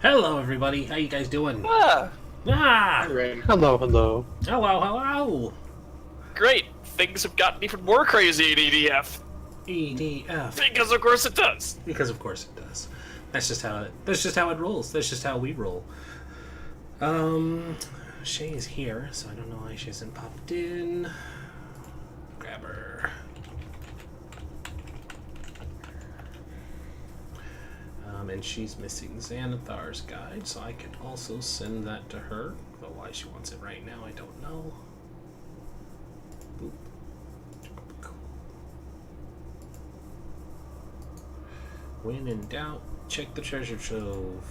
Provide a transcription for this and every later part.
Hello, everybody. How you guys doing? Ah, Ah! Hello, hello. Hello, hello. great. Things have gotten even more crazy in EDF. EDF. Because of course it does. Because of course it does. That's just how it rolls. That's just how we roll. Shay is here, so I don't know why she hasn't popped in. Grab her. And she's missing Xanathar's guide, so I can also send that to her. But why she wants it right now, I don't know. Boop. When in doubt, check the treasure trove.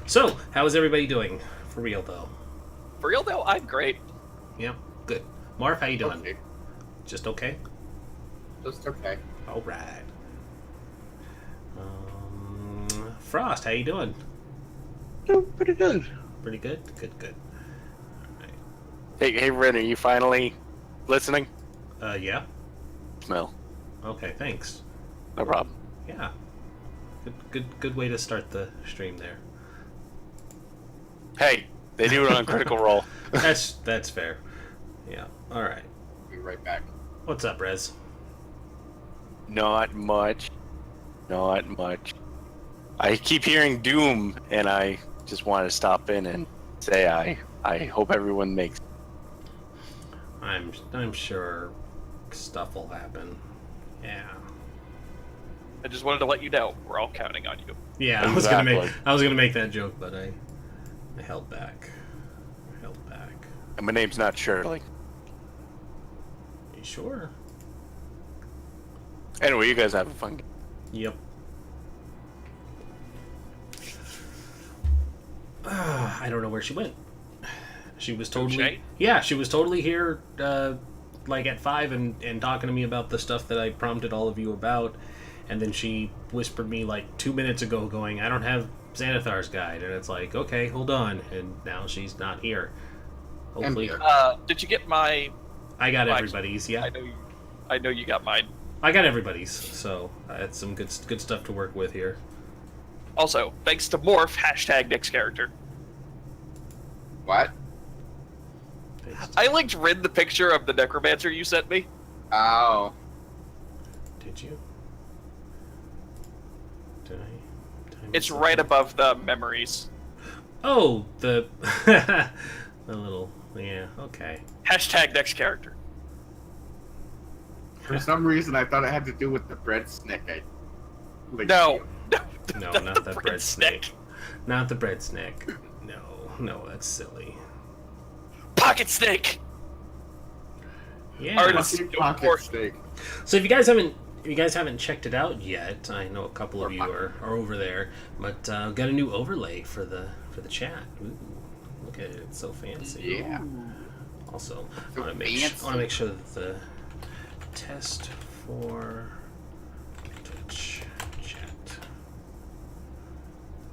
So, how is everybody doing? For real, though. For real though, I'm great. Yep, good. Marv, how you doing? Okay. Just okay? Just okay. All right. Frost, how you doing? Doing pretty good. Pretty good? Good, good. Hey, Ren, are you finally listening? Yeah? Smell. Okay, thanks. No problem. Yeah. Good way to start the stream there. Hey, they do it on Critical Role. That's fair. Yeah, alright. Be right back. What's up, Rez? Not much. Not much. I keep hearing Doom, and I just want to stop in and say I hope everyone makes. I'm sure stuff will happen. Yeah. I just wanted to let you know we're all counting on you. Yeah, Exactly. I was gonna make that joke, but I held back. And my name's not Shirley. You sure? Anyway, you guys have a fun game. Yep. I don't know where she went. She was totally... Shay? Yeah, she was totally here, like at 5 and talking to me about the stuff that I prompted all of you about. And then she whispered me like 2 minutes ago going, I don't have Xanathar's guide. And it's like, okay, hold on. And now she's not here. Hopefully... Did you get my... I got everybody's, yeah. I know you got mine. I got everybody's, so I had some good stuff to work with here. Also, thanks to Morph, hashtag next character. What? I linked Rin the picture of the necromancer you sent me. Oh. Did you? Did I It's miss right something? above the memories. Oh, the the little, yeah, okay. Hashtag next character. For some reason, I thought it had to do with the bread snake. No. No, The not the bread bread snake. Not the bread snake. No, that's silly. Pocket snake! Yeah. Artist. Pocket steak. So if you guys haven't checked it out yet, I know a couple of you are over there, but got a new overlay for the chat. Ooh, look at it, it's so fancy. Yeah. Also, So I want to make sure that the test for Twitch chat.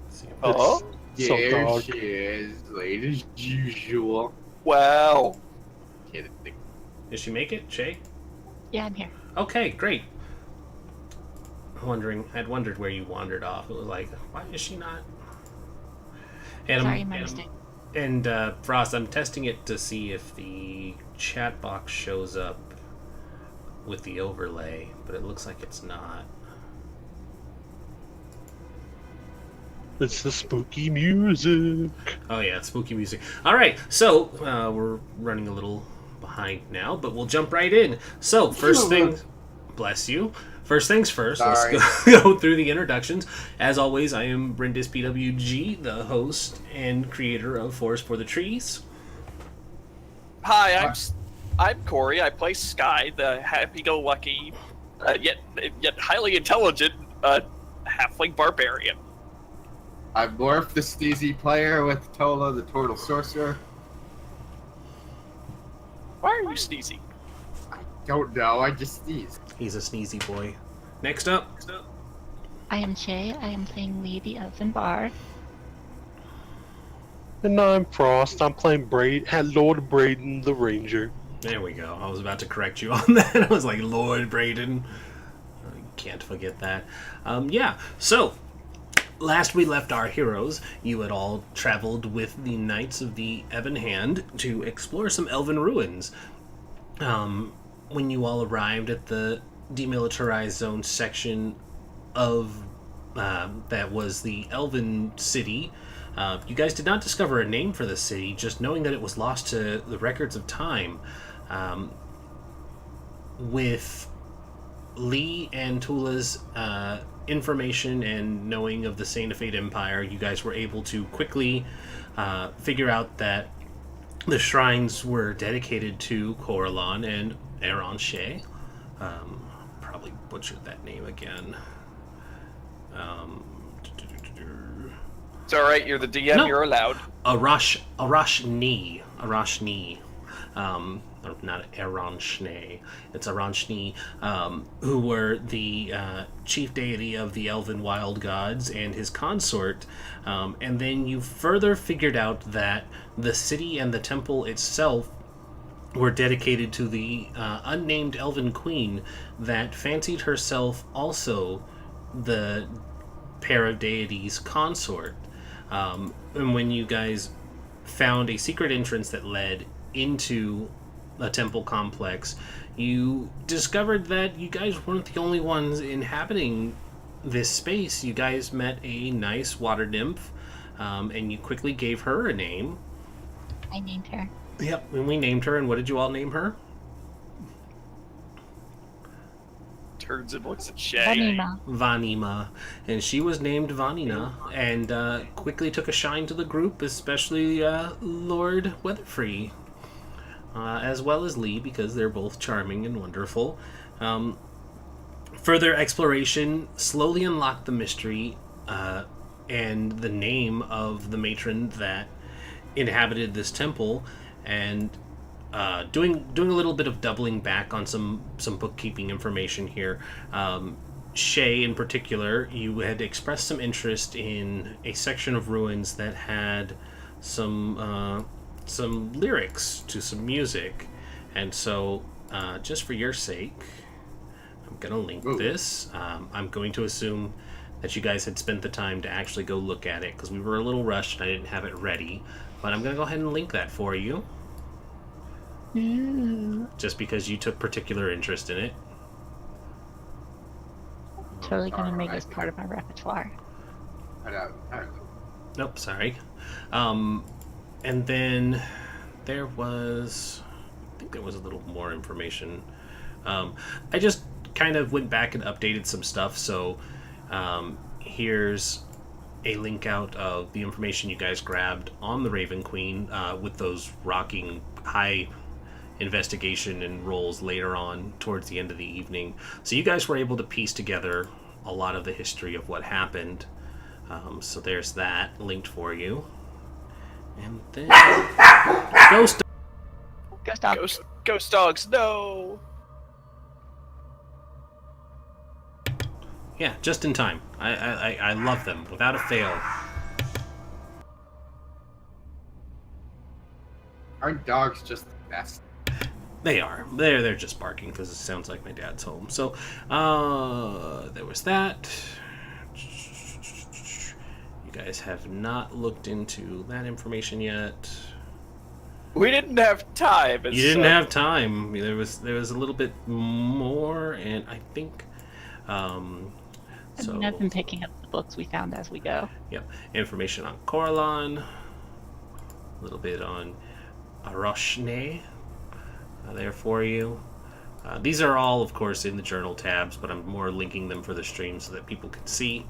Let's see if Oh? There she is, late as usual. Wow. Kidding. Did she make it, Shay? Yeah, I'm here. Okay, great. I'd wondered where you wandered off. It was like, why is she not? And Sorry, my mistake. And Frost, I'm testing it to see if the chat box shows up with the overlay, but it looks like it's not. It's the spooky music. Oh yeah, it's spooky music. All right, so we're running a little behind now, but we'll jump right in. So first thing, bless you. First things first, Sorry. let's go through the introductions. As always, I am RindisPWG, the host and creator of Forest for the Trees. Hi, I'm Corey. I play Sky, the happy-go-lucky, yet highly intelligent halfling barbarian. I'm Morph, the Steezy player, with Tola, the Turtle Sorcerer. Why are you sneezy? I don't know, I just sneeze. He's a sneezy boy. Next up, I am Shay. I am playing Lady Elven Bar. And I'm Frost. I'm playing Lord Braden the Ranger. there we go. I was about to correct you on that. I was like, Lord Braden. Can't forget that. Yeah, so last we left our heroes, you had all traveled with the Knights of the Ebon Hand to explore some elven ruins. When you all arrived at the demilitarized zone section of that was the Elven City, you guys did not discover a name for the city, just knowing that it was lost to the records of time. With Lee and Tula's information and knowing of the Saint Fate Empire, you guys were able to quickly figure out that the shrines were dedicated to Coralon and Aranche. Probably butchered that name again. It's all right. You're the DM. No. You're allowed. Arashni. Or not Aranshne, it's Aranshni, who were the chief deity of the elven wild gods and his consort. And then you further figured out that the city and the temple itself were dedicated to the unnamed elven queen that fancied herself also the pair of deities consort. And when you guys found a secret entrance that led into a temple complex, you discovered that you guys weren't the only ones inhabiting this space. You guys met a nice water nymph, and you quickly gave her a name. I named her. Yep, and we named her, and what did you all name her? Turns and looks at Shay. Vanima. Vanima. And she was named Vanina, and quickly took a shine to the group, especially Lord Weatherfree. As well as Lee, because they're both charming and wonderful. Further exploration slowly unlocked the mystery and the name of the matron that inhabited this temple, and doing a little bit of doubling back on some bookkeeping information here. Shay, in particular, you had expressed some interest in a section of ruins that had some lyrics to some music, and so just for your sake, I'm gonna link this. I'm going to assume that you guys had spent the time to actually go look at it, because we were a little rushed and I didn't have it ready, but I'm gonna go ahead and link that for you. Just because you took particular interest in it. Totally gonna make this part of my repertoire. I don't know. Nope, sorry. And then there was, I think there was a little more information. I just kind of went back and updated some stuff, so here's a link out of the information you guys grabbed on the Raven Queen with those rocking high investigation and rolls later on towards the end of the evening. So you guys were able to piece together a lot of the history of what happened. So there's that linked for you. And then Ghost Dogs. Ghost dogs. No. Yeah, just in time. I love them without a fail. Aren't dogs just the best? They are. They're just barking because it sounds like my dad's home. So there was that. You guys have not looked into that information yet. We didn't have time. You didn't have time. There was a little bit more, and I think. So I've been picking up the books we found as we go. Yep, information on Coralon, a little bit on Aroshne there for you. These are all, of course, in the journal tabs, but I'm more linking them for the stream so that people can see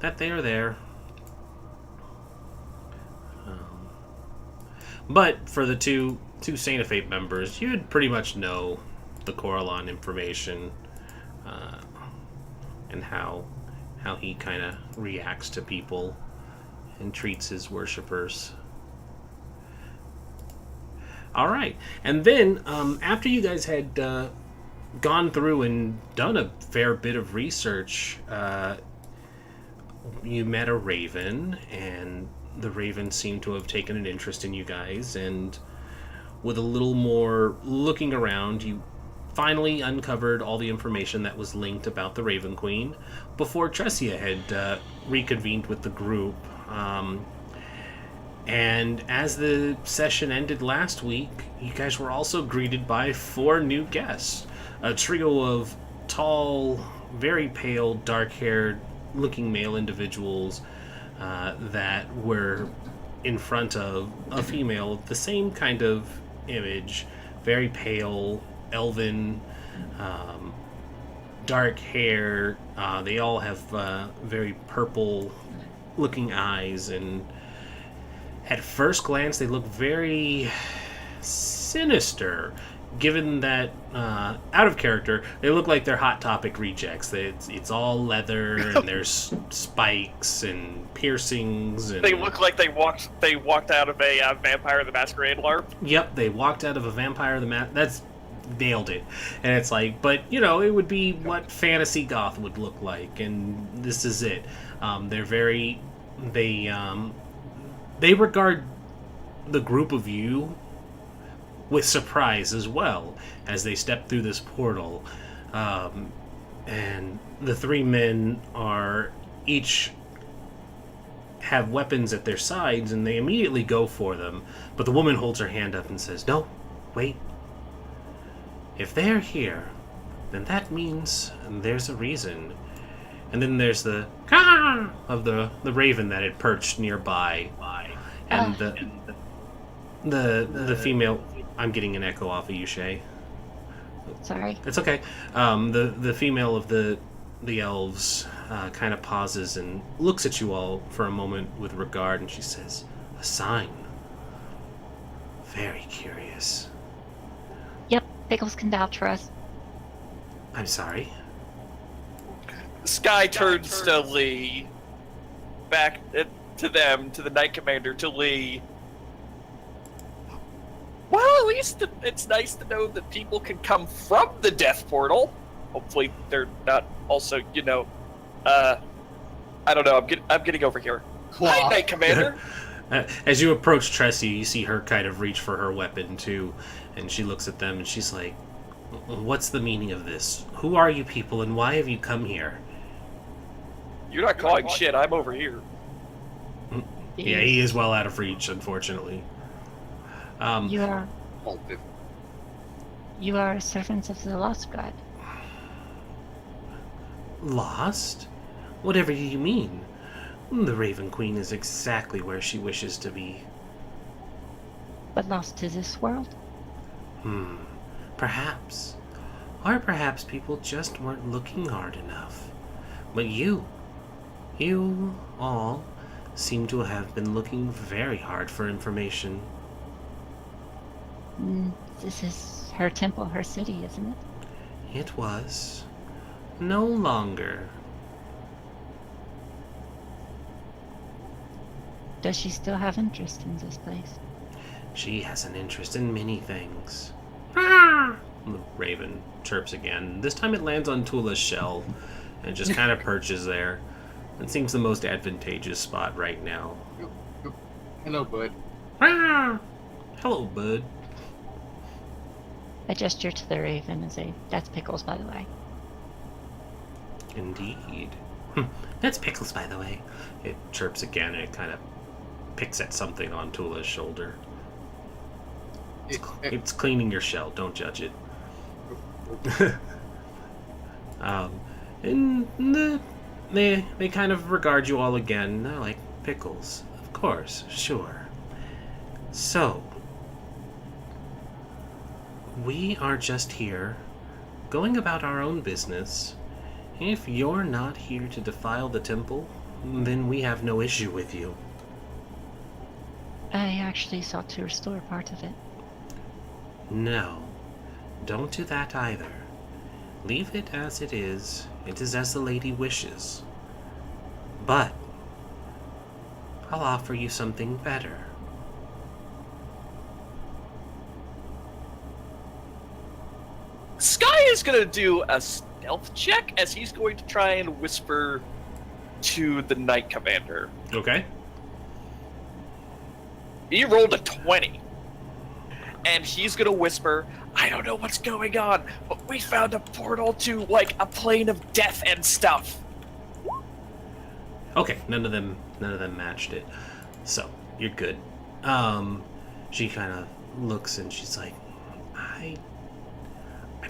that they are there. But for the two Saint of Fate members, you'd pretty much know the Coralon information and how he kind of reacts to people and treats his worshippers. All right, and then after you guys had gone through and done a fair bit of research, you met a raven, and the raven seemed to have taken an interest in you guys, and with a little more looking around, you finally uncovered all the information that was linked about the Raven Queen before Tressia had reconvened with the group. And as the session ended last week, you guys were also greeted by 4 new guests. A trio of tall, very pale, dark-haired looking male individuals that were in front of a female of the same kind of image, very pale, elven, dark hair. They all have very purple looking eyes, and at first glance they look very sinister, given that out of character they look like they're Hot Topic rejects. It's all leather and there's spikes and piercings, and They look like they walked out of a Vampire the Masquerade LARP. Yep, they walked out of a Vampire the That's nailed it. And it's like, but you know, it would be what fantasy goth would look like, and this is it. They're very they regard the group of you with surprise as well as they step through this portal. And the 3 men are each have weapons at their sides, and they immediately go for them. But the woman holds her hand up and says, "No, wait. If they're here, then that means there's a reason." And then there's the caw of the raven that had perched nearby, and the female. I'm getting an echo off of you, Shay. Sorry. It's okay. The female of the elves kind of pauses and looks at you all for a moment with regard, and she says, "A sign. Very curious." Yep, Pickles can vouch for us. I'm sorry. Sky turns to Lee, back to them, to the Knight Commander, to Lee. Well, at least it's nice to know that people can come from the death portal. Hopefully they're not also, I don't know, I'm getting over here. Hi, Knight Commander! As you approach Tressie, you see her kind of reach for her weapon too, and she looks at them and she's like, "What's the meaning of this? Who are you people, and why have you come here?" You're not calling shit, I'm over here. Yeah, he is well out of reach, unfortunately. You are servants of the Lost God. Lost? Whatever you mean. The Raven Queen is exactly where she wishes to be. But lost to this world? Perhaps. Or perhaps people just weren't looking hard enough. But you all seem to have been looking very hard for information. This is her temple, her city, isn't it? It was. No longer. Does she still have interest in this place? She has an interest in many things. The raven chirps again. This time it lands on Tula's shell and just kind of perches there. It seems the most advantageous spot right now. Hello, bud. Hello, bud. I gesture to the raven and say, "That's Pickles, by the way." Indeed. That's Pickles, by the way. It chirps again and it kind of picks at something on Tula's shoulder. It's cleaning your shell. Don't judge it. And they kind of regard you all again. They're like, "Pickles, of course, sure." So, we are just here, going about our own business. If you're not here to defile the temple, then we have no issue with you. I actually sought to restore part of it. No, don't do that either. Leave it as it is. It is as the lady wishes. But I'll offer you something better. Sky is going to do a stealth check as he's going to try and whisper to the Knight Commander. Okay. He rolled a 20. And he's going to whisper, I don't know what's going on, but we found a portal to, like, a plane of death and stuff. Okay, none of them matched it. So, you're good. She kind of looks and she's like, I'm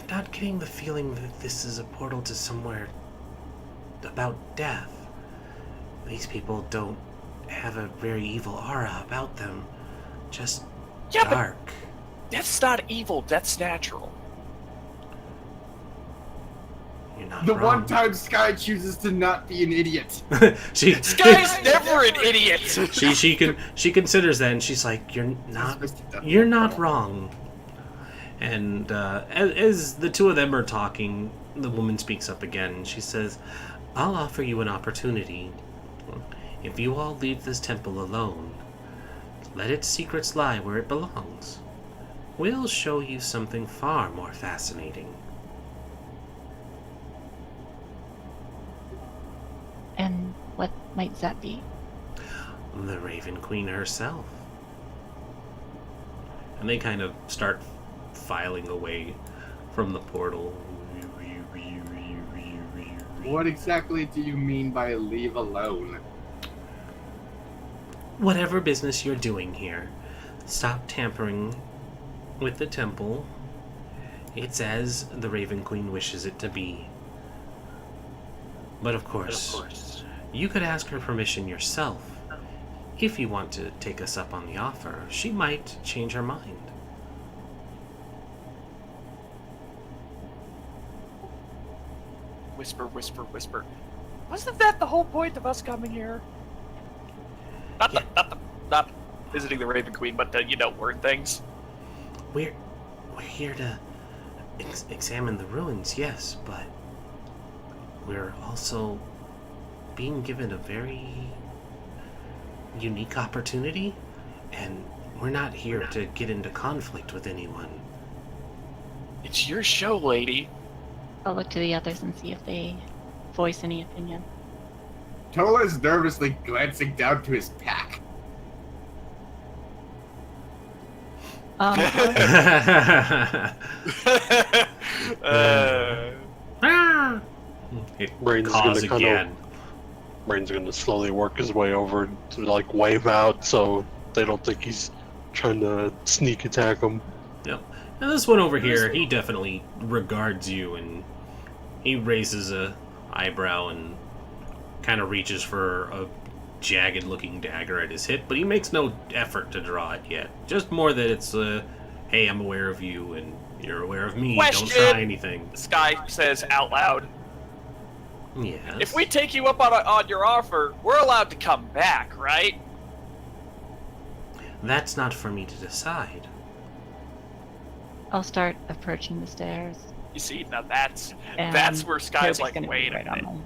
not getting the feeling that this is a portal to somewhere about death. These people don't have a very evil aura about them. Just dark. But death's not evil, death's natural. You're not The wrong. one time Sky chooses to not be an idiot. Sky's never an idiot! she considers that and she's like, you're not wrong. And as the two of them are talking, the woman speaks up again and she says, I'll offer you an opportunity. If you all leave this temple alone, let its secrets lie where it belongs. We'll show you something far more fascinating. And what might that be? The Raven Queen herself. And they kind of start filing away from the portal. What exactly do you mean by leave alone? Whatever business you're doing here, stop tampering with the temple. It's as the Raven Queen wishes it to be. But of course, you could ask her permission yourself. If you want to take us up on the offer, she might change her mind. Whisper, whisper, whisper. Wasn't that the whole point of us coming here? Not visiting the Raven Queen, but word things. We're here to examine the ruins, yes, but we're also being given a very unique opportunity, and we're not here to get into conflict with anyone. It's your show, lady. I'll look to the others and see if they voice any opinion. Tola is nervously glancing down to his pack. It Brain's caws gonna again. Brain's gonna slowly work his way over to like wave out so they don't think he's trying to sneak attack them. Yep. And this one over here, he definitely regards you, and he raises a eyebrow and kind of reaches for a jagged-looking dagger at his hip, but he makes no effort to draw it yet. Just more that it's, hey, I'm aware of you, and you're aware of me. Question. Don't try anything. Sky says out loud. Yes. If we take you up on your offer, we're allowed to come back, right? That's not for me to decide. I'll start approaching the stairs. You see, now that's And where Sky's Toby's like, gonna be wait a right minute.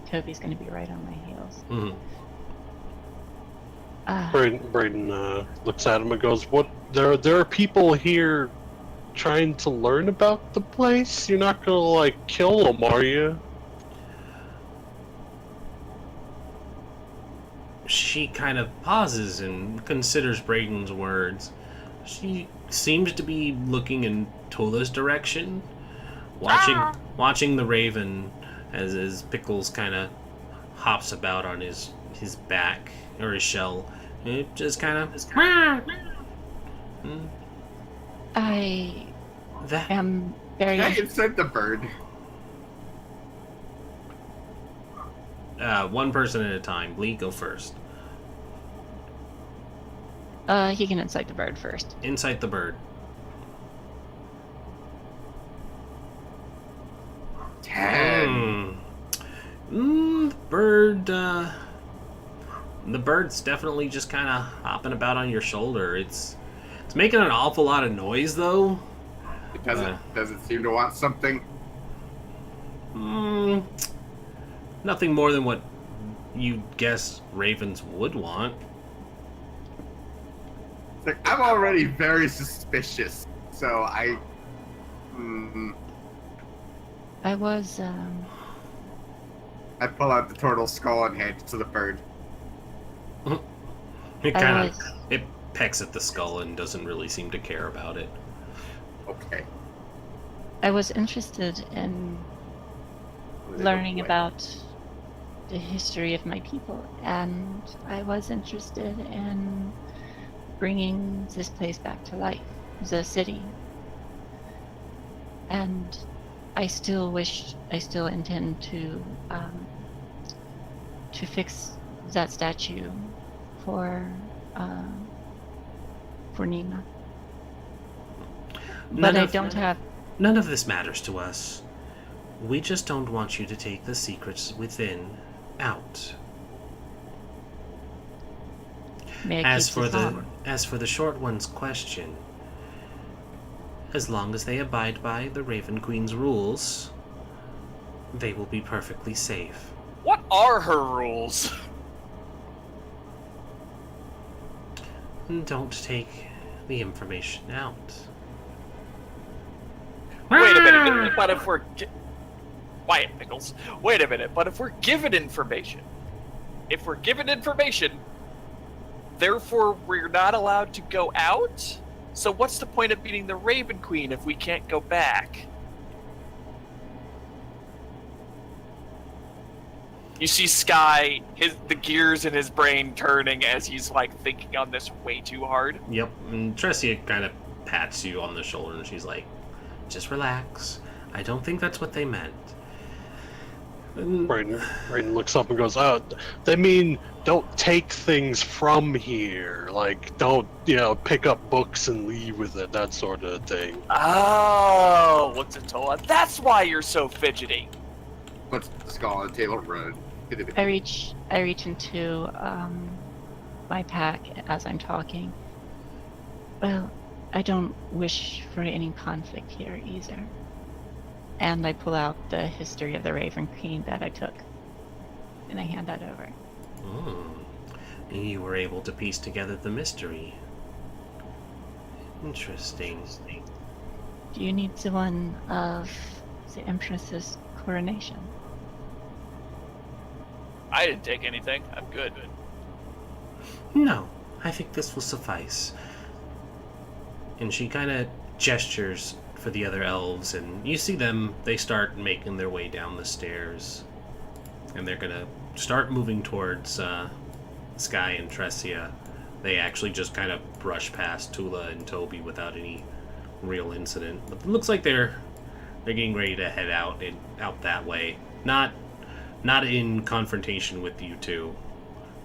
Toby's gonna be right on my heels. Mhm. Braden looks at him and goes, "What? There are people here trying to learn about the place. You're not gonna like kill them, are you?" She kind of pauses and considers Braden's words. She seems to be looking in Tola's direction, watching the Raven as Pickles kind of hops about on his back or his shell. It just kind of I that am very. I can send the bird. one person at a time. Lee, go first. He can incite the bird first. Incite the bird. 10. The bird's definitely just kind of hopping about on your shoulder. It's making an awful lot of noise, though. It doesn't seem to want something. Nothing more than what you guess ravens would want. It's like, I'm already very suspicious, so I pull out the turtle skull and hand it to the bird. It pecks at the skull and doesn't really seem to care about it. Okay. I was interested in learning about the history of my people, and I was interested in bringing this place back to life, the city. And I still intend to fix that statue for Nina. But I don't have. None of this matters to us. We just don't want you to take the secrets within out. May I As keep for this the on? as for the short one's question, as long as they abide by the Raven Queen's rules, they will be perfectly safe. What are her rules? Don't take the information out. Wait a minute, but if we're... Quiet, Nichols. Wait a minute, but if we're given information, therefore we're not allowed to go out? So what's the point of beating the Raven Queen if we can't go back? You see Sky, the gears in his brain turning as he's like thinking on this way too hard. Yep, and Tressia kind of pats you on the shoulder and she's like, just relax. I don't think that's what they meant. Raiden looks up and goes, they mean don't take things from here. Like, don't, pick up books and leave with it, that sort of thing. Oh, what's it, Tola? That's why you're so fidgety. What's the skull on the table? Run. I reach into my pack as I'm talking. Well, I don't wish for any conflict here either. And I pull out the history of the Raven Queen that I took, and I hand that over. You were able to piece together the mystery. Interesting. Do you need the one of the Empress's coronation? I didn't take anything. I'm good. No, I think this will suffice. And she kind of gestures for the other elves, and you see them, they start making their way down the stairs. And they're gonna start moving towards Sky and Tressia. They actually just kind of brush past Tula and Toby without any real incident. But it looks like they're getting ready to head out that way. Not in confrontation with you two,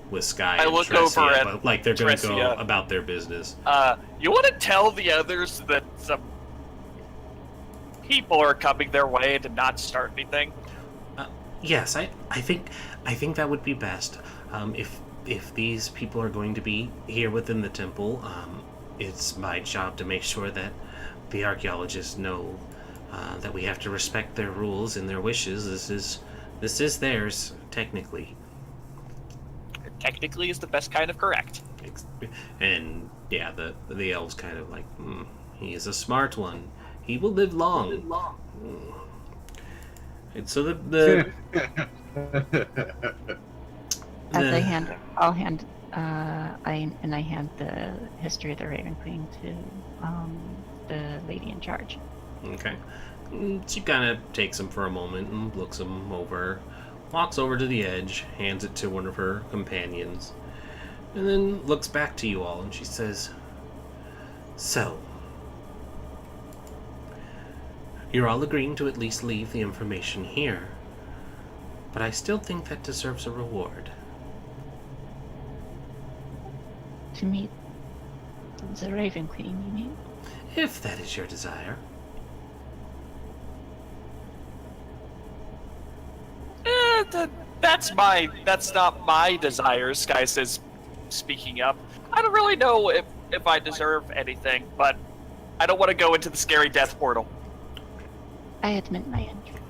with Sky I and look Tressia, over at but like they're gonna go Tressia. about their business. You want to tell the others that some people are coming their way and to not start anything? Yes, I think that would be best. If these people are going to be here within the temple, it's my job to make sure that the archaeologists know that we have to respect their rules and their wishes. This is theirs, technically. Technically is the best kind of correct. And yeah, the elves kind of like, he is a smart one. He will live long. And so As I hand the history of the Raven Queen to the lady in charge. Okay. She kind of takes him for a moment and looks him over, walks over to the edge, hands it to one of her companions, and then looks back to you all and she says, so, you're all agreeing to at least leave the information here, but I still think that deserves a reward. To meet the Raven Queen, you mean? If that is your desire. That's not my desire, Sky says, speaking up. I don't really know if I deserve anything, but I don't want to go into the scary death portal. I admit my interest.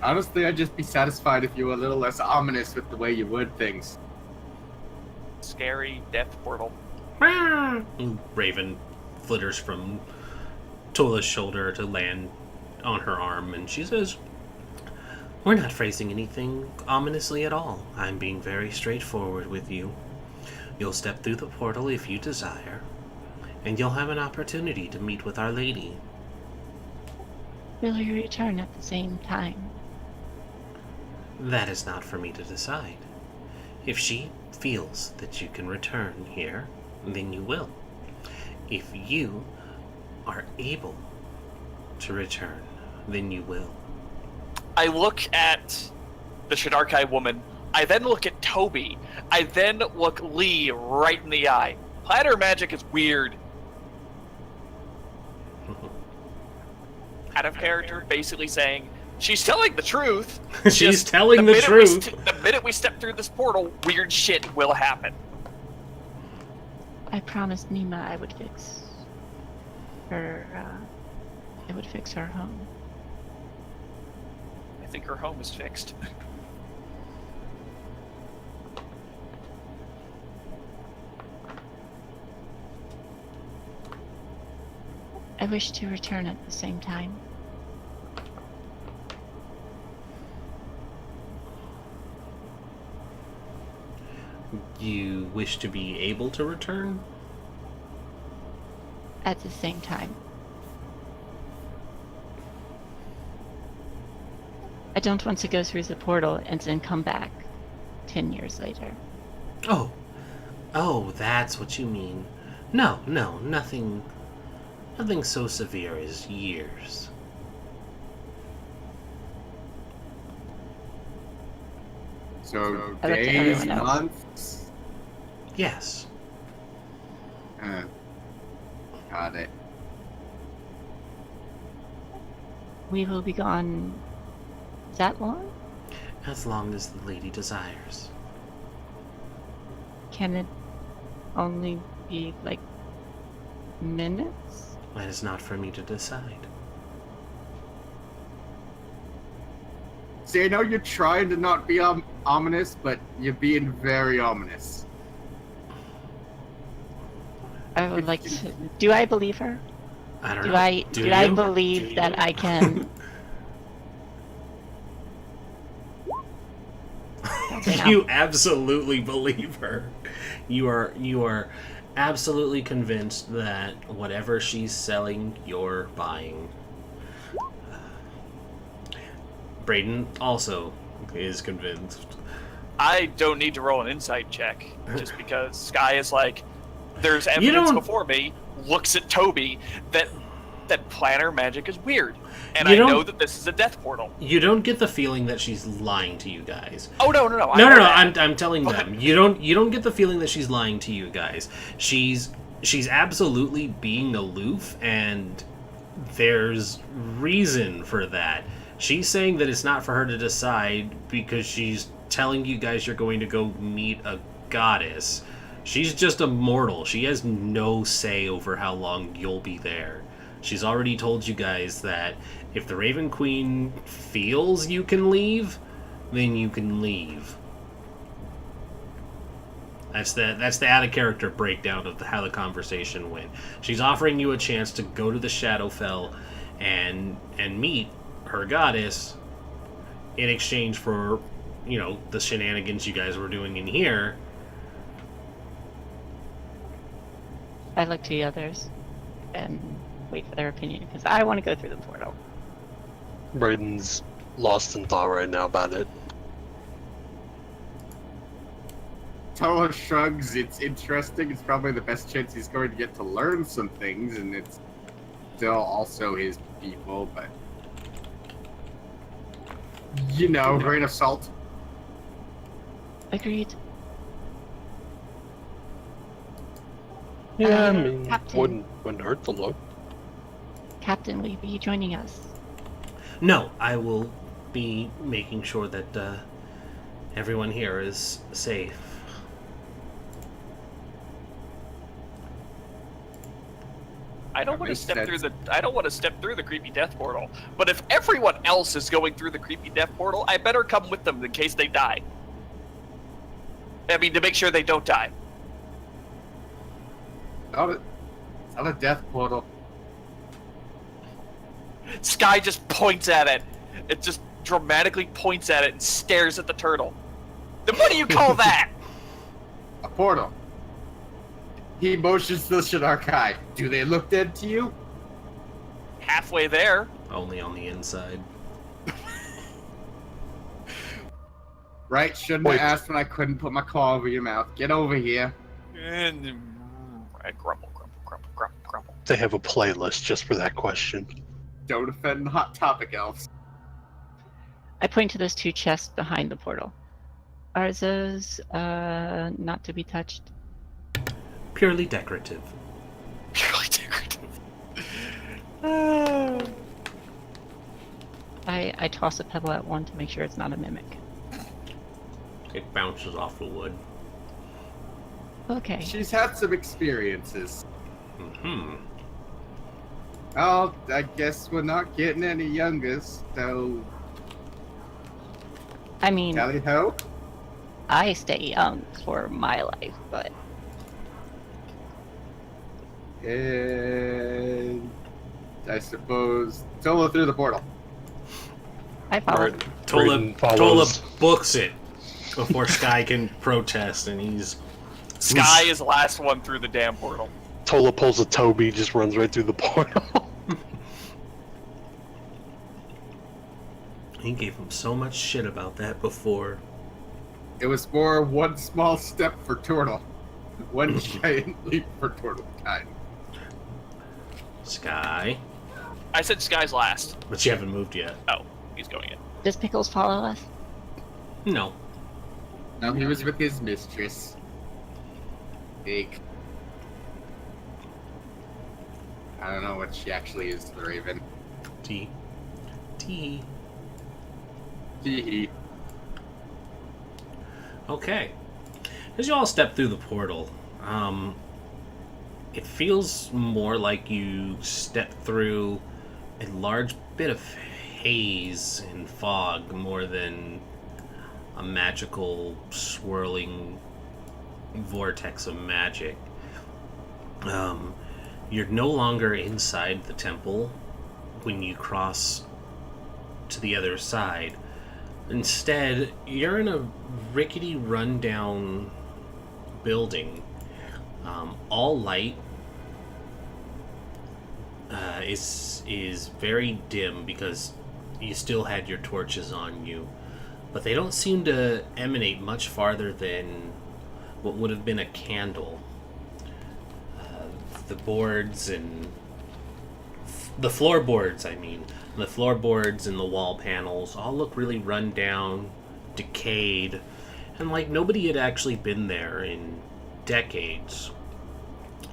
Honestly, I'd just be satisfied if you were a little less ominous with the way you word things. Scary death portal. Raven flitters from Tola's shoulder to land on her arm, and she says, we're not phrasing anything ominously at all. I'm being very straightforward with you. You'll step through the portal if you desire, and you'll have an opportunity to meet with Our Lady. Will you return at the same time? That is not for me to decide. If she feels that you can return here, then you will. If you are able to return, then you will. I look at the Shidarkai woman. I then look at Toby. I then look Lee right in the eye. Platter magic is weird. Out of character, basically saying, she's telling the truth. She's telling the truth. The minute we step through this portal, weird shit will happen. I promised Nima I would fix her, I would fix her home. I think her home is fixed. I wish to return at the same time. You wish to be able to return? At the same time. I don't want to go through the portal and then come back 10 years later. Oh, that's what you mean. No, nothing so severe as years. So I looked at days, everyone else. months. Yes. Got it. We will be gone that long? As long as the lady desires. Can it only be like minutes? That is not for me to decide. See, I know you're trying to not be ominous, but you're being very ominous. I would like to. Do I believe her? I don't Do know. I Do do I you? believe that I can? You absolutely believe her. You are absolutely convinced that whatever she's selling, you're buying. Braden also is convinced. I don't need to roll an insight check, just because Sky is like, there's evidence before me, looks at Toby, that planner magic is weird. And I know that this is a death portal. You don't get the feeling that she's lying to you guys. Oh, no. No. I'm telling them. You don't get the feeling that she's lying to you guys. She's absolutely being aloof, and there's reason for that. She's saying that it's not for her to decide because she's telling you guys you're going to go meet a goddess. She's just a mortal. She has no say over how long you'll be there. She's already told you guys that if the Raven Queen feels you can leave, then you can leave. That's the out of character breakdown of how the conversation went. She's offering you a chance to go to the Shadowfell and meet her goddess in exchange for, the shenanigans you guys were doing in here. I look to the others and wait for their opinion because I want to go through the portal. Braden's lost in thought right now about it. Tola shrugs. It's interesting. It's probably the best chance he's going to get to learn some things, and it's still also his people, but grain of salt. Agreed. Yeah, I mean, Captain. wouldn't hurt to look. Captain, will you be joining us? No, I will be making sure that everyone here is safe. I don't want to step through the creepy death portal. But if everyone else is going through the creepy death portal, I better come with them in case they die. I mean, to make sure they don't die. It's not a death portal. Sky just points at it. It just dramatically points at it and stares at the turtle. Then what do you call that? A portal. He motions to the Shinnarkai. Do they look dead to you? Halfway there. Only on the inside. Right? Shouldn't Wait. have asked when I couldn't put my claw over your mouth. Get over here. And I grumble. They have a playlist just for that question. Don't offend the hot topic elves. I point to those two chests behind the portal. Are those not to be touched? Purely decorative. Purely decorative. I toss a pebble at one to make sure it's not a mimic. It bounces off the wood. Okay. She's had some experiences. Mm-hmm. Oh, I guess we're not getting any younger, so I mean, tally ho. I stay young for my life, but And I suppose Tola through the portal. I follow. Tola Raiden follows. books it before Sky can protest, and he's Sky is the last one through the damn portal. Tola pulls a Toby, just runs right through the portal. He gave him so much shit about that before. It was more one small step for Turtle, one giant leap for Turtle kind. Sky, I said Sky's last. but you haven't moved yet. Oh, he's going in. Does Pickles follow us? No. No, he was with his mistress. Big. I don't know what she actually is to the Raven. T. Hee. Okay. As you all step through the portal, it feels more like you step through a large bit of haze and fog more than a magical swirling vortex of magic. You're no longer inside the temple when you cross to the other side. Instead, you're in a rickety, rundown building. All light is very dim because you still had your torches on you, but they don't seem to emanate much farther than what would have been a candle. The boards and the floorboards, the floorboards and the wall panels all look really run down, decayed, and like nobody had actually been there in decades.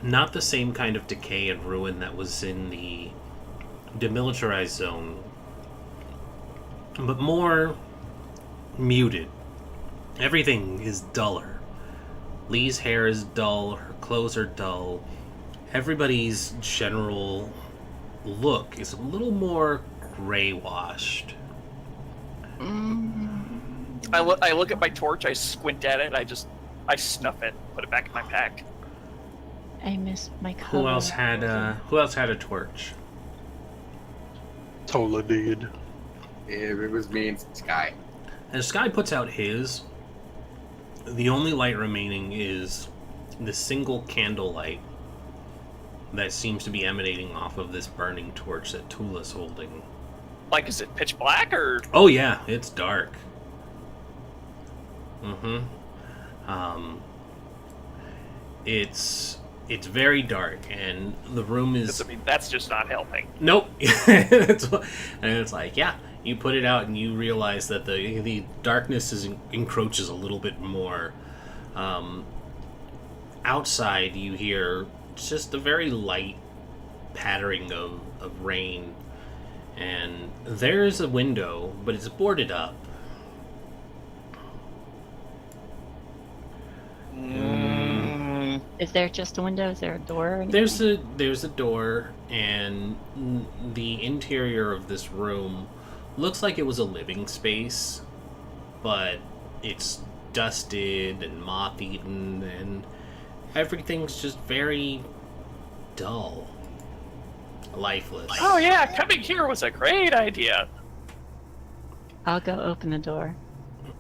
Not the same kind of decay and ruin that was in the demilitarized zone, but more muted. Everything is duller. Lee's hair is dull, her clothes are dull. Everybody's general look is a little more gray washed. I look at my torch, I squint at it, I snuff it, put it back in my pack. I miss my color. Who else had a torch? Tola did. It was me and Sky. As Sky puts out his, the only light remaining is the single candle light that seems to be emanating off of this burning torch that Tula's holding. Like, is it pitch black or? Oh yeah, it's dark. It's very dark, and the room is. I mean, that's just not helping. Nope. And it's like, yeah, you put it out, and you realize that the darkness encroaches a little bit more. Outside, you hear just a very light pattering of rain, and there's a window, but it's boarded up. Is there just a window? Is there a door? Or anything? There's a door, and the interior of this room looks like it was a living space, but it's dusted and moth-eaten, and everything's just very dull, lifeless. Oh yeah, coming here was a great idea. I'll go open the door.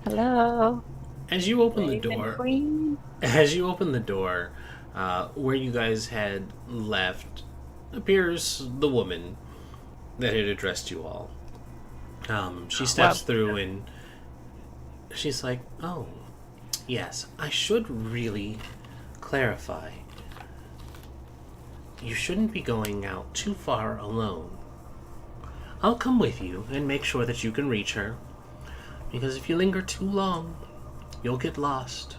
Hello. As you open the Raven door, Queen. As you open the door, Where you guys had left appears the woman that had addressed you all. She steps through and she's like, "Oh, yes, I should really clarify. You shouldn't be going out too far alone. I'll come with you and make sure that you can reach her, because if you linger too long, you'll get lost."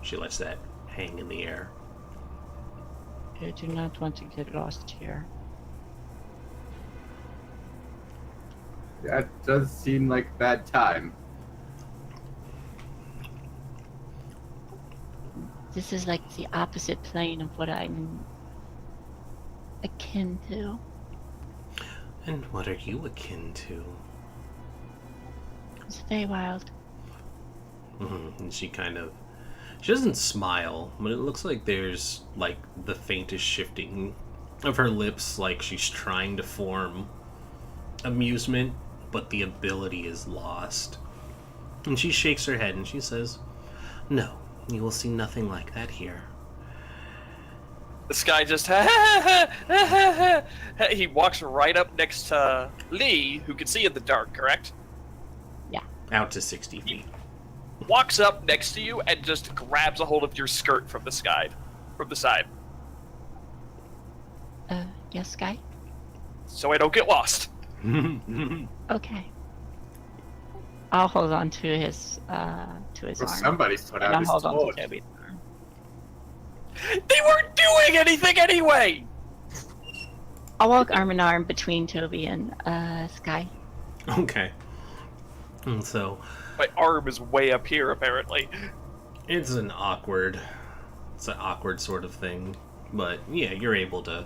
She lets that hang in the air. I do not want to get lost here. That does seem like a bad time. This is like the opposite plane of what I'm akin to. And what are you akin to? It's very wild. And she doesn't smile, but it looks like there's like the faintest shifting of her lips, like she's trying to form amusement, but the ability is lost. And she shakes her head and she says, "No, you will see nothing like that here." This guy just he walks right up next to Lee, who can see in the dark, correct? Yeah. Out to 60 feet. Walks up next to you and just grabs a hold of your skirt from the side. Yes, Guy? So I don't get lost. Okay. I'll hold on to his Well, arm. somebody put And out I'll his hold on to torch. Toby's arm. They weren't doing anything anyway! I'll walk arm in arm between Toby and Sky. Okay. And so My arm is way up here, apparently. it's an awkward sort of thing. But yeah, you're able to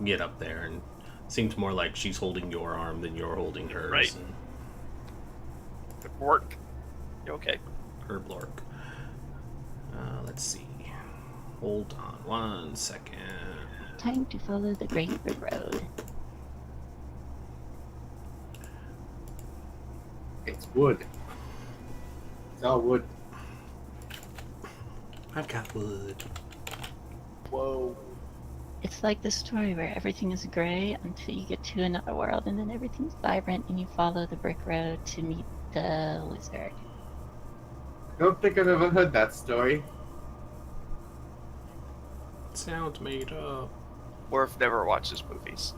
get up there, and it seems more like she's holding your arm than you're holding hers. Right. And Good work. You okay? her blork. Let's see. Hold on 1 second. Time to follow the Great Road. It's wood. It's all wood. I've got wood. Whoa. It's like the story where everything is gray until you get to another world, and then everything's vibrant, and you follow the brick road to meet the wizard. I don't think I've ever heard that story. Sounds made up. Worf never watches movies.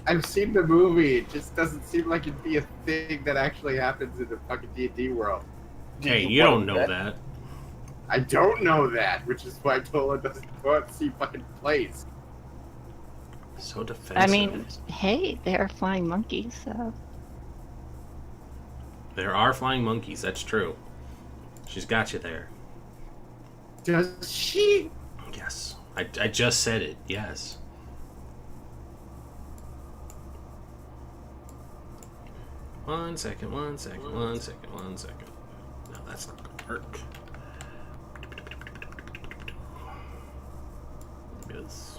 I've seen the movie. It just doesn't seem like it'd be a thing that actually happens in the fucking D&D world. Hey, you don't know that. I don't know that, which is why I told her doesn't go out and see fucking plays. So defensive. I mean, hey, there are flying monkeys, so... There are flying monkeys, that's true. She's got you there. Does she? Yes. I just said it, yes. One second. No, that's not gonna work. Yes.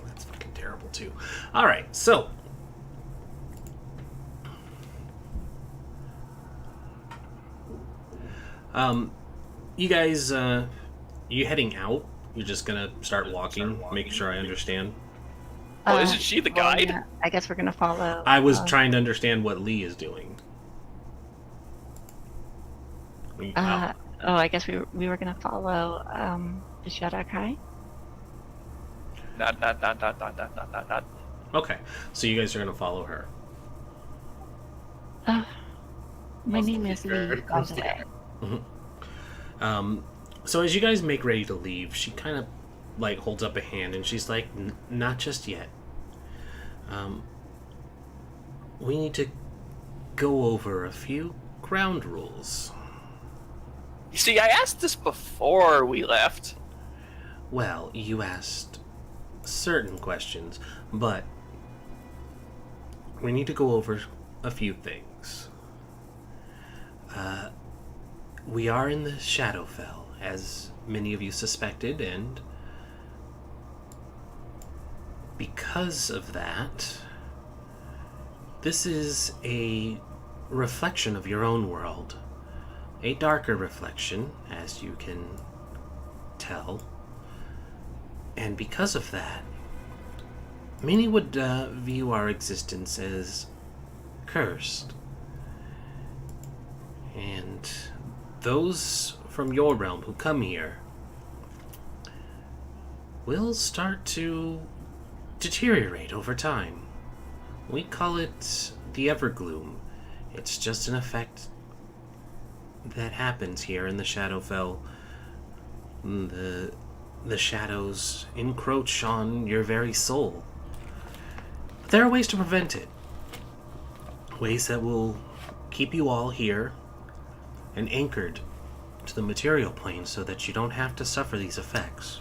That's fucking terrible too. Alright, so you guys, you heading out? You're just gonna start walking? Make sure I understand. Well, isn't she the guide? Yeah, I guess we're gonna follow... I was trying to understand what Lee is doing. I guess we were gonna follow, the Shadow Kai? Not. Okay, so you guys are gonna follow her. My name is Very Lee, by close the together. way. So as you guys make ready to leave, she kind of like holds up a hand and she's like, "Not just yet. We need to go over a few ground rules." You see, I asked this before we left. Well, you asked certain questions, but we need to go over a few things. We are in the Shadowfell, as many of you suspected, and because of that, This is a reflection of your own world. A darker reflection, as you can tell. And because of that, many would view our existence as cursed. And those from your realm who come here will start to deteriorate over time. We call it the Evergloom. It's just an effect that happens here in the Shadowfell. The shadows encroach on your very soul. But there are ways to prevent it. Ways that will keep you all here and anchored to the material plane so that you don't have to suffer these effects.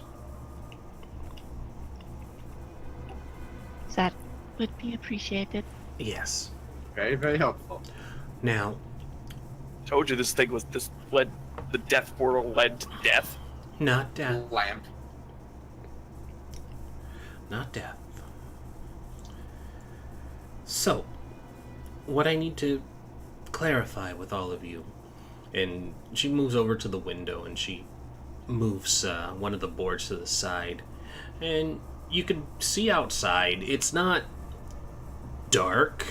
That would be appreciated. Yes. Very, very helpful. Now, Told you this thing was the death portal led to death. not death. Lamp. Not death. So, what I need to clarify with all of you, and she moves over to the window and she moves one of the boards to the side, and you can see outside. It's not dark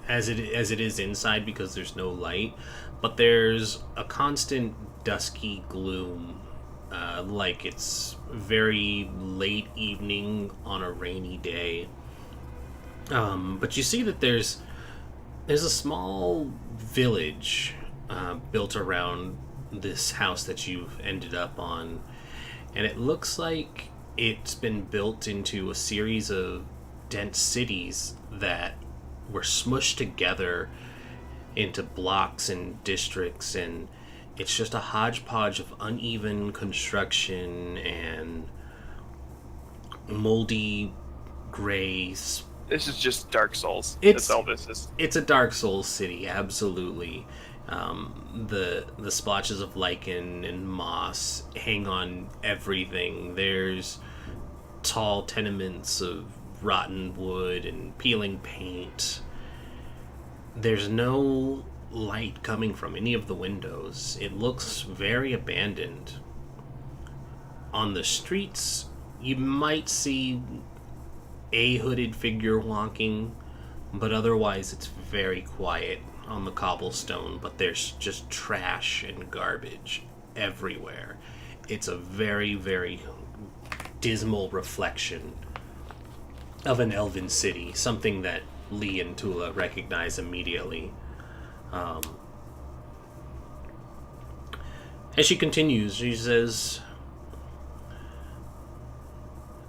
as it is inside because there's no light, but there's a constant dusky gloom, like it's very late evening on a rainy day. But you see that there's a small village built around this house that you've ended up on, and it looks like it's been built into a series of dense cities that were smushed together into blocks and districts, and it's just a hodgepodge of uneven construction and moldy gray. This is just Dark Souls. It's- That's all this is. It's a Dark Souls city, absolutely. The splotches of lichen and moss hang on everything. There's tall tenements of rotten wood and peeling paint. There's no light coming from any of the windows. It looks very abandoned. On the streets, you might see a hooded figure walking, but otherwise it's very quiet on the cobblestone, but there's just trash and garbage everywhere. It's a very, very dismal reflection of an elven city, something that Lee and Tula recognize immediately. As she continues, she says,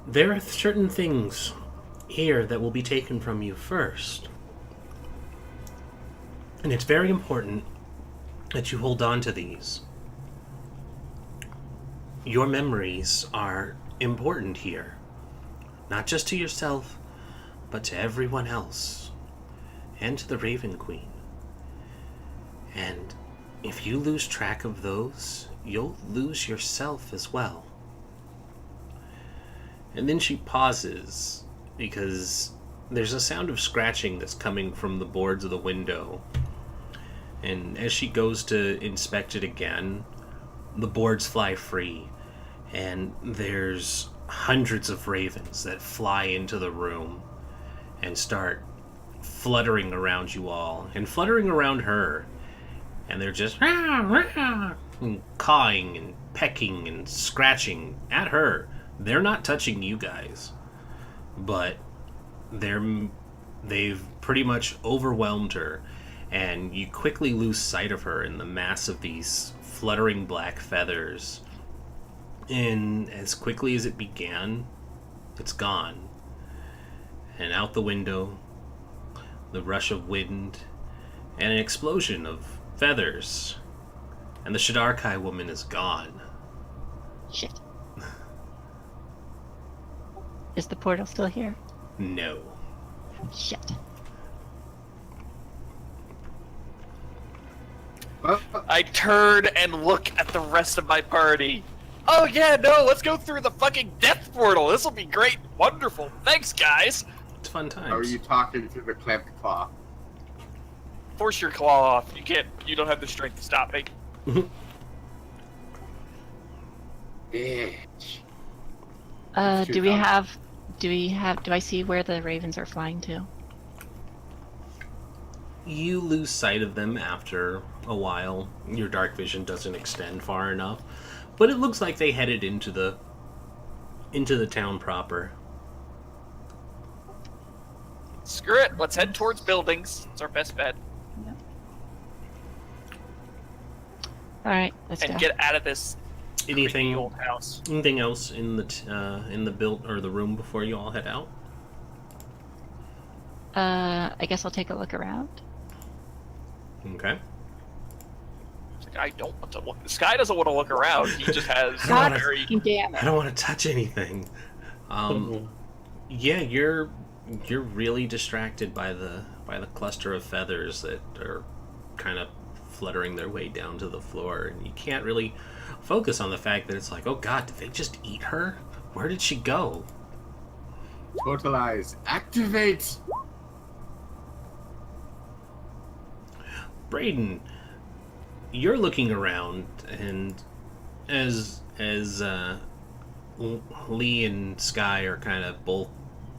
there are certain things here that will be taken from you first. And it's very important that you hold on to these. Your memories are important here. Not just to yourself, but to everyone else. And to the Raven Queen. And if you lose track of those, you'll lose yourself as well. And then she pauses, because there's a sound of scratching that's coming from the boards of the window. And as she goes to inspect it again, the boards fly free, and there's hundreds of ravens that fly into the room and start fluttering around you all, and fluttering around her. And they're just rah, rah, and cawing and pecking and scratching at her. They're not touching you guys, but they've pretty much overwhelmed her, and you quickly lose sight of her in the mass of these fluttering black feathers. And as quickly as it began, it's gone. And out the window, the rush of wind, and an explosion of feathers, and the Shadarkai woman is gone. Shit. Is the portal still here? No. Shit. Well, I turn and look at the rest of my party. Oh yeah, no, let's go through the fucking death portal. This will be great. Wonderful. Thanks, guys. It's fun times. how are you talking through the clamped claw? Force your claw off. You can't. You don't have the strength to stop me. Bitch. Do I see where the ravens are flying to? You lose sight of them after a while. Your dark vision doesn't extend far enough, but it looks like they headed into the town proper. Screw it. Let's head towards buildings. It's our best bet. Yep. All right, let's And go. get out of this creepy Anything old house. Anything else in the build or the room before you all head out? I guess I'll take a look around. Okay. It's like, I don't want to look. This guy doesn't want to look around. He just has I don't wanna- very. Fucking damn I it! don't want to touch anything. Yeah, you're really distracted by the cluster of feathers that are kind of fluttering their way down to the floor, and you can't really focus on the fact that it's like, oh god, did they just eat her? Where did she go? Totalize. Activate. Brayden, you're looking around, and as Lee and Sky are kind of both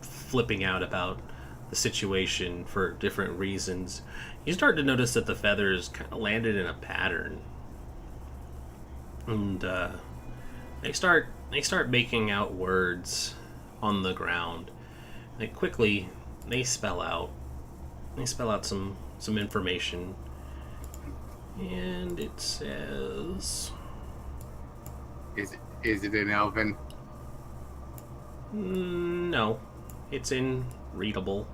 flipping out about the situation for different reasons, you start to notice that the feathers kind of landed in a pattern, and they start making out words on the ground. They quickly spell out some information. And it says... Is it in Elven? No. It's in readable.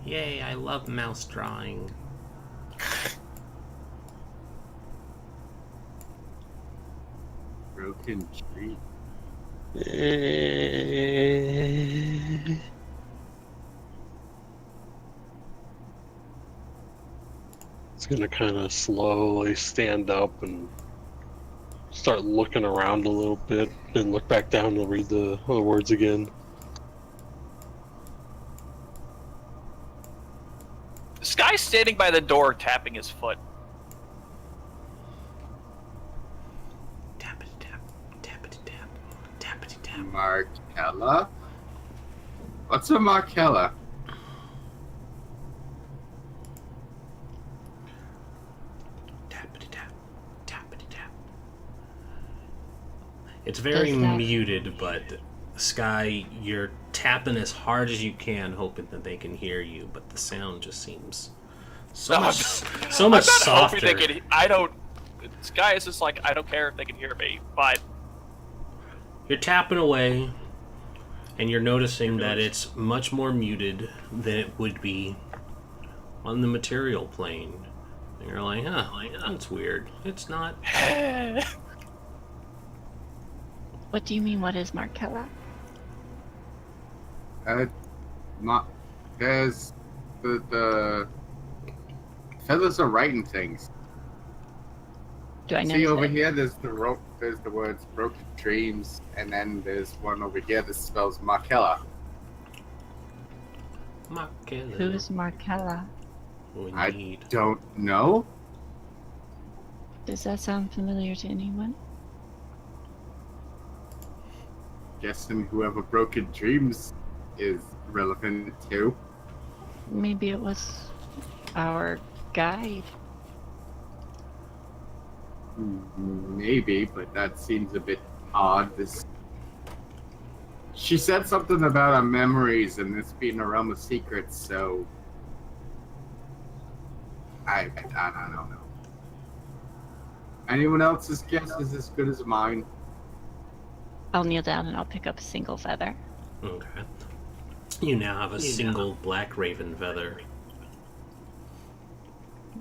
Yay, I love mouse drawing. Broken tree. It's gonna kind of slowly stand up and start looking around a little bit, and look back down and read the words again. This guy's standing by the door, tapping his foot. Tappity tap, tappity tap, tappity tap. Markella? What's a Markella? Tappity tap, tappity tap. It's very Does that- muted, but Sky, you're tapping as hard as you can, hoping that they can hear you, but the sound just seems so No, much I'm not softer. hoping they can. I don't. This guy is just like, I don't care if they can hear me, but You're tapping away, and you're noticing that it's much more muted than it would be on the material plane. And you're like, that's weird. It's not. What do you mean? What is Markella? There's the feathers are writing things. Do I know? See over here, there's the words broken dreams, and then there's one over here that spells Markella. Who's Markella? I don't know. Does that sound familiar to anyone? Guessing whoever broken dreams is relevant too. Maybe it was our guide. Maybe, but that seems a bit odd. She said something about our memories and this being a realm of secrets, so I don't know. Anyone else's guess is as good as mine. I'll kneel down and I'll pick up a single feather. Okay. You now have a single black raven feather.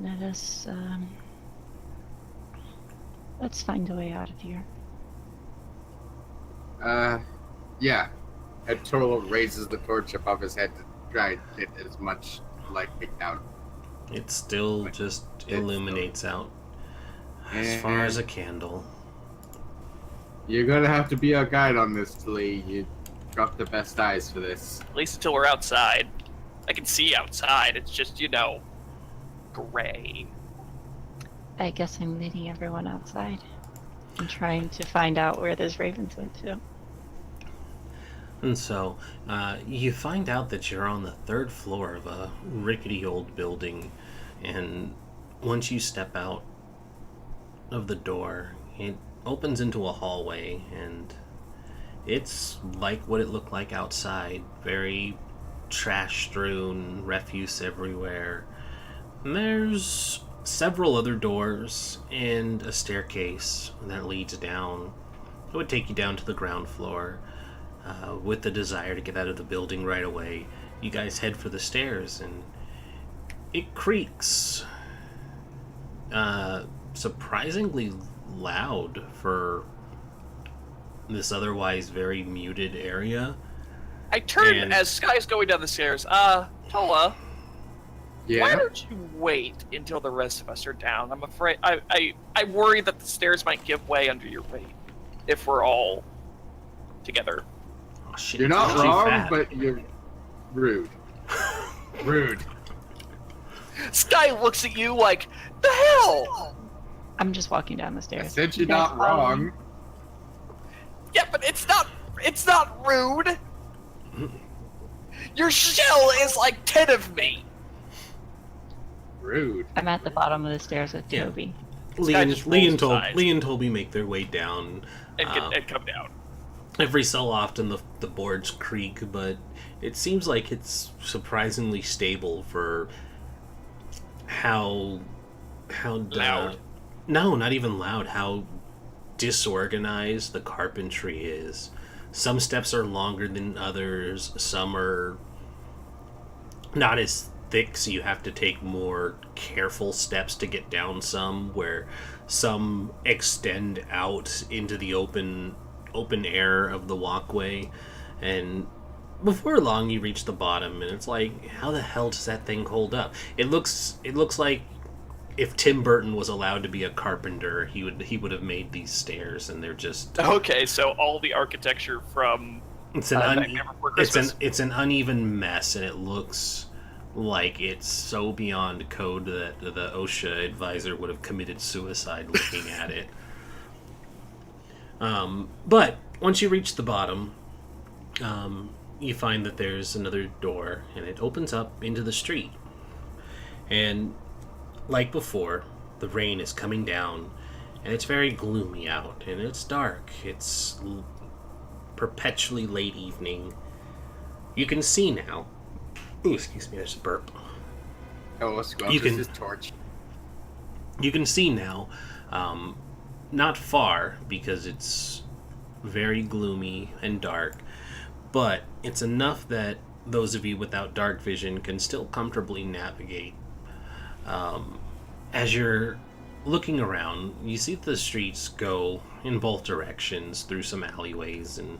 Let us, let's find a way out of here. Yeah. And Toro raises the torch above his head to try and get as much light picked out. It still just illuminates out. As far as a candle. You're gonna have to be our guide on this, Lee. You got the best eyes for this. At least until we're outside. I can see outside. It's just, gray. I guess I'm leading everyone outside and trying to find out where those ravens went to. And so, you find out that you're on the 3rd floor of a rickety old building, and once you step out of the door, it opens into a hallway, and it's like what it looked like outside. Very trash-strewn, refuse everywhere. And there's several other doors and a staircase that leads down. It would take you down to the ground floor. With the desire to get out of the building right away, you guys head for the stairs, and it creaks. Surprisingly loud for this otherwise very muted area. I turn And- as Sky's going down the stairs. Tola, Yeah. why don't you wait until the rest of us are down? I'm afraid I worry that the stairs might give way under your weight if we're all together. Oh, shit, You're it's not actually wrong, fat. but you're rude. Rude. Sky looks at you like, the hell? I'm just walking down the I stairs. said you're You guys not follow me? wrong. Yeah, but it's not rude. Your shell is like 10 of me. Rude. I'm at the bottom of the stairs with Yeah. Toby. Lee guy and, just Lee, rolls and his eyes. Lee and Toby make their way down. And come down. Every so often the boards creak, but it seems like it's surprisingly stable for how Loud. No, not even loud. How disorganized the carpentry is. Some steps are longer than others. Some are not as thick, so you have to take more careful steps to get down some, where some extend out into the open air of the walkway, and before long you reach the bottom, and it's like, how the hell does that thing hold up? It looks like if Tim Burton was allowed to be a carpenter, he would have made these stairs, and they're just Okay, so all the architecture from it's an Nightmare Before Christmas. it's an uneven mess, and it looks like it's so beyond code that the OSHA advisor would have committed suicide looking at it. But once you reach the bottom, you find that there's another door, and it opens up into the street. And like before, the rain is coming down, and it's very gloomy out, and it's dark. It's perpetually late evening. You can see now. Ooh, excuse me, there's a burp. Oh, squelches his torch. You can see now, not far, because it's very gloomy and dark, but it's enough that those of you without dark vision can still comfortably navigate. As you're looking around, you see the streets go in both directions through some alleyways and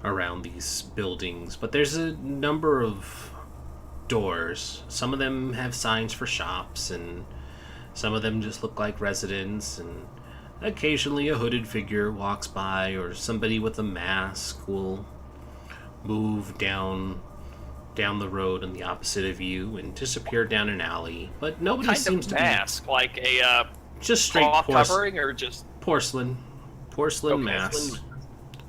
around these buildings, but there's a number of doors. Some of them have signs for shops, and some of them just look like residents, and occasionally a hooded figure walks by, or somebody with a mask will move down the road on the opposite of you and disappear down an alley. But nobody kind seems of to mask, like a be just straight cloth covering, or just porcelain Okay. mask.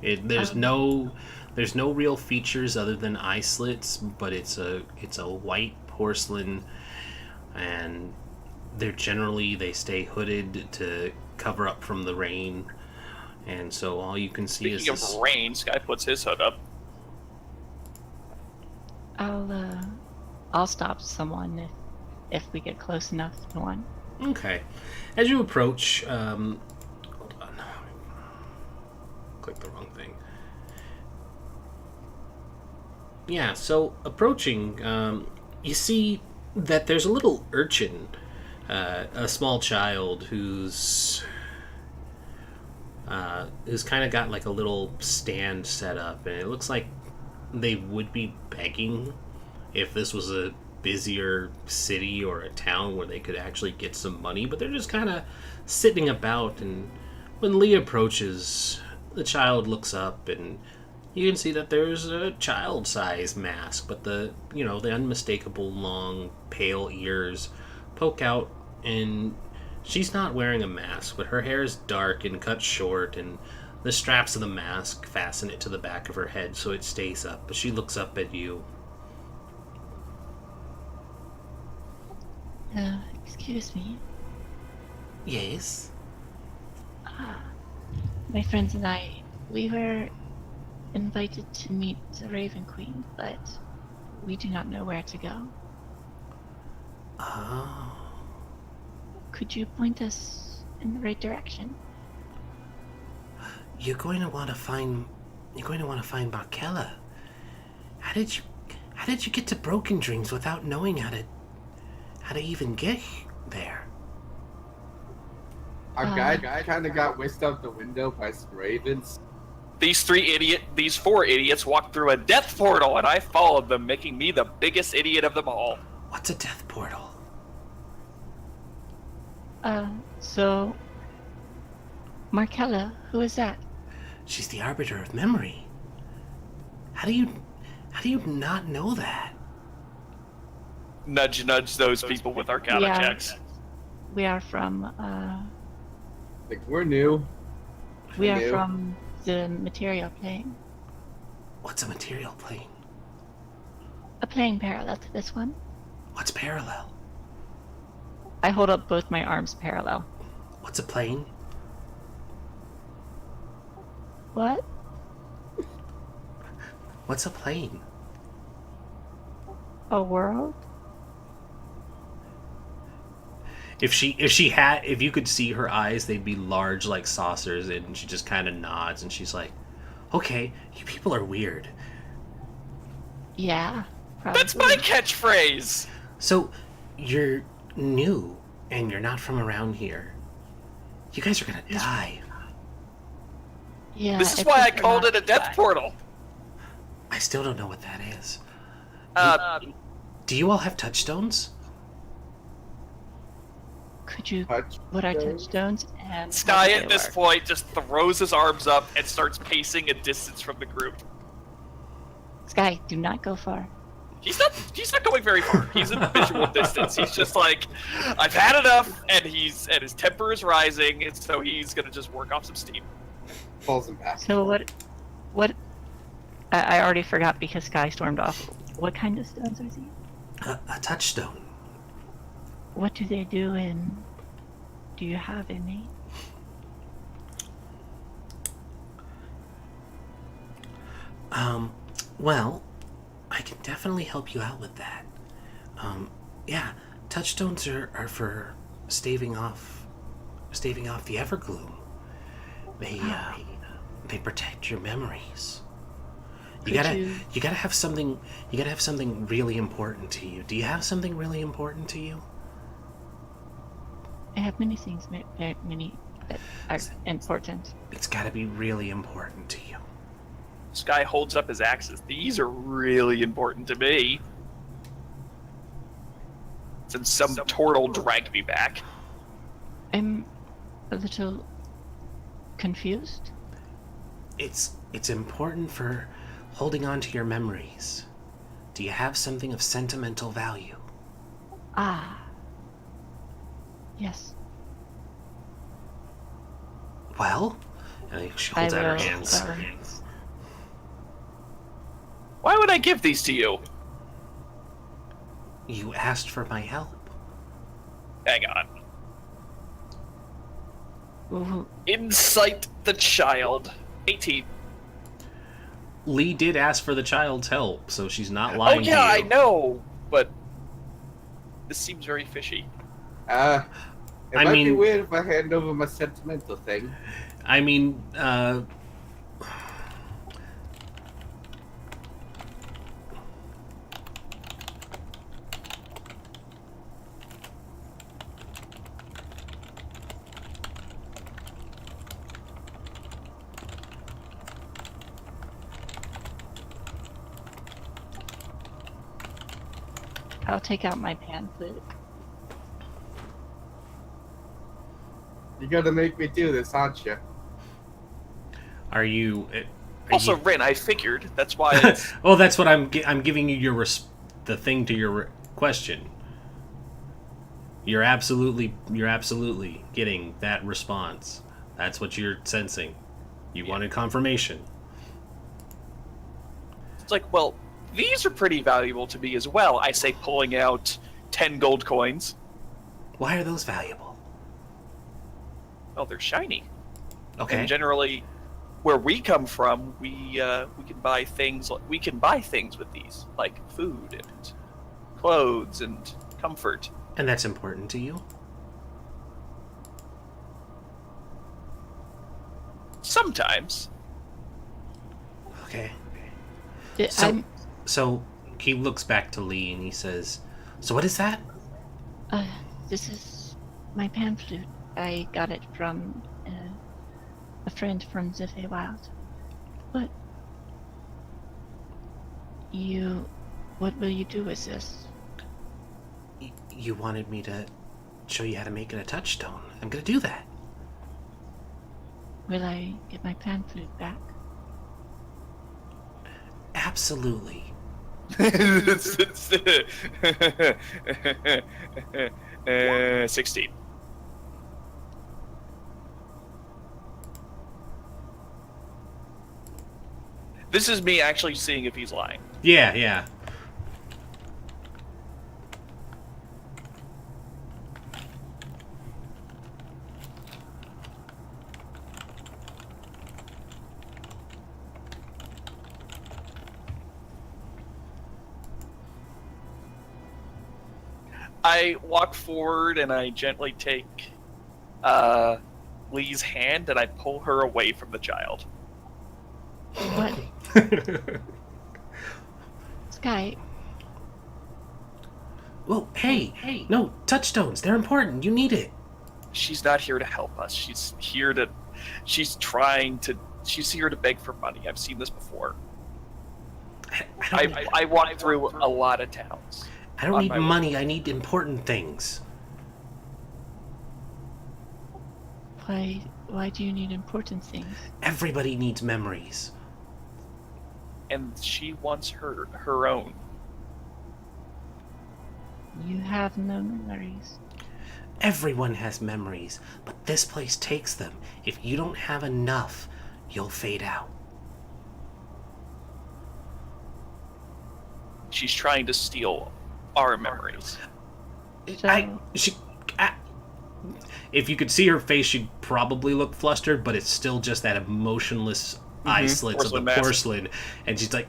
There's no real features other than eye slits, but it's a white porcelain, and they stay hooded to cover up from the rain, and so all you can see Speaking is this. of rain, Sky puts his hood up. I'll stop someone if we get close enough to one. Okay. As you approach, hold on. Click the wrong thing. Yeah, so approaching, you see that there's a little urchin, a small child who's kind of got like a little stand set up, and it looks like they would be begging if this was a busier city or a town where they could actually get some money, but they're just kind of sitting about. And when Lee approaches, the child looks up, and you can see that there's a child-sized mask, but the unmistakable long, pale ears poke out, and she's not wearing a mask, but her hair is dark and cut short, and the straps of the mask fasten it to the back of her head so it stays up. But she looks up at you. Excuse me. Yes? My friends and I, we were invited to meet the Raven Queen, but we do not know where to go. Oh. Could you point us in the right direction? You're going to want to find Markella. How did you get to Broken Dreams without knowing how to even get there? Our guide kind of got whisked out the window by some ravens. These four idiots walked through a death portal, and I followed them, making me the biggest idiot of them all. What's a death portal? So Markella, who is that? She's the arbiter of memory. How do you not know that? Nudge those people with Arcana checks. We are from Like, we're new. we are from the material plane. What's a material plane? A plane parallel to this one. What's parallel? I hold up both my arms parallel. What's a plane? What? What's a plane? A world? If you could see her eyes, they'd be large like saucers, and she just kind of nods, and she's like, "Okay, you people are weird." Yeah, probably. That's my catchphrase! So, you're new, and you're not from around here. You guys are gonna die. Yeah. This is it's why I just called not- it a death portal. I still don't know what that is. Do you all have touchstones? Could you Touch. what are touchstones and how Sky do at they this work? point just throws his arms up and starts pacing a distance from the group. Sky, do not go far. He's not going very far. He's in visual distance. He's just like, I've had enough, and his temper is rising, and so he's gonna just work off some steam. Pulls him back. So what I already forgot because Sky stormed off. What kind of stones are these? A touchstone. What do they do and do you have any? Well, I can definitely help you out with that. Yeah, touchstones are for staving off the Evergloom. They protect your memories. You gotta have something really important to you. Do you have something really important to you? I have many things, many that are important. It's gotta be really important to you. Sky holds up his axes. These are really important to me. Since some turtle dragged me back. I'm a little confused. It's important for holding on to your memories. Do you have something of sentimental value? Ah. Yes. Well, and she holds out her hands. Why would I give these to you? You asked for my help. Hang on. Ooh, Incite the child. 18. Lee did ask for the child's help, so she's not lying to you. I know, but this seems very fishy. It I might be mean- weird if I hand over my sentimental thing. I mean, I'll take out my pan flute. You're gonna make me do this, aren't you? Are you? Also, Rin, I figured that's why. It's... Well, that's what I'm giving you the thing to your question. You're absolutely getting that response. That's what you're sensing. You wanted confirmation. It's like, well, these are pretty valuable to me as well. I say, pulling out 10 gold coins. Why are those valuable? Oh, they're shiny. Okay. And generally, where we come from, we can buy things. We can buy things with these, like food and clothes and comfort. And that's important to you? Sometimes. Okay. I'm, So he looks back to Lee and he says, "So what is that?" this is my pan flute. I got it from a friend from the Feywild. What will you do with this? You wanted me to show you how to make it a touchstone. I'm gonna do that. Will I get my pan flute back? Absolutely. 16. This is me actually seeing if he's lying. Yeah. I walk forward and I gently take Lee's hand and I pull her away from the child. What? Sky, Well, hey, no, touchstones, they're important. You need it. She's not here to help us. She's here to she's here to beg for money. I've seen this before. I walked through a lot of towns. I don't on need my way. money. I need important things. why do you need important things? Everybody needs memories. And she wants her own. You have no memories. Everyone has memories, but this place takes them. If you don't have enough, you'll fade out. She's trying to steal our memories. So, If you could see her face, she'd probably look flustered, but it's still just that emotionless eye slits of the Porcelain mask. porcelain. And she's like,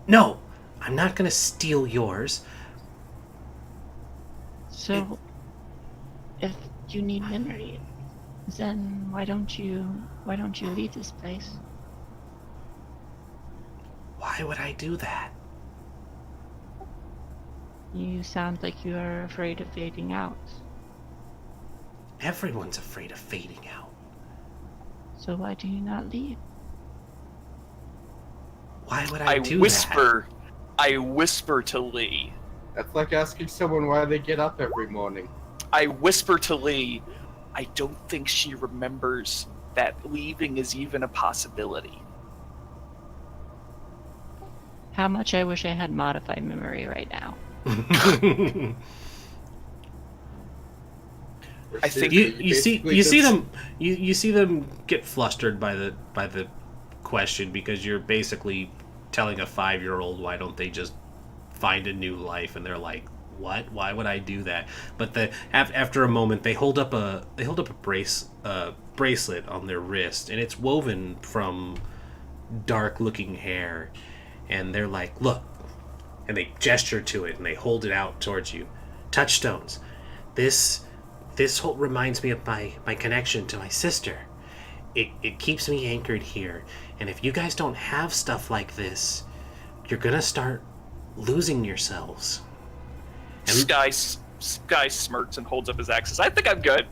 no, I'm not going to steal yours. so if you need memory, then why don't you leave this place? Why would I do that? You sound like you are afraid of fading out. Everyone's afraid of fading out. So why do you not leave? Why would I do I whisper to Lee. That's like asking someone why they get up every morning. I whisper to Lee, I don't think she remembers that leaving is even a possibility. How much I wish I had modified memory right now. that? I think you see them get flustered by the question, because you're basically telling a 5-year-old why don't they just find a new life, and they're like, what? Why would I do that? But after a moment, they hold up a bracelet on their wrist, and it's woven from dark looking hair, and they're like, look, and they gesture to it and they hold it out towards you. Touchstones. This whole reminds me of my connection to my sister. It keeps me anchored here, and if you guys don't have stuff like this, you're gonna start losing yourselves. And Sky smirks and holds up his axes. I think I'm good.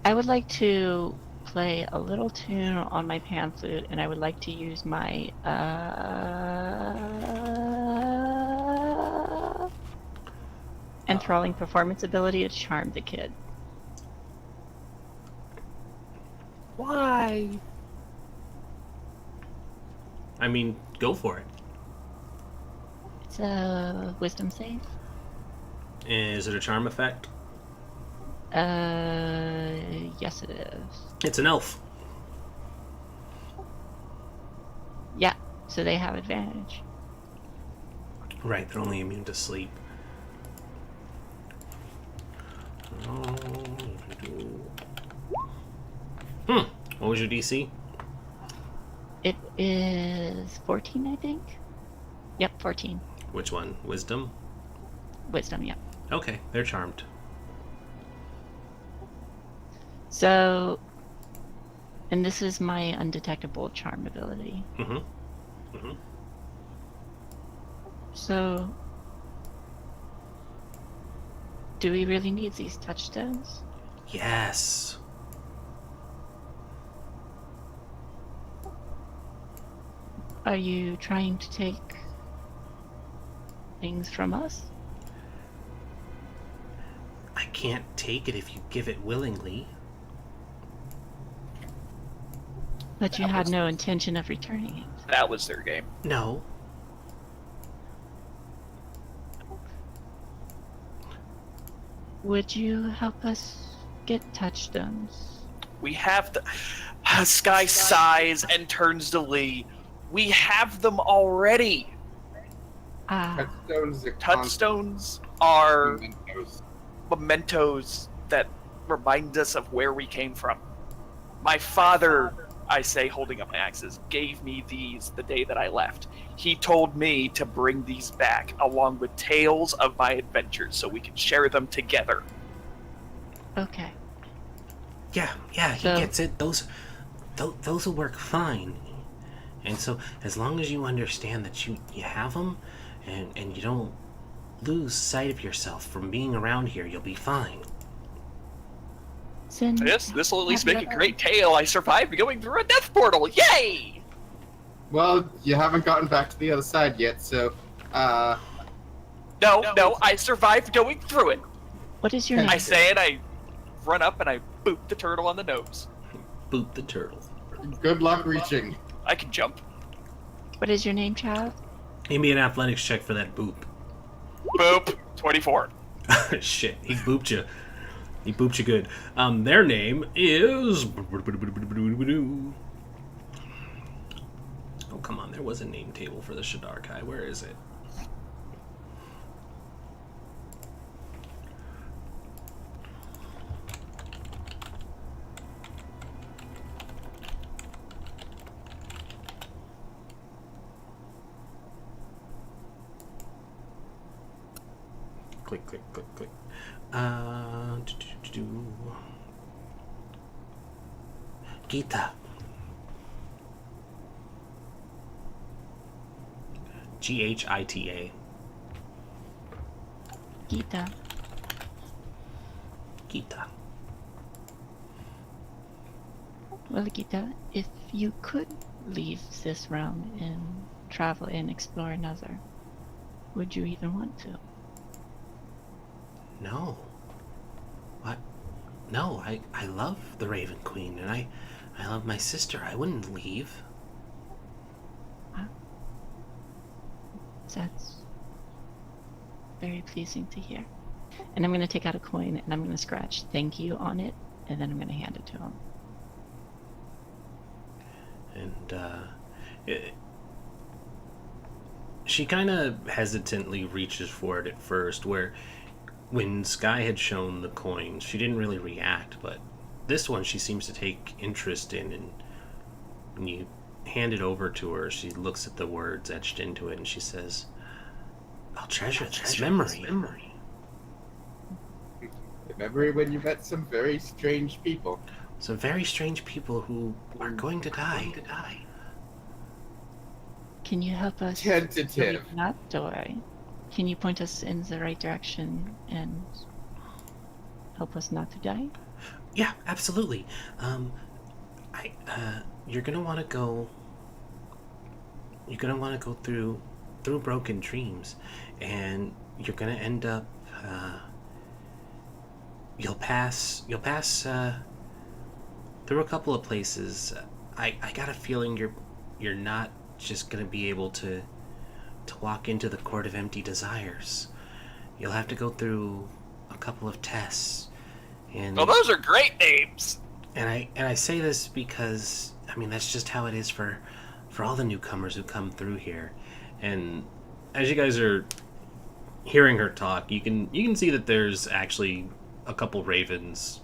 I would like to play a little tune on my pan flute, and I would like to use my Enthralling performance ability to charm the kid. Why? I mean, go for it. It's a wisdom save. Is it a charm effect? Yes it is. It's an elf. Yeah, so they have advantage. Right, they're only immune to sleep. What was your DC? It is 14, I think. Yep, 14. Which one? Wisdom? Wisdom, yep. Okay, they're charmed. So, and this is my undetectable charm ability. So, do we really need these touchstones? Yes. Are you trying to take things from us? I can't take it if you give it willingly. But you had no intention of returning it. That was their game. No. Would you help us get touchstones? We have the... Sky sighs and turns to Lee. We have them already. Touchstones are Touchstones are mementos. mementos that remind us of where we came from. My father, I say, holding up my axes, gave me these the day that I left. He told me to bring these back, along with tales of my adventures, so we can share them together. Okay. Yeah, he So- gets it. Those will work fine. And so, as long as you understand that you have them, and you don't lose sight of yourself from being around here, you'll be fine. Sin, This will at least have make you a ever- great tale. I survived going through a death portal. Yay! Well, you haven't gotten back to the other side yet, so No, I survived going through it. What is your name? I say it, I run up and I boop the turtle on the nose. Boot the turtle. good luck reaching. I can jump. What is your name, child? Give me an athletics check for that boop. Boop. 24. Shit, he booped you. He booped you good. Their name is... Oh, come on. There was a name table for the Shadarkai. Where is it? Click, click, click, click. Gita. Ghita. Gita. Gita. Well, Gita, if you could leave this realm and travel and explore another, would you even want to? No. What? No, I love the Raven Queen, and I love my sister. I wouldn't leave. That's very pleasing to hear. And I'm going to take out a coin and I'm going to scratch "thank you" on it, and then I'm going to hand it to him. And she kind of hesitantly reaches for it at first, where when Sky had shown the coins, she didn't really react, but this one she seems to take interest in, and when you hand it over to her, she looks at the words etched into it and she says, I'll treasure this memory. Remember when you met some very strange people? Some very strange people who are going to die. Can you help us Tentative. leave that door? Can you point us in the right direction and help us not to die? Yeah, absolutely. You're gonna want to go. You're gonna want to go through Broken Dreams, and you're gonna end up You'll pass through a couple of places. I got a feeling you're not just gonna be able to walk into the Court of Empty Desires. You'll have to go through a couple of tests. And Well, those are great names. And I say this because that's just how it is for all the newcomers who come through here. And as you guys are hearing her talk, you can see that there's actually a couple ravens.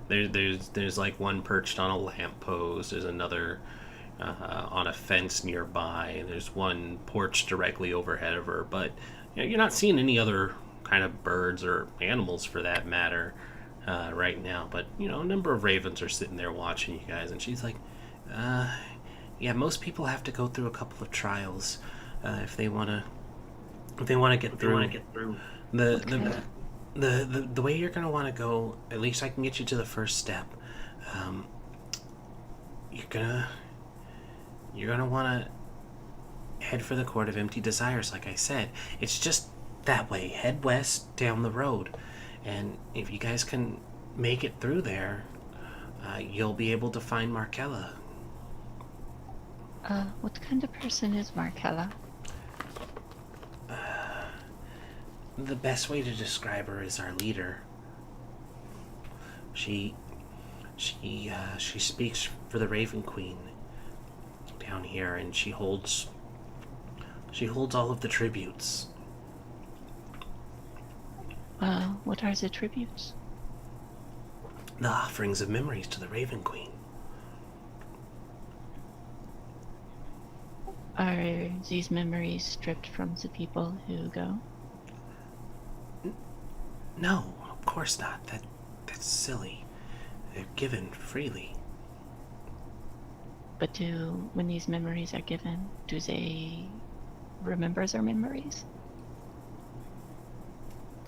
There's like one perched on a lamppost. There's another on a fence nearby, and there's one porch directly overhead of her. But you're not seeing any other kind of birds or animals for that matter right now. But a number of ravens are sitting there watching you guys, and she's like, yeah, most people have to go through a couple of trials if they want to get through. The way you're gonna want to go, at least I can get you to the first step. You're gonna want to head for the Court of Empty Desires. Like I said, it's just that way. Head west down the road, and if you guys can make it through there, you'll be able to find Markella. What kind of person is Markella? The best way to describe her is our leader. She speaks for the Raven Queen down here, and she holds all of the tributes. What are the tributes? The offerings of memories to the Raven Queen. Are these memories stripped from the people who go? No, of course not. That's silly. They're given freely. But when these memories are given, do they remember their memories?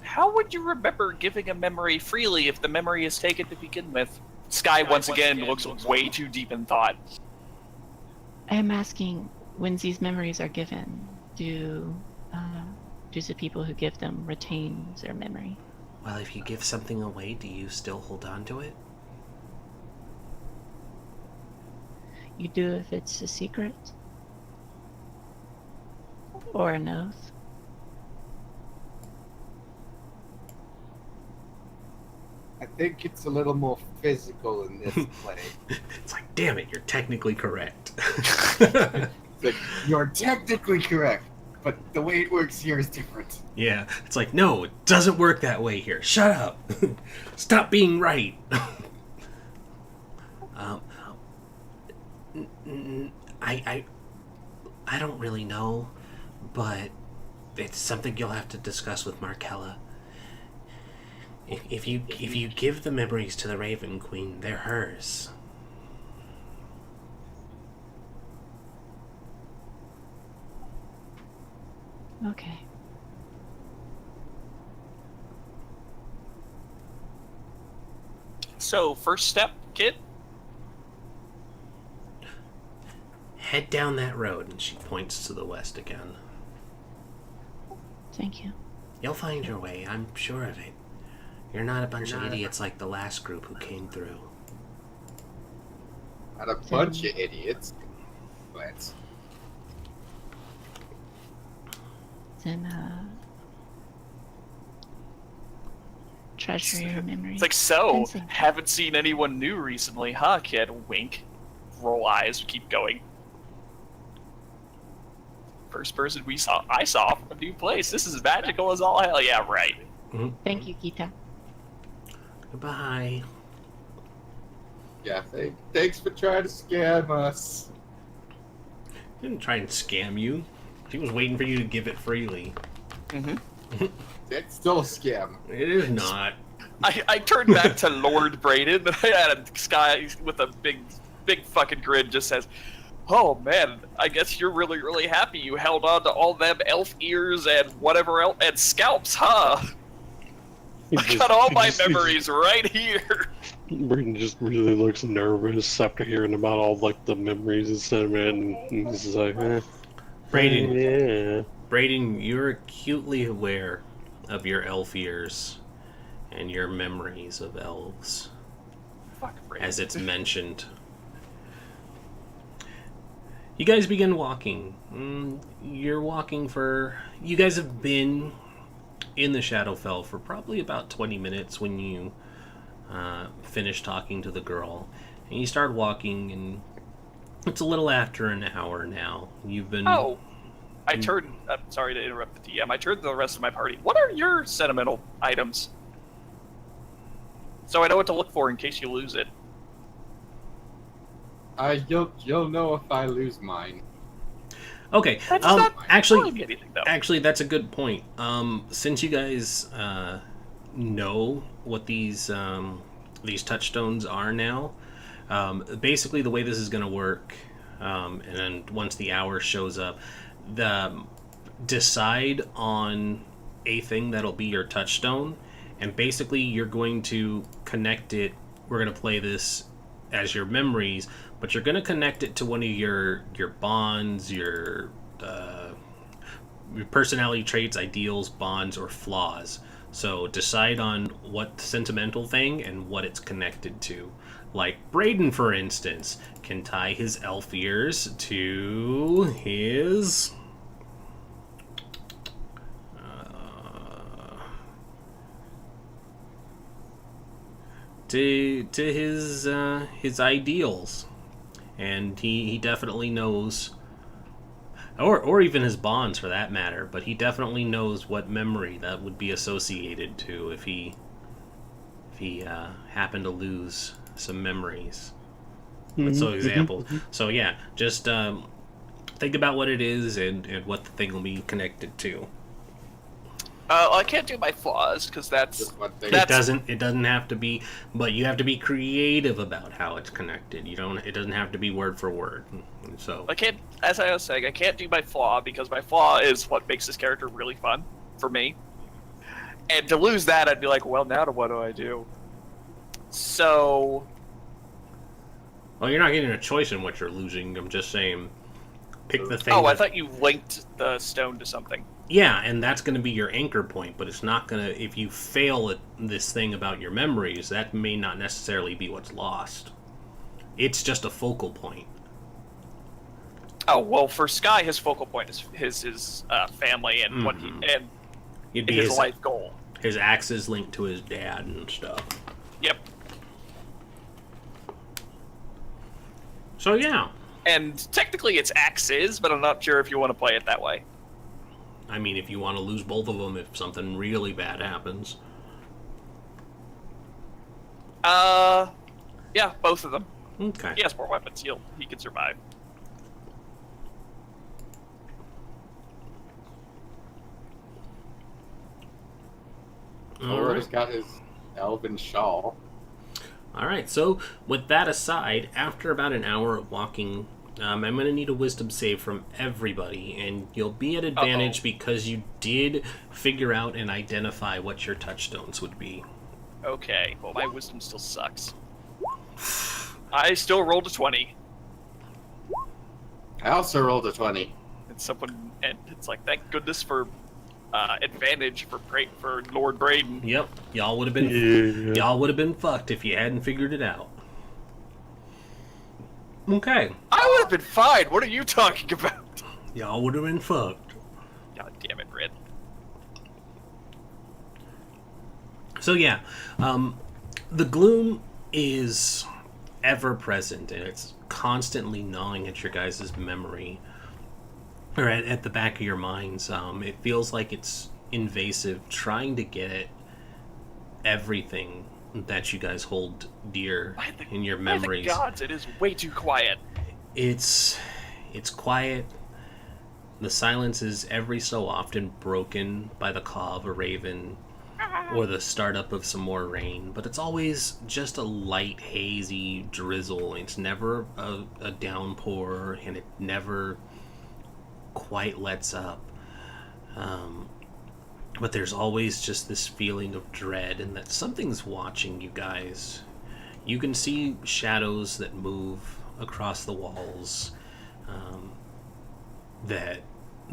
How would you remember giving a memory freely if the memory is taken to begin with? Sky once again looks way too deep in thought. I am asking, when these memories are given, do the people who give them retain their memory? Well, if you give something away, do you still hold on to it? You do if it's a secret? Or an oath? I think it's a little more physical in this play. It's like, damn it, you're technically correct. Like, you're technically correct, but the way it works here is different. Yeah, it's like, no, it doesn't work that way here. Shut up. Stop being right. I don't really know, but it's something you'll have to discuss with Markella. If you give the memories to the Raven Queen, they're hers. Okay. So, first step, kid? Head down that road, and she points to the west again. Thank you. You'll find your way, I'm sure of it. You're not a bunch of idiots like the last group who came through. Not a bunch of idiots, but Then, treasure your memory. It's like, so, Fencing. haven't seen anyone new recently, huh, kid? Wink. Roll eyes, keep going. First person I saw from a new place. This is magical as all hell. Yeah, right. Mm-hmm. Thank you, Gita. Goodbye. yeah, thanks for trying to scam us. Didn't try and scam you. She was waiting for you to give it freely. Mm-hmm. It's still a scam. It is not. I turned back to Lord Brayden, and I had a Sky with a big fucking grin just says, "Oh man, I guess you're really, really happy you held on to all them elf ears and whatever else, and scalps, huh? I got all my memories right here." Braden just really looks nervous after hearing about all like the memories and stuff, man. And he's just like, Brayden, yeah. Brayden, you're acutely aware of your elf ears and your memories of elves, Fuck, as it's mentioned. You guys begin walking. You're walking for... You guys have been in the Shadowfell for probably about 20 minutes when you finish talking to the girl. And you start walking, and it's a little after an hour now. You've been... Oh, I turned... I'm sorry to interrupt the DM. I turned to the rest of my party. What are your sentimental items? So I know what to look for in case you lose it. You'll know if I lose mine. Okay. That's not actually, telling me anything, though. Actually, that's a good point. Since you guys know what these touchstones are now, basically the way this is going to work, and then once the hour shows up, decide on a thing that'll be your touchstone, and basically you're going to connect it. We're going to play this as your memories, but you're going to connect it to one of your bonds, your personality traits, ideals, bonds, or flaws. So decide on what sentimental thing and what it's connected to. Like Braden, for instance, can tie his elf ears to his... to his ideals, and he definitely knows, or even his bonds for that matter, but he definitely knows what memory that would be associated to if he happened to lose some memories. So examples. So yeah, just think about what it is and what the thing will be connected to. I can't do my flaws because that's Just one thing. It doesn't have to be, but you have to be creative about how it's connected. It doesn't have to be word for word. So I can't, as I was saying, I can't do my flaw because my flaw is what makes this character really fun for me. And to lose that, I'd be like, well, now what do I do? So, well, you're not getting a choice in what you're losing. I'm just saying, pick the thing. I thought you linked the stone to something. Yeah, and that's going to be your anchor point, but it's not going to... If you fail at this thing about your memories, that may not necessarily be what's lost. It's just a focal point. Oh, well, for Sky, his focal point is his family and what he and It'd be his life goal. His axe is linked to his dad and stuff. Yep. So, yeah. And technically it's axes, but I'm not sure if you want to play it that way. I mean, if you want to lose both of them if something really bad happens. Yeah, both of them. Okay. He has more weapons. He can survive. Thor's got his elven shawl. Alright, so with that aside, after about an hour of walking, I'm going to need a wisdom save from everybody, and you'll be at advantage because you did figure out and identify what your touchstones would be. Okay, well, my wisdom still sucks. I still rolled a 20. I also rolled a 20. And it's like, thank goodness for advantage for Lord Braden. Yep, y'all would have been fucked if you hadn't figured it out. Okay. I would have been fine. What are you talking about? Y'all would have been fucked. God damn it, Red. So yeah, the gloom is ever present, and it's constantly gnawing at your guys' memory, or at the back of your minds. It feels like it's invasive, trying to get at everything that you guys hold dear in your memories. By the gods, it is way too quiet. It's quiet. The silence is every so often broken by the caw of a raven or the startup of some more rain, but it's always just a light, hazy drizzle. It's never a downpour, and it never quite lets up. But there's always just this feeling of dread and that something's watching you guys. You can see shadows that move across the walls that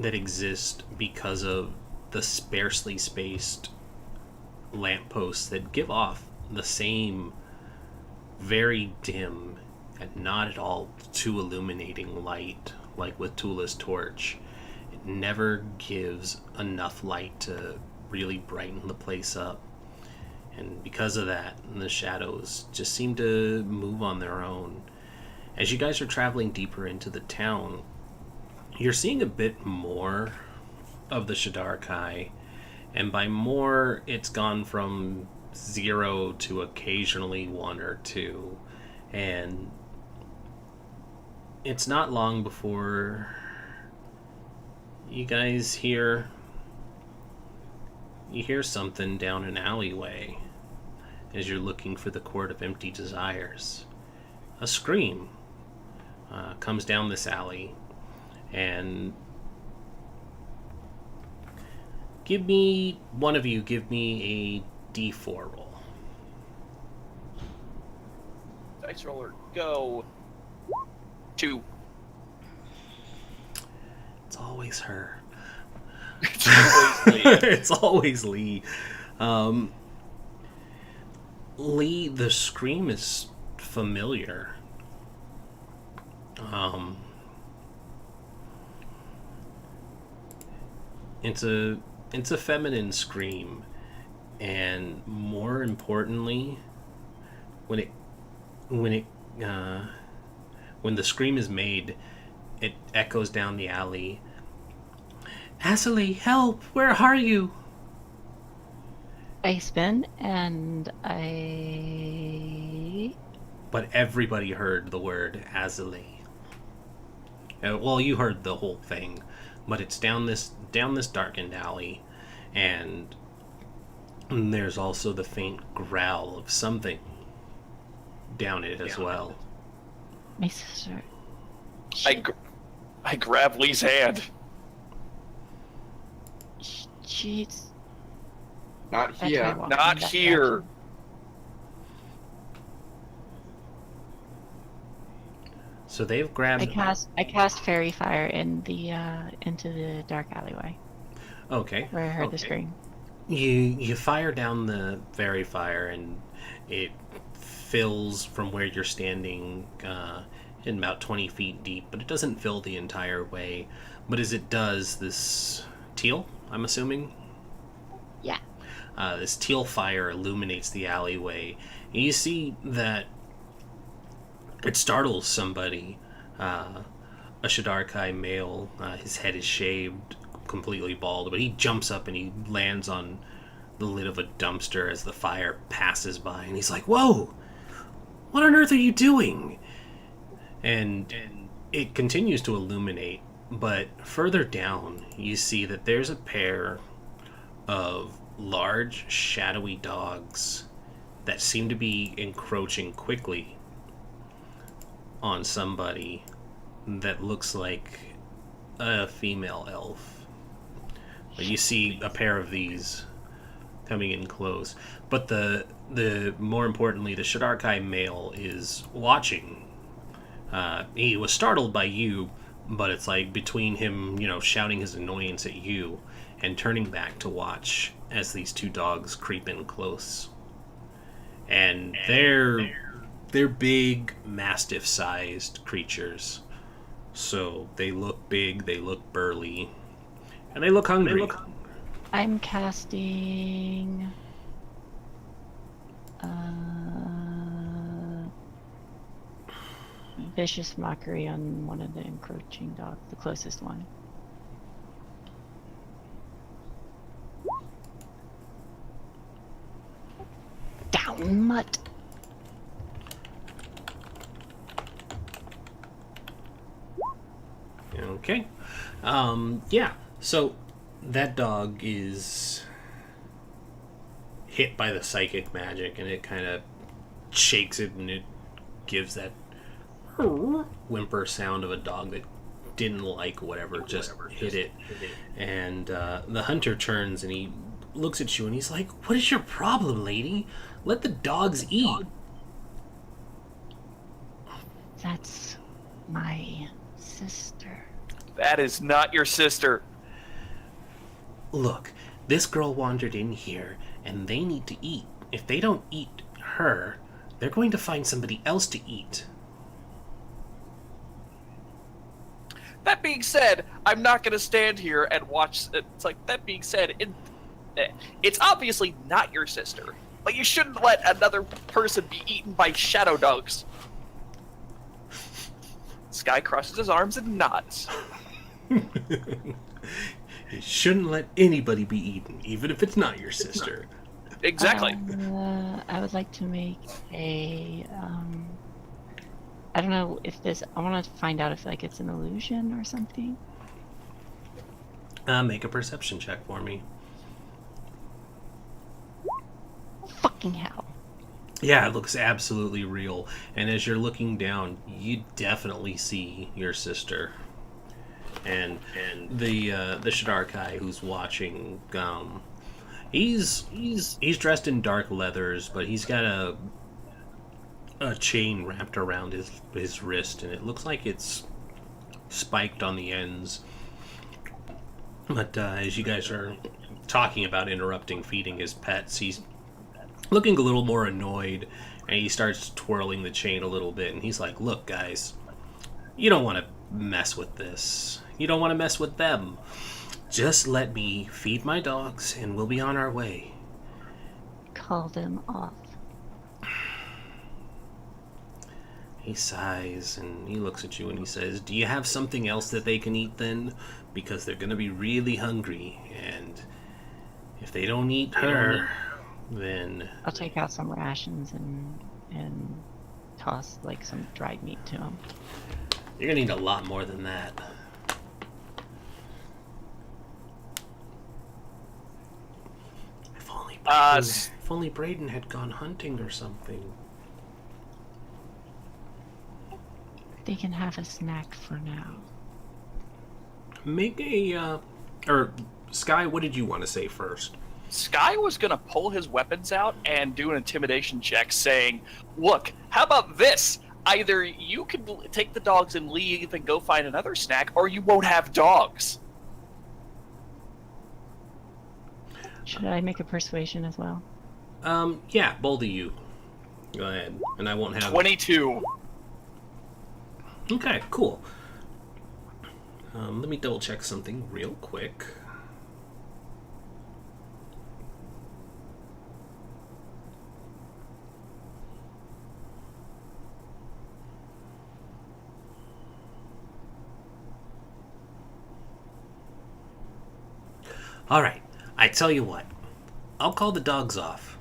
exist because of the sparsely spaced lampposts that give off the same very dim and not at all too illuminating light, like with Tula's torch. It never gives enough light to really brighten the place up. And because of that, the shadows just seem to move on their own. As you guys are traveling deeper into the town, you're seeing a bit more of the Shadar-kai. And by more, it's gone from 0 to occasionally 1 or 2. And it's not long before you guys hear something down an alleyway as you're looking for the Court of Empty Desires. A scream comes down this alley, and one of you give me a D4 roll. Dice roller, go. 2. It's always her. It's always Leah. It's always Lee. Lee, the scream is familiar. It's a feminine scream, and more importantly, when the scream is made, it echoes down the alley. Azalea, help! Where are you? I spin and I. But everybody heard the word Azalea. Well, you heard the whole thing, but it's down this darkened alley, and there's also the faint growl of something down it as well. My sister. I grab Lee's hand. She's. Not I try here. walking Not that here. direction. So they've grabbed. I cast fairy fire in the into the dark alleyway Okay. where I heard the scream. You fire down the fairy fire, and it fills from where you're standing in about 20 feet deep, but it doesn't fill the entire way. But as it does, this teal, I'm assuming? Yeah. This teal fire illuminates the alleyway. And you see that it startles somebody. A Shadar-kai male, his head is shaved, completely bald, but he jumps up and he lands on the lid of a dumpster as the fire passes by, and he's like, "Whoa! What on earth are you doing?" And it continues to illuminate, but further down you see that there's a pair of large, shadowy dogs that seem to be encroaching quickly on somebody that looks like a female elf. But you see a pair of these coming in close. But the more importantly, the Shadar-kai male is watching. He was startled by you, but it's like between him, shouting his annoyance at you and turning back to watch as these two dogs creep in close. And they're big, mastiff-sized creatures. So they look big, they look burly, and they look hungry. I'm casting. Vicious mockery on one of the encroaching dogs, the closest one. Down, mutt. Okay. Yeah. So that dog is hit by the psychic magic, and it kind of shakes it, and it gives that whimper sound of a dog that didn't like whatever just hit it. And the hunter turns and he looks at you and he's like, "What is your problem, lady? Let the dogs eat." That's my sister. That is not your sister. Look, This girl wandered in here, and they need to eat. If they don't eat her, they're going to find somebody else to eat. That being said, I'm not going to stand here and watch. It's like, that being said, it's obviously not your sister, but you shouldn't let another person be eaten by shadow dogs. Sky crosses his arms and nods. You shouldn't let anybody be eaten, even if it's not your sister. Exactly. I would like to make a. I don't know if this. I want to find out if like it's an illusion or something. Make a perception check for me. Fucking hell. Yeah, it looks absolutely real. And as you're looking down, you definitely see your sister. And the Shidarkai who's watching, he's dressed in dark leathers, but he's got a chain wrapped around his wrist, and it looks like it's spiked on the ends. But as you guys are talking about interrupting feeding his pets, he's looking a little more annoyed, and he starts twirling the chain a little bit, and he's like, "Look, guys, you don't want to mess with this. You don't want to mess with them. Just let me feed my dogs, and we'll be on our way." Call them off. He sighs, and he looks at you, and he says, "Do you have something else that they can eat then? Because they're going to be really hungry, and if they don't eat her, then..." I'll take out some rations and toss like some dried meat to them. You're going to need a lot more than that. If only Braden had gone hunting or something. They can have a snack for now. Make a, or Sky, what did you want to say first? Sky was going to pull his weapons out and do an intimidation check saying, "Look, how about this? Either you can take the dogs and leave and go find another snack, or you won't have dogs." Should I make a persuasion as well? Yeah, both of you. Go ahead, and I won't have... 22. Okay, cool. Let me double check something real quick. Alright, I tell you what. I'll call the dogs off.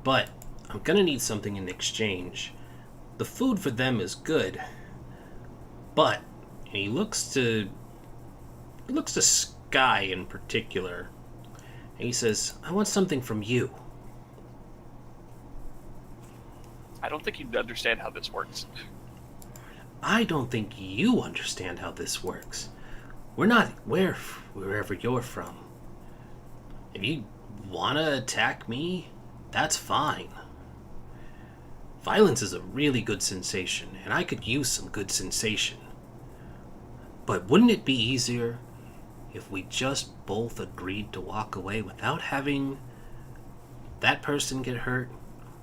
But I'm gonna need something in exchange. The food for them is good. But, and he looks to Sky in particular, and he says, "I want something from you." I don't think you understand how this works. I don't think you understand how this works. We're not wherever you're from. If you want to attack me, that's fine. Violence is a really good sensation, and I could use some good sensation. But wouldn't it be easier if we just both agreed to walk away without having that person get hurt,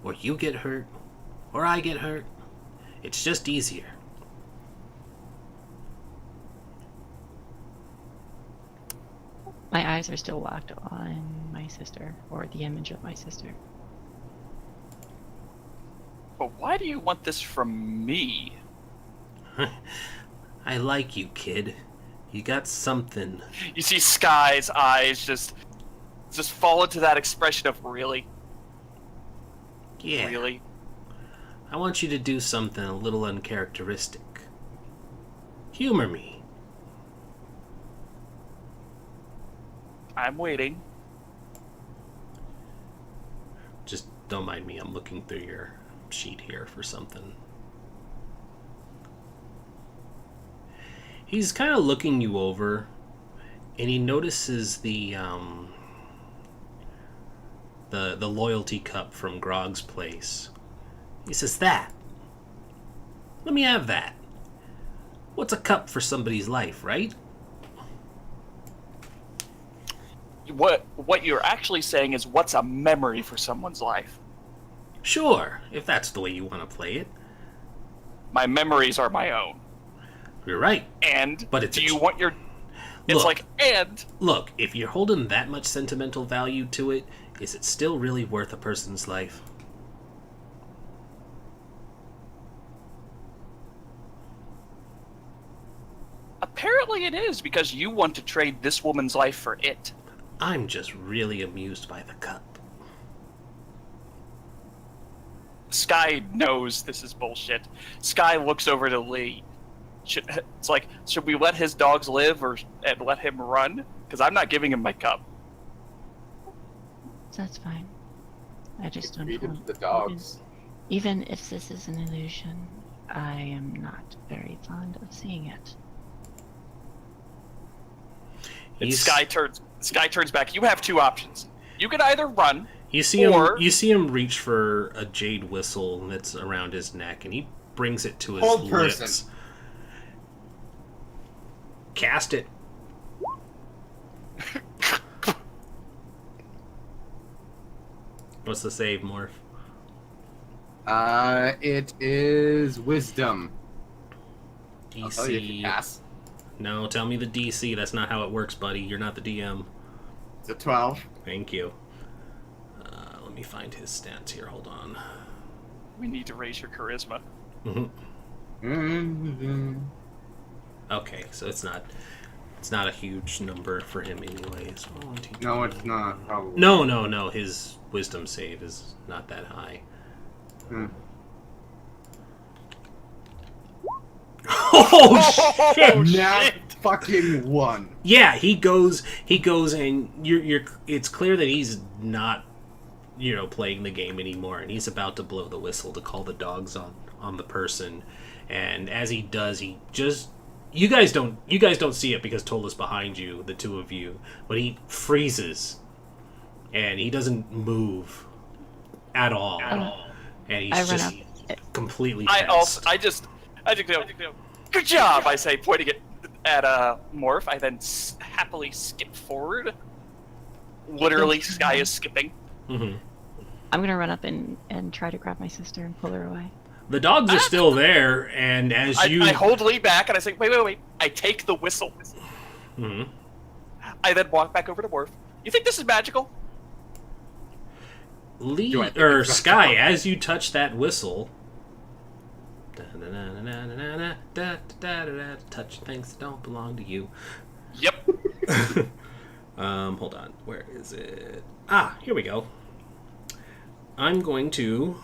or you get hurt, or I get hurt? It's just easier. My eyes are still locked on my sister, or the image of my sister. But why do you want this from me? I like you, kid. You got something. You see Sky's eyes just fall into that expression of really? Yeah. Really? I want you to do something a little uncharacteristic. Humor me. I'm waiting. Just don't mind me, I'm looking through your sheet here for something. He's kind of looking you over, and he notices the loyalty cup from Grog's place. He says, "That. Let me have that. What's a cup for somebody's life, right?" what you're actually saying is what's a memory for someone's life. Sure, if that's the way you want to play it. My memories are my own. You're right. And But it's do you want your... It's Look. like, and... Look, if you're holding that much sentimental value to it, is it still really worth a person's life? Apparently it is, because you want to trade this woman's life for it. I'm just really amused by the cup. Sky knows this is bullshit. Sky looks over to Lee. It's like, should we let his dogs live and let him run? Because I'm not giving him my cup. That's fine. I just don't Feed him want to the dogs. Even if this is an illusion, I am not very fond of seeing it. And Sky turns back. You have two options. You can either run. You see him reach for a jade whistle that's around his neck, and he brings it to his Hold lips. person. Cast it. What's the save, Morph? It is wisdom. I'll tell you if you DC. pass. No, tell me the DC. That's not how it works, buddy. You're not the DM. It's a 12. Thank you. Let me find his stats here. Hold on. We need to raise your charisma. Okay, so it's not a huge number for him anyways. 1, 2, 3. No, it's not. Probably. No. His wisdom save is not that high. Oh shit! Nat fucking 1. Yeah, he goes, and you're. It's clear that he's not, playing the game anymore, and he's about to blow the whistle to call the dogs on the person, and as he does, he just. You guys don't see it because Tola's behind you, the two of you, but he freezes, and he doesn't move at all, and he's just completely tense. I just go, good job, I say, pointing it at Morph. I then happily skip forward. Literally, Sky is skipping. Mm-hmm. I'm gonna run up and try to grab my sister and pull her away. The dogs are still there, and as I hold Lee back, and I say, wait. I take the whistle. Mm-hmm. I then walk back over to Morph. You think this is magical? Lee Do I think or it's Sky, magical? as you touch that whistle, touch things that don't belong to you. Yep. Hold on, where is it? Here we go. I'm going to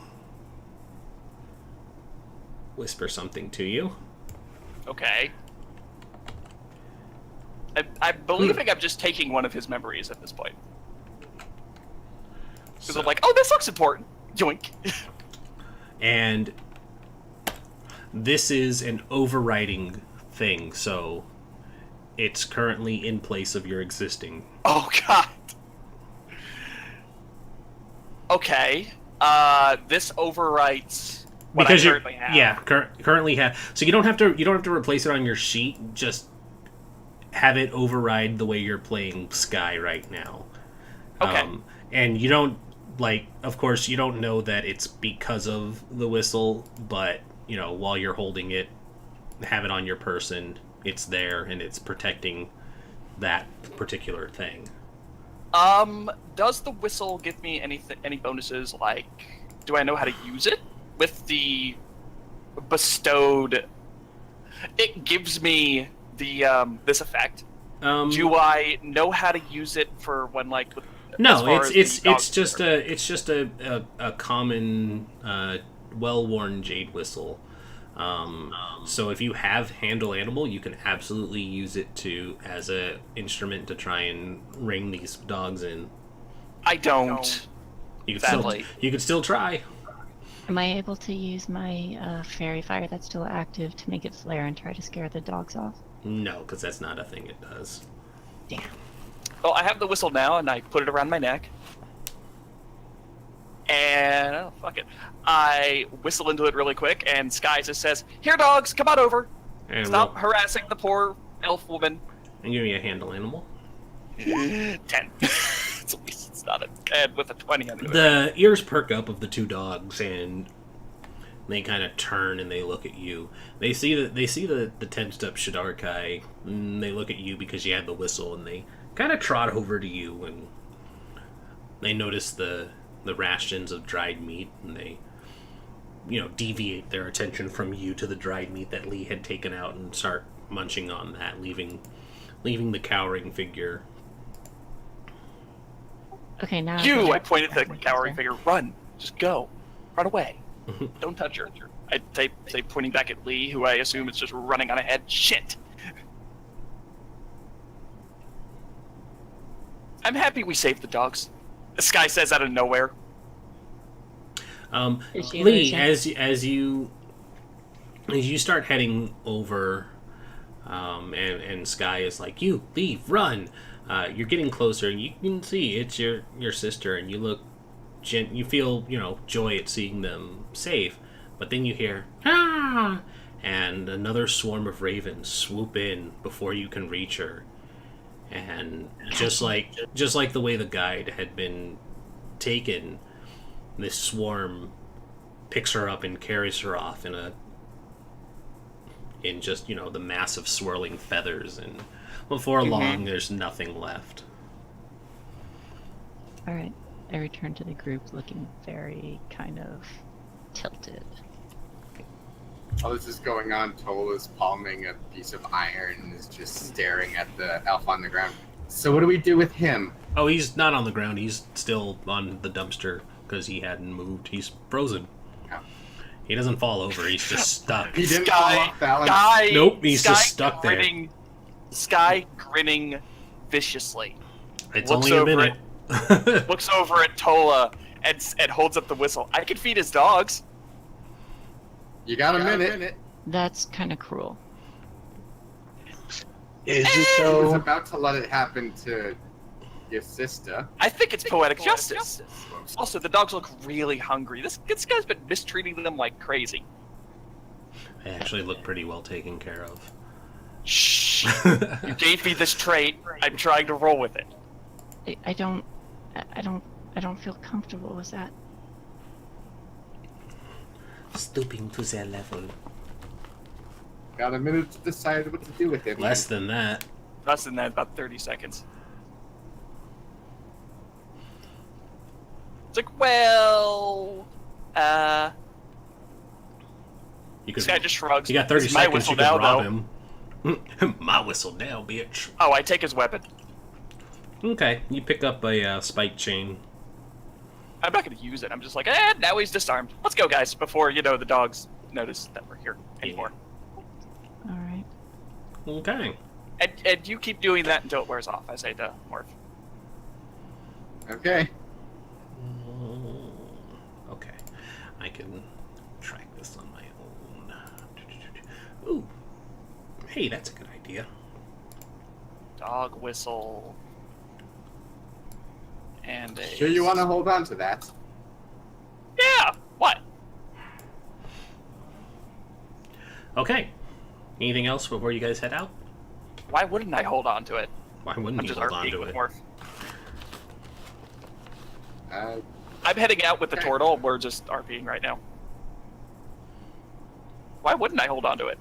whisper something to you. Okay. I'm believing I'm just taking one of his memories at this point. Because I'm like, oh, this looks important. Yoink. And this is an overriding thing, so it's currently in place of your existing. Oh, God. Okay. This overwrites what Because I you currently have. yeah, currently have. So you don't have to replace it on your sheet. Just have it override the way you're playing Sky right now. Okay. And you don't of course, you don't know that it's because of the whistle, but while you're holding it, have it on your person. It's there and it's protecting that particular thing. Does the whistle give me any bonuses? Like, do I know how to use it with the bestowed? It gives me the this effect. Do I know how to use it for when No, it's just a common well-worn jade whistle. So if you have handle animal, you can absolutely use it as a instrument to try and ring these dogs in. I don't. You Sadly. could still try. Am I able to use my fairy fire that's still active to make it flare and try to scare the dogs off? No, because that's not a thing it does. Damn. Well, I have the whistle now, and I put it around my neck. And fuck it, I whistle into it really quick, and Sky just says, "Here, dogs, come on over. And Stop harassing the poor elf woman." And give me a handle animal. 10. At least it's not a 10 with a 20 under it. The ears perk up of the two dogs, and they kind of turn and they look at you. They see the tensed up Shidarkai, and they look at you because you had the whistle, and they kind of trot over to you, and they notice the rations of dried meat, and they deviate their attention from you to the dried meat that Lee had taken out and start munching on that, leaving the cowering figure. Okay, now I pointed at the cowering figure. Run. Just go. Run away. Don't touch her. I'd say pointing back at Lee, who I assume is just running on ahead. Shit. I'm happy we saved the dogs. This guy says out of nowhere. Lee, as you start heading over, and Sky is like, "You leave, run." You're getting closer, and you can see it's your sister, and you feel joy at seeing them safe, but then you hear "ah," and another swarm of ravens swoop in before you can reach her, and just like the way the guide had been taken, this swarm picks her up and carries her off in just the massive swirling feathers, and before long there's nothing left. All right, I return to the group looking very kind of tilted. While this is going on, Tola's palming a piece of iron and is just staring at the elf on the ground. So what do we do with him? Oh, he's not on the ground. He's still on the dumpster because he hadn't moved. He's frozen. Oh. He doesn't fall over. He's just stuck. He didn't fall off balance. Nope, he's just stuck there. Sky grinning viciously. It's only a minute. Looks over at Tola and holds up the whistle. I can feed his dogs. You got a minute. That's kind of cruel. Is it I was though? about to let it happen to your sister. I think it's poetic justice. Also, the dogs look really hungry. This guy's been mistreating them like crazy. They actually look pretty well taken care of. Shh! You gave me this trait. I'm trying to roll with it. I don't feel comfortable with that. Stooping to their level. Got a minute to decide what to do with him. Less than that. Less than that, about 30 seconds. It's like, well, this guy just shrugs. You got 30 It's my seconds. You whistle can now, rob him. My whistle now, bitch. Oh, I take his weapon. Okay, you pick up a spike chain. I'm not going to use it. I'm just like, now he's disarmed. Let's go, guys, before, the dogs notice that we're here anymore. All right. Okay. And you keep doing that until it wears off, I say to Morph. Okay. Okay. I can track this on my own. Ooh. Hey, that's a good idea. Dog whistle. And a... Sure you want to hold on to that? Yeah! What? Okay. Anything else before you guys head out? Why wouldn't I hold on to it? Why wouldn't I'm you just hold on RPing to with it? Morph. Uh, I'm heading out with the Okay. turtle. We're just RPing right now. Why wouldn't I hold on to it?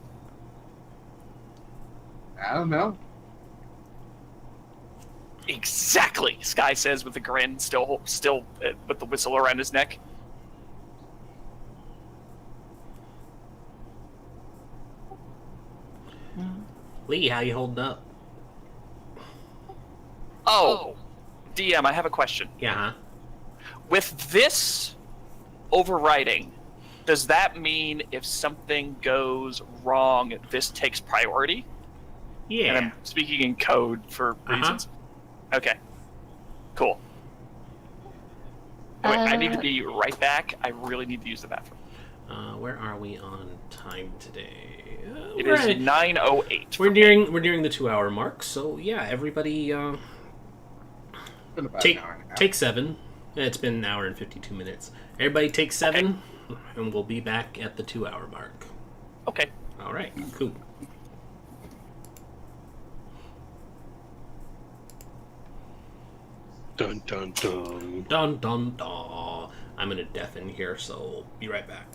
I don't know. Exactly, Sky says with a grin, still with the whistle around his neck. Lee, how you holding up? Oh, DM, I have a question. Yeah, huh? With this overriding, does that mean if something goes wrong, this takes priority? Yeah. And I'm speaking in code for reasons. Okay. Cool. Wait, I need to be right back. I really need to use the bathroom. Where are we on time today? It is 9:08. We're nearing the 2-hour mark, so yeah, everybody It's been about take an hour and a half. take 7. It's been an hour and 52 minutes. Everybody take 7, and we'll be back at the 2-hour mark. Okay. All right, cool. Dun dun dun. Dun dun dun. I'm gonna deafen here, so be right back.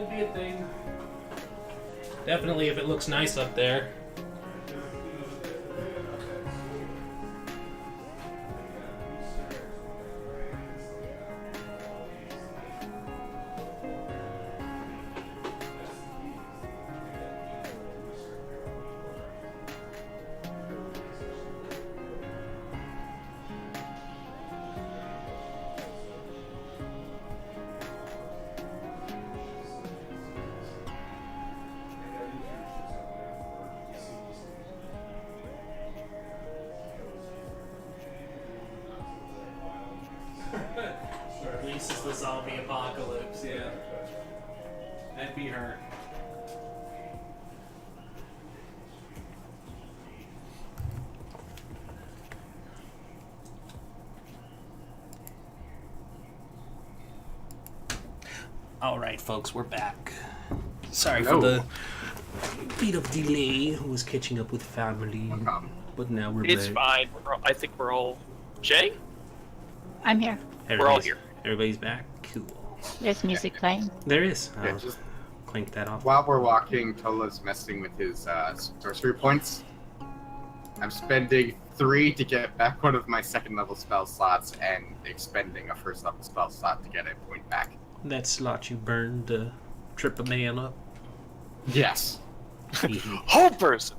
Could be a thing. Definitely if it looks nice up there. Releases the zombie apocalypse, yeah. That'd be her. Alright, folks, we're back. Sorry for the bit of delay. I was catching up with family. But now we're It's back. fine. I think we're all... Jay? I'm here. We're all here. Everybody's back? Cool. There's music playing. There is. Yeah, I'll just clink that off. while we're walking, Tola's messing with his sorcery points. I'm spending 3 to get back one of my second level spell slots and expending a first level spell slot to get a point back. That slot you burned to trip a man up. Yes. Whole person!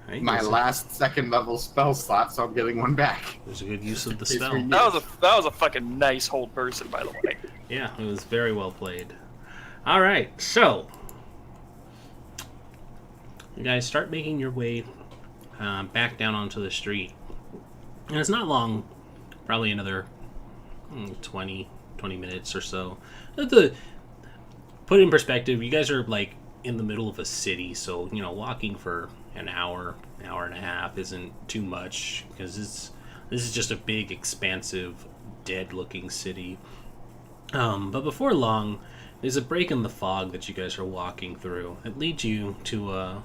Hey, My there's a- last second level spell slot, so I'm getting one back. There's a good use of the It's spell. for you. That was a fucking nice hold person, by the way. Yeah, it was very well played. Alright, so. You guys start making your way back down onto the street. And it's not long, probably another 20 minutes or so. To put it in perspective, you guys are like in the middle of a city, so, you know, walking for an hour and a half isn't too much, because this is just a big, expansive, dead-looking city. But before long, there's a break in the fog that you guys are walking through. It leads you to a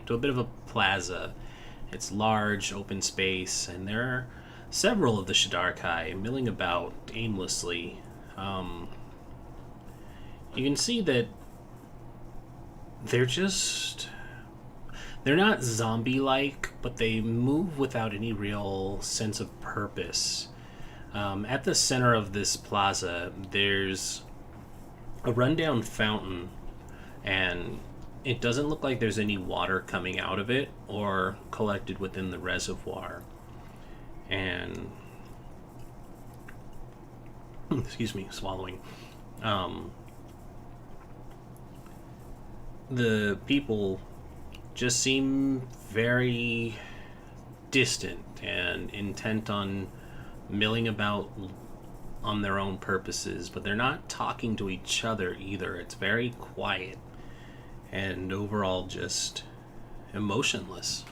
bit of a plaza. It's large, open space, and there are several of the Shidarkai milling about aimlessly. You can see that they're not zombie-like, but they move without any real sense of purpose. At the center of this plaza, there's a rundown fountain, and it doesn't look like there's any water coming out of it or collected within the reservoir. And excuse me, swallowing. The people just seem very distant and intent on milling about on their own purposes, but they're not talking to each other either. It's very quiet and overall just emotionless.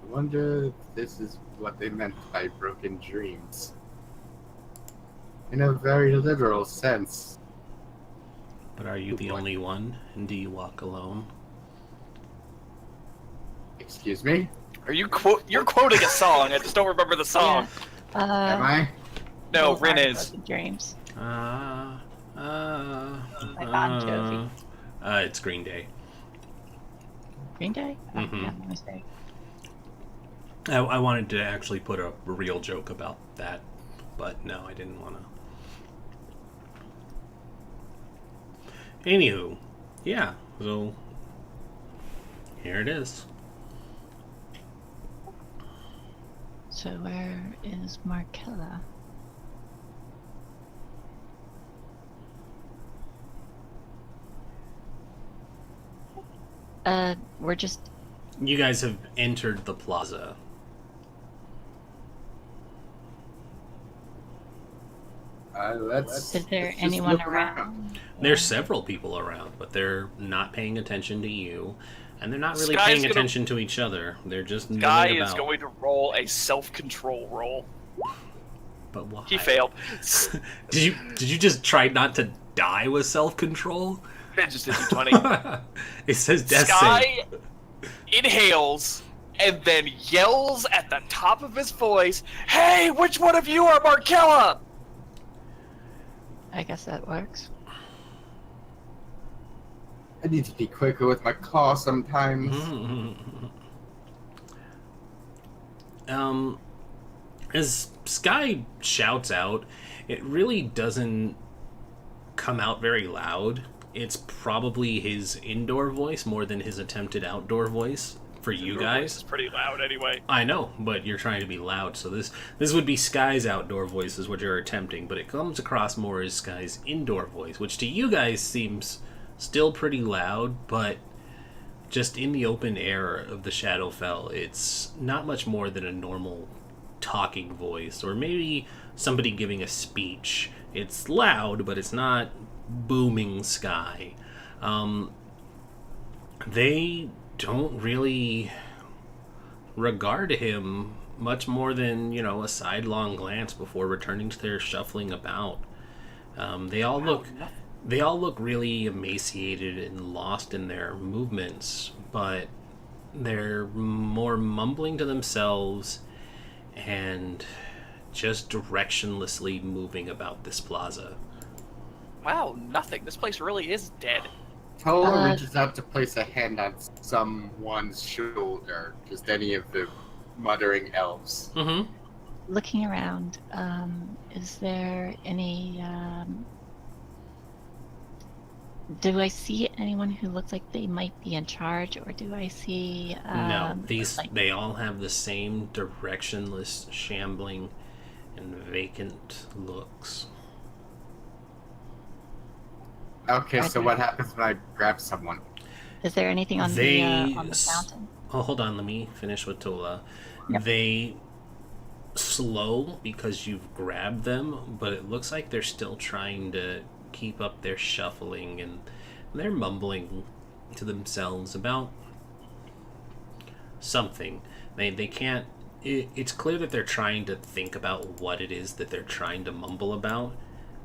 I wonder if this is what they meant by broken dreams. In a very literal sense. But are you the only one? And do you walk alone? Excuse me? Are you you're quoting a song? I just don't remember the song. Yeah. Am I? No, Both Rin are is. Broken Dreams. Bon Jovi. It's Green Day. Green Day? Oh, Mhm. yeah, my mistake. I wanted to actually put a real joke about that, but no, I didn't want to. Anywho, yeah, so here it is. So where is Markella? We're just... You guys have entered the plaza. Let's Is there just anyone look around? There's several people around, but they're not paying attention to you, and they're not really Sky's paying gonna- attention to each other. They're just Guy milling is about. going to roll a self-control roll. But why? He failed. Did you just try not to die with self-control? It just did 20. It says death save. Sky inhales and then yells at the top of his voice, "Hey, which one of you are Markella?" I guess that works. I need to be quicker with my claw sometimes. As Sky shouts out, it really doesn't come out very loud. It's probably his indoor voice more than his attempted outdoor voice for you Your guys. voice is pretty loud anyway. I know, but you're trying to be loud, so this would be Sky's outdoor voice is what you're attempting, but it comes across more as Sky's indoor voice, which to you guys seems still pretty loud, but just in the open air of the Shadowfell, it's not much more than a normal talking voice, or maybe somebody giving a speech. It's loud, but it's not booming Sky. They don't really regard him much more than, a sidelong glance before returning to their shuffling about. They all look really emaciated and lost in their movements, but they're more mumbling to themselves and just directionlessly moving about this plaza. Wow, nothing. This place really is dead. Tola reaches out to place a hand on someone's shoulder, just any of the muttering elves. Mm-hmm. Looking around, is there any... do I see anyone who looks like they might be in charge, or do I see... No, they all have the same directionless, shambling, and vacant looks. Okay, so what happens when I grab someone? Is there anything on the fountain? Oh, hold on, let me finish with Tola. Yep. They slow because you've grabbed them, but it looks like they're still trying to keep up their shuffling, and they're mumbling to themselves about something. They can't... It's clear that they're trying to think about what it is that they're trying to mumble about,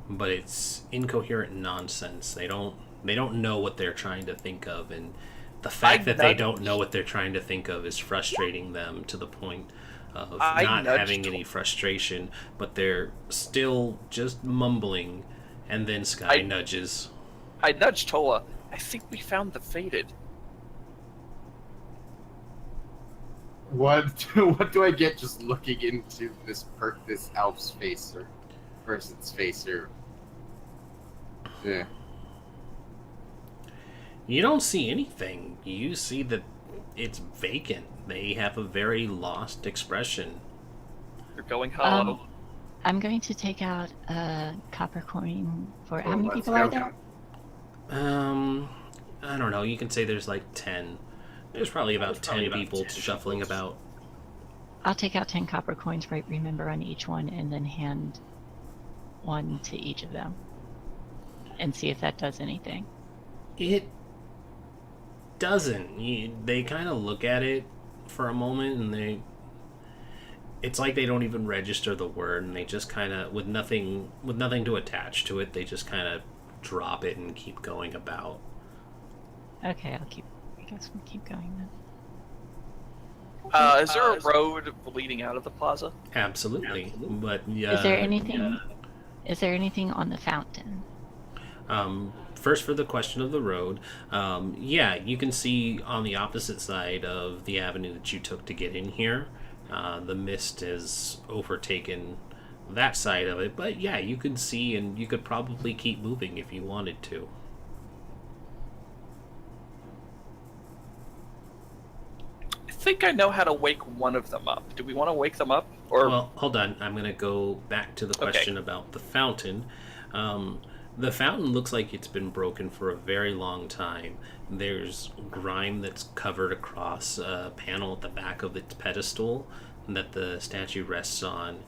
but it's incoherent nonsense. They don't know what they're trying to think of, and the fact that they don't know what they're trying to think of is frustrating them to the point of not having any frustration, but they're still just mumbling. And then Sky nudges. I nudged Tola. I think we found the fated. What do I get just looking into this elf's face or person's face or... Yeah. You don't see anything. You see that it's vacant. They have a very lost expression. They're going hollow. I'm going to take out a copper coin for... How many people are there? I don't know. You can say there's like 10. There's probably about 10 people shuffling about. I'll take out 10 copper coins, right? Remember, on each one, and then hand one to each of them. And see if that does anything. It doesn't. They kind of look at it for a moment, and it's like they don't even register the word, and they just kind of, with nothing to attach to it, they just kind of drop it and keep going about. Okay, I guess we'll keep going then. Is there a road leading out of the plaza? Absolutely. But yeah. Is there anything on the fountain? First, for the question of the road, yeah, you can see on the opposite side of the avenue that you took to get in here, the mist has overtaken that side of it. But yeah, you could see, and you could probably keep moving if you wanted to. I think I know how to wake one of them up. Do we want to wake them up? Or... Well, hold on. I'm going to go back to the question about the fountain. The fountain looks like it's been broken for a very long time. There's grime that's covered across a panel at the back of its pedestal that the statue rests on.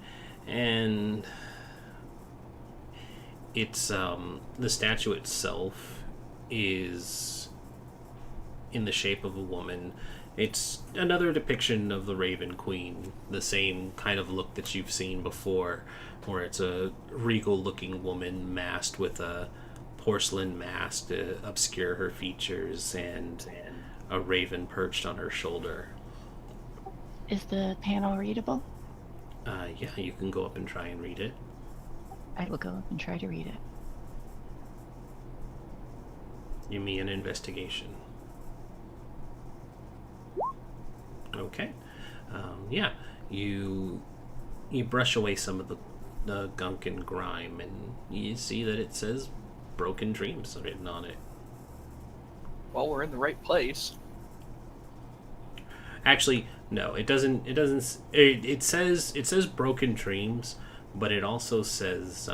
And it's the statue itself is in the shape of a woman. It's another depiction of the Raven Queen, the same kind of look that you've seen before, where it's a regal-looking woman masked with a porcelain mask to obscure her features, and a raven perched on her shoulder. Is the panel readable? Yeah, you can go up and try and read it. I will go up and try to read it. Give me an investigation. Okay. Yeah, you brush away some of the gunk and grime, and you see that it says "Broken Dreams" written on it. Well, we're in the right place. Actually, no, it doesn't. It says "Broken Dreams," but it also says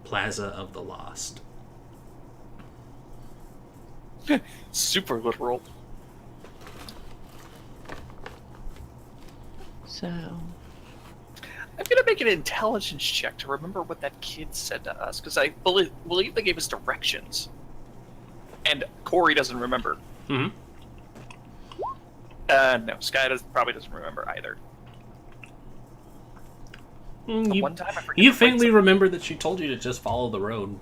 "Plaza of the Lost." Super literal. So, I'm gonna make an intelligence check to remember what that kid said to us, because I believe they gave us directions. And Corey doesn't remember. Mm-hmm. No, Sky probably doesn't remember either. You, One time I forget you to write faintly something. remember that she told you to just follow the road.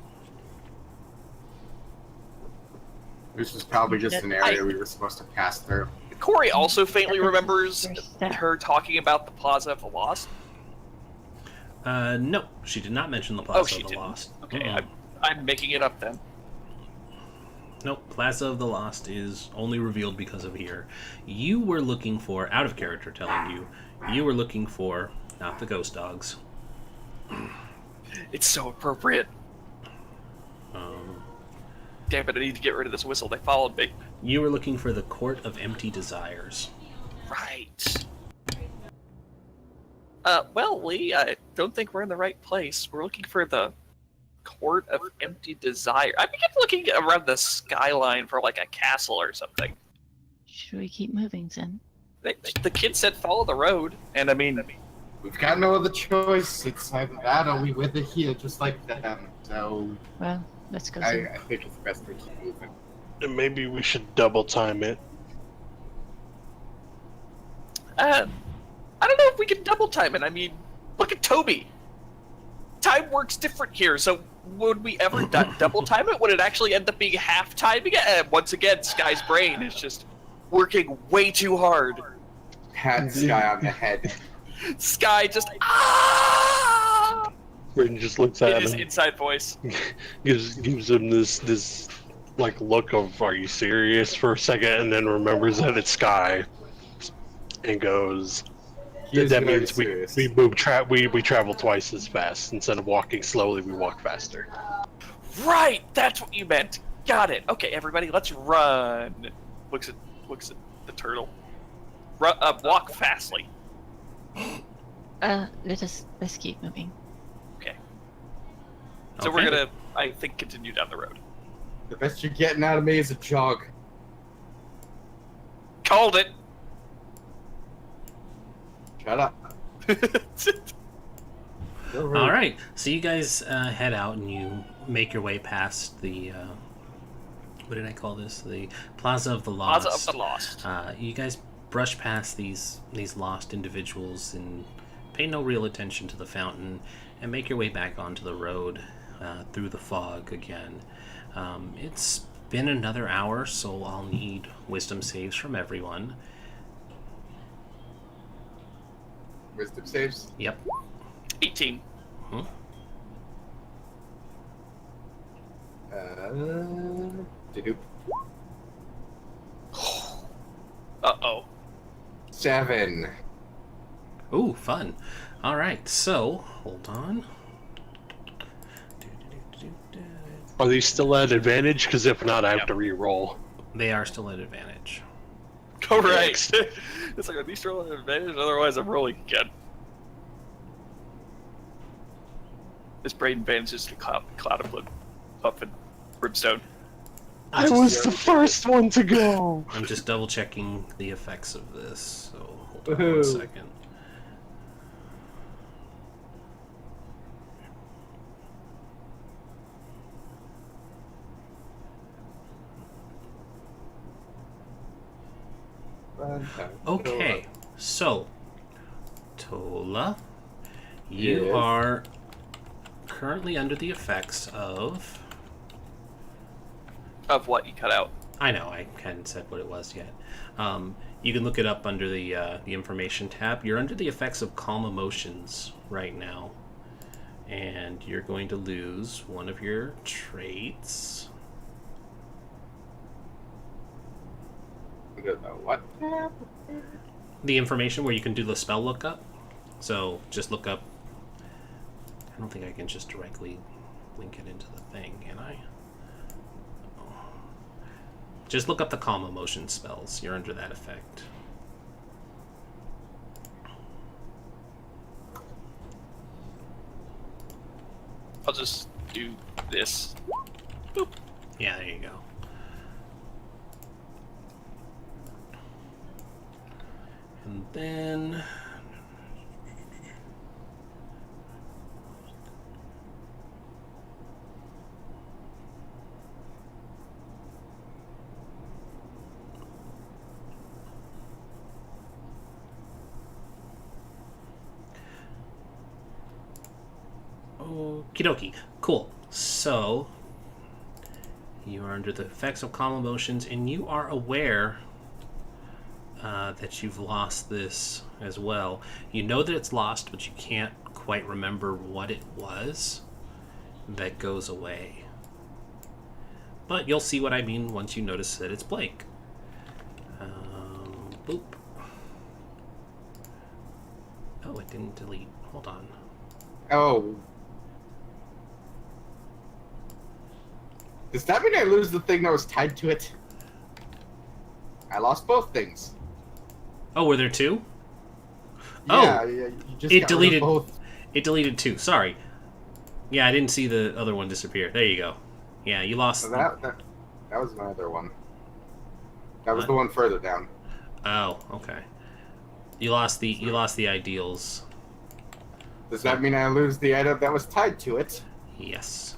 This was probably just an area we were supposed to pass through. Corey also faintly remembers First step. her talking about the Plaza of the Lost. No, she did not mention the Plaza she of the didn't. Lost. Okay, Mm-mm. I'm making it up then. Nope, Plaza of the Lost is only revealed because of here. You were looking for, out of character telling you were looking for, not the ghost dogs. It's so appropriate. Um, Damn it, I need to get rid of this whistle. They followed me. you were looking for the Court of Empty Desires. Right. Well, Lee, I don't think we're in the right place. We're looking for the Court of Empty Desire. I began looking around the skyline for like a castle or something. should we keep moving, Zen? The kid said follow the road, and I mean, We've got no other choice. It's either that or we wither here just like them. So Well, let's go, Zen. I think it's best we keep moving. And maybe we should double time it. I don't know if we can double time it. I mean, look at Toby. Time works different here, so would we ever double time it? Would it actually end up being half timing it? Once again, Sky's brain is just working way too hard. Pat Sky on the head. Sky just Bryn just looks in at his him, inside voice. gives him this like look of "Are you serious?" for a second, and then remembers that it's Sky, and goes. He is That very means serious. we travel twice as fast. Instead of walking slowly, we walk faster. Right, that's what you meant. Got it. Okay, everybody, let's run. Looks at the turtle. Walk fastly. Let's keep moving. Okay. So we're gonna, I think, continue down the road. The best you're getting out of me is a jog. Called it. Shut up. All right, so you guys head out and you make your way past the what did I call this? The Plaza of the Lost. Plaza of the Lost. You guys brush past these lost individuals and pay no real attention to the fountain, and make your way back onto the road through the fog again. It's been another hour, so I'll need wisdom saves from everyone. Wisdom saves. Yep. 18. Dedupe. Uh-oh. 7. Ooh, fun. All right, so hold on. Are these still at advantage? Because if not, I have to re-roll. They are still at advantage. Correct. It's like, are these still an advantage? Otherwise, I'm rolling again. This brain vanishes to cloud of blood, puff and brimstone. I was the first one to go. I'm just double checking the effects of this, so hold on Woohoo. 1 second. Okay, so Tola, you Yes. are currently under the effects of. Of what you cut out. I know I hadn't said what it was yet. You can look it up under the information tab. You're under the effects of calm emotions right now, and you're going to lose one of your traits. I don't know what. The information where you can do the spell lookup. So just look up. I don't think I can just directly link it into the thing, can I? Just look up the calm emotion spells. You're under that effect. I'll just do this. Boop. Yeah, there you go. And then... Okie dokie. Cool. So, you are under the effects of calm emotions, and you are aware that you've lost this as well. You know that it's lost, but you can't quite remember what it was that goes away. But you'll see what I mean once you notice that it's blank. Boop. Oh, it didn't delete. Hold on. Oh. Does that mean I lose the thing that was tied to it? I lost both things. Oh, were there two? Yeah, you just it got rid of deleted both. It deleted two. Sorry. Yeah, I didn't see the other one disappear. There you go. Yeah, you lost. So that was my other one. That was What? the one further down. Oh, okay. You lost the ideals. Does that mean I lose the item that was tied to it? Yes,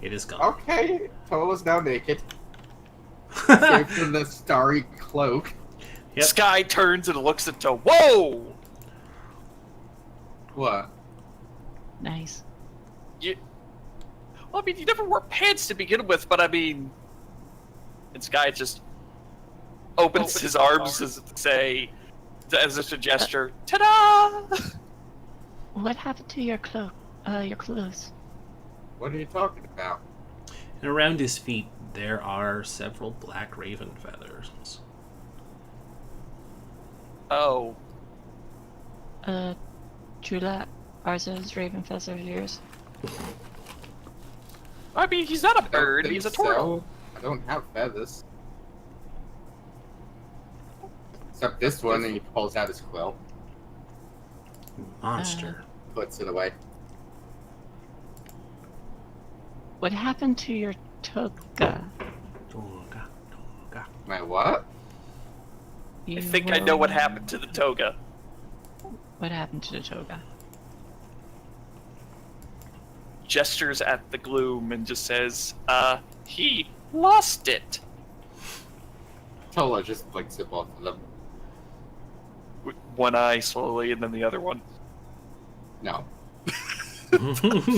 it is gone. Okay, Tola's now naked. Save for the starry cloak. Yep. Sky turns and looks into. Whoa! What? Nice. Well, I mean, you never wore pants to begin with, but I mean, and Sky just opens his arms as if to gesture. Ta-da! What happened to your cloak? Your clothes? What are you talking about? And around his feet, there are several black raven feathers. Oh, Jula, are those raven feathers yours? I mean, he's not a I don't bird; think he's a so. turtle. I don't have feathers. Except this one, and he pulls out his quill, Monster. puts it away. What happened to your toga? Toga, toga. My what? You I think I know what happened to the toga. What happened to the toga? Gestures at the gloom and just says, he lost it. Tola just blinks at both of them. With one eye slowly and then the other one. No.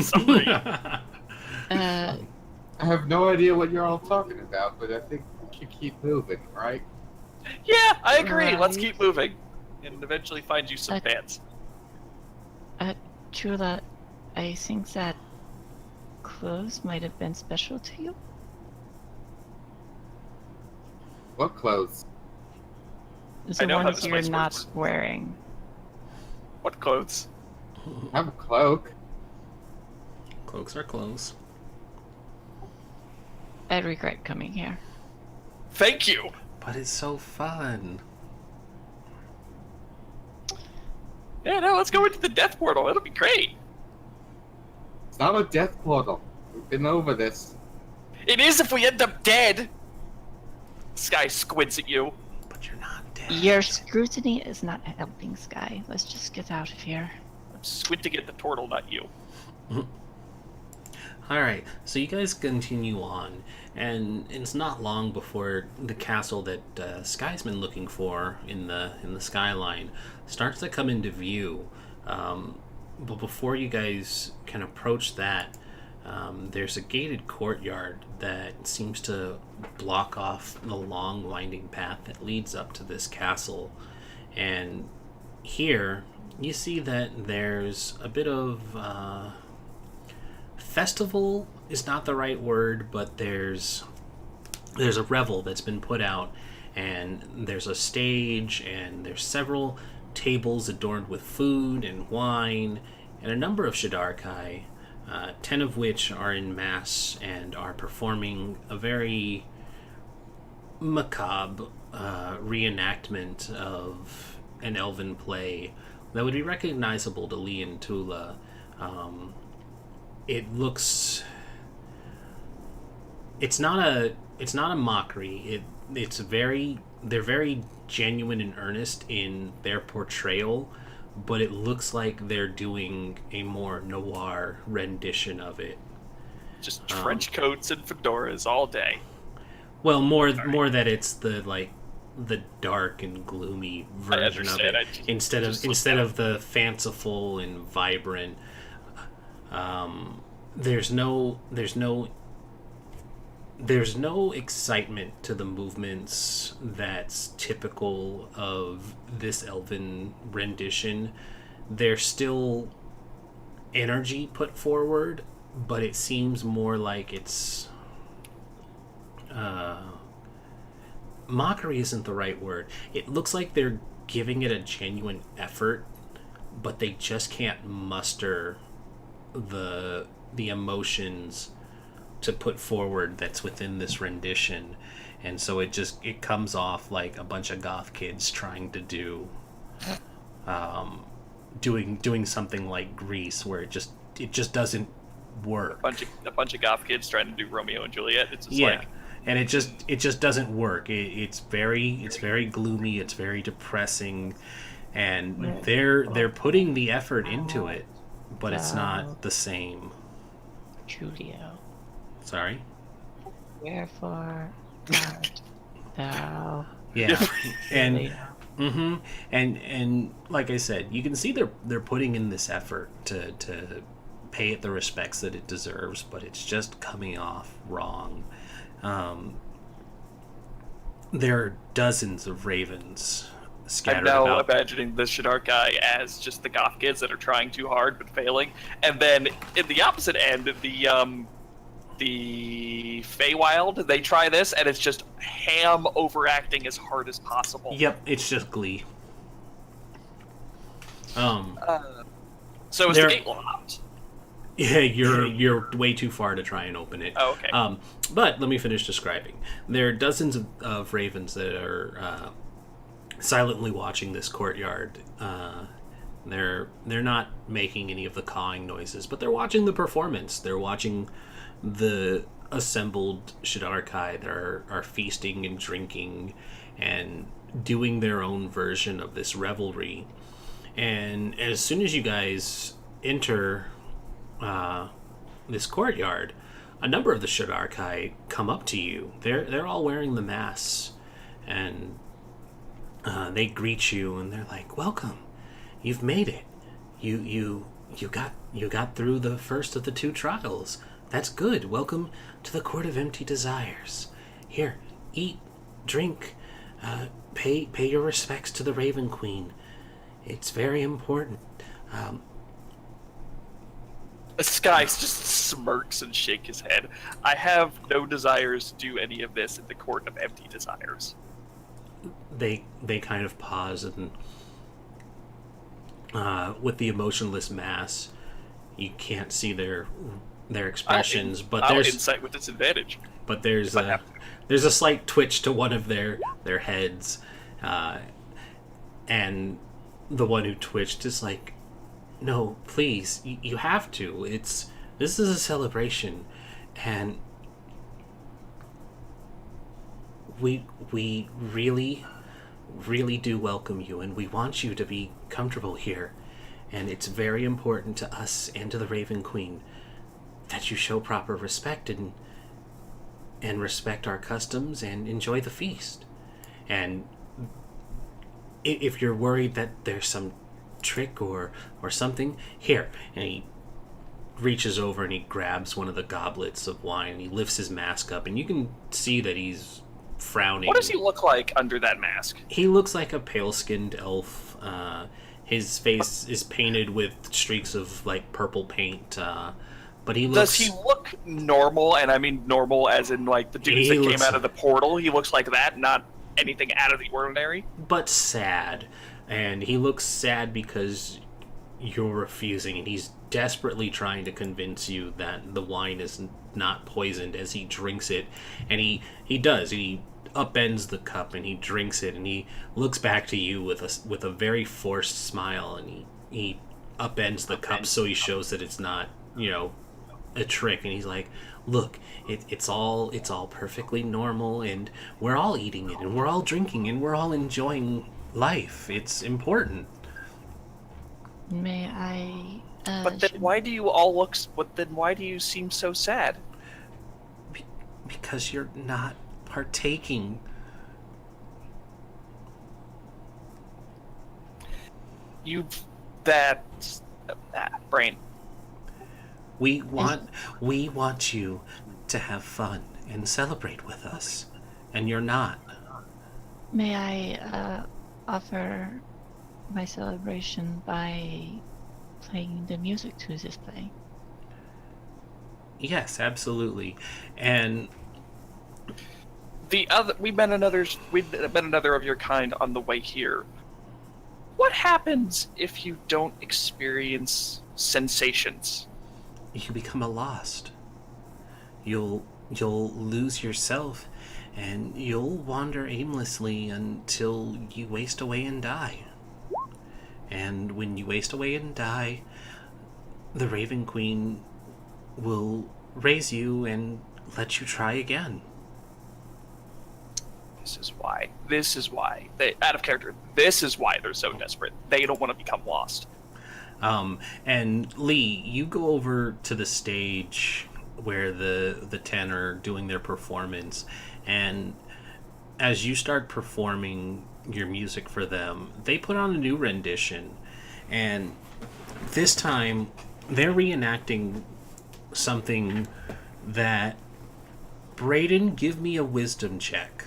Sorry. I have no idea what you're all talking about, but I think we should keep moving, right? Yeah, I agree. Let's Right. keep moving. And eventually find you some Uh, pants. Jula, I think that clothes might have been special to you. What clothes? The know how ones this you're place not works. wearing. What clothes? I have a cloak. Cloaks are clothes. I regret coming here. Thank you. But it's so fun. Yeah, no, let's go into the death portal. It'll be great. It's not a death portal. We've been over this. It is if we end up dead. Sky squints at you. But you're not dead. Your scrutiny is not helping, Sky. Let's just get out of here. I'm squinting at the turtle, not you. Alright, so you guys continue on, and it's not long before the castle that Sky's been looking for in the skyline starts to come into view. But before you guys can approach that, there's a gated courtyard that seems to block off the long winding path that leads up to this castle. And here you see that there's a bit of festival is not the right word, but there's a revel that's been put out, and there's a stage, and there's several tables adorned with food and wine, and a number of Shidarkai, 10 of which are in mass and are performing a very macabre reenactment of an elven play that would be recognizable to Lee and Tula. It looks... It's not a mockery. They're very genuine and earnest in their portrayal, but it looks like they're doing a more noir rendition of it. Just trench coats and fedoras all day. Well, more that it's the dark and gloomy version of it instead of the fanciful and vibrant. There's no excitement to the movements that's typical of this elven rendition. There's still energy put forward, but it seems more like it's mockery isn't the right word. It looks like they're giving it a genuine effort, but they just can't muster the emotions to put forward that's within this rendition, and so it comes off like a bunch of goth kids trying to do doing something like Grease, where it just doesn't work. A bunch of goth kids trying to do Romeo and Juliet. It's just and it just doesn't work. It's very gloomy. It's very depressing, and they're putting the effort into it, but it's not the same. Julio. Sorry? Wherefore art thou? Yeah. And and like I said, you can see they're putting in this effort to pay it the respects that it deserves, but it's just coming off wrong. There are dozens of ravens scattered I'm now about. imagining the Shidarkai as just the goth kids that are trying too hard but failing, and then in the opposite end, the Feywild, they try this, and it's just ham overacting as hard as possible. Yep, it's just Glee. So is the gate locked? Yeah, you're way too far to try and open it. Oh, okay. But let me finish describing. There are dozens of ravens that are silently watching this courtyard. They're not making any of the cawing noises, but they're watching the performance. They're watching the assembled Shidarkai that are feasting and drinking and doing their own version of this revelry. And as soon as you guys enter this courtyard, a number of the Shidarkai come up to you. They're all wearing the masks, and they greet you, and they're like, "Welcome, you've made it. You got through the first of the 2 trials. That's good. Welcome to the Court of Empty Desires. Here, eat, drink, pay your respects to the Raven Queen. It's very important." Sky just smirks and shakes his head. I have no desires to do any of this in the Court of Empty Desires. They kind of pause, and with the emotionless mass, you can't see their expressions. I'll insight with disadvantage. But there's a slight twitch to one of their heads, and the one who twitched is like, "No, please, you have to. This is a celebration, and we really, really do welcome you, and we want you to be comfortable here, and it's very important to us and to the Raven Queen that you show proper respect and respect our customs and enjoy the feast. And if you're worried that there's some trick or something, here," and he reaches over and he grabs one of the goblets of wine, and he lifts his mask up, and you can see that he's frowning. What does he look like under that mask? He looks like a pale-skinned elf. His face is painted with streaks of like purple paint, but he looks... Does he look normal? And I mean normal as in like the dudes that came out of the portal. He looks like that, not anything out of the ordinary. but sad. And he looks sad because you're refusing, and he's desperately trying to convince you that the wine is not poisoned as he drinks it. And he upends the cup and he drinks it, and he looks back to you with a very forced smile, and he upends the cup so he shows that it's not, a trick. And he's like, look, it's all perfectly normal, and we're all eating it, and we're all drinking, and we're all enjoying life. It's important. May I? But then why do you all look? But then why do you seem so sad? Because you're not partaking. Brain. We want you to have fun and celebrate with us, and you're not. May I offer my celebration by playing the music to this play? Yes, absolutely. And we met another of your kind on the way here. What happens if you don't experience sensations? you become a lost. You'll lose yourself, and you'll wander aimlessly until you waste away and die. And when you waste away and die, the Raven Queen will raise you and let you try again. This is why. Out of character, this is why they're so desperate. They don't want to become lost. And Lee, you go over to the stage where the 10 are doing their performance, and as you start performing your music for them, they put on a new rendition, and this time they're reenacting something that... Brayden, give me a wisdom check.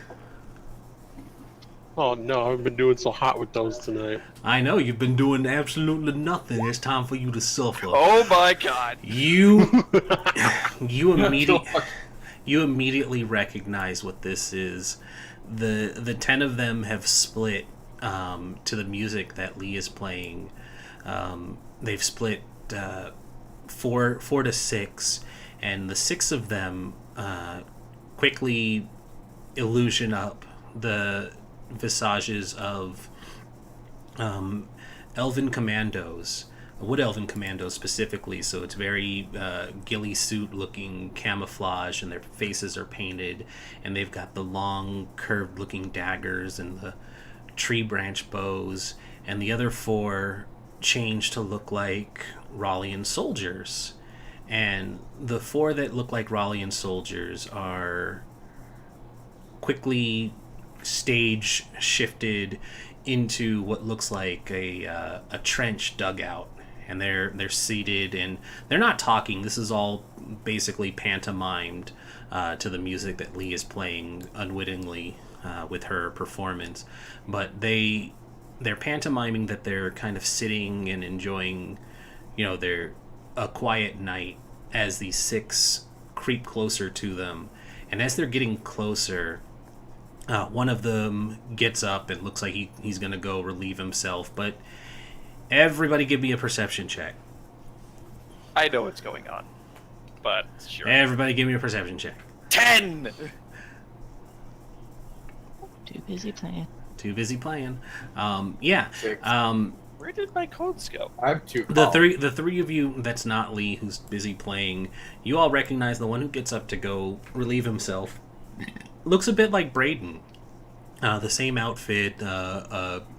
Oh no, I've been doing so hot with those tonight. I know, you've been doing absolutely nothing. It's time for you to suffer. Oh my god. You immediately recognize what this is. The 10 of them have split to the music that Lee is playing. They've split 4 to 6, and the 6 of them quickly illusion up the visages of elven commandos, wood elven commandos specifically, so it's very ghillie suit looking camouflage, and their faces are painted, and they've got the long curved looking daggers and the tree branch bows, and the other 4 change to look like Rallian soldiers. And the 4 that look like Rallian soldiers are quickly stage shifted into what looks like a trench dugout, and they're seated, and they're not talking. This is all basically pantomimed to the music that Lee is playing unwittingly with her performance, but they're pantomiming that they're kind of sitting and enjoying, their a quiet night as these 6 creep closer to them. And as they're getting closer, one of them gets up and looks like he's going to go relieve himself, but everybody give me a perception check. I know what's going on, but sure. Everybody give me a perception check. 10! Too busy playing. Too busy playing. Yeah. 6. Where did my codes go? I have 2. The three of you, that's not Lee, who's busy playing, you all recognize the one who gets up to go relieve himself looks a bit like Brayden. The same outfit,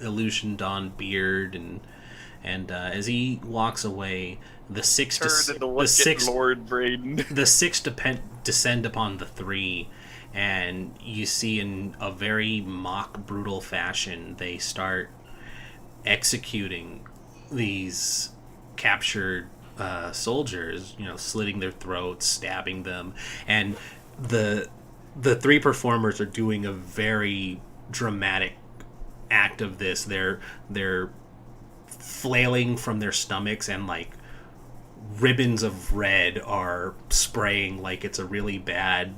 illusion dawn beard, and as he walks away, the 6 Lord Brayden. The 6 descend upon the 3, and you see in a very mock brutal fashion they start executing these captured soldiers, slitting their throats, stabbing them, and the 3 performers are doing a very dramatic act of this. They're flailing from their stomachs, and like ribbons of red are spraying like it's a really bad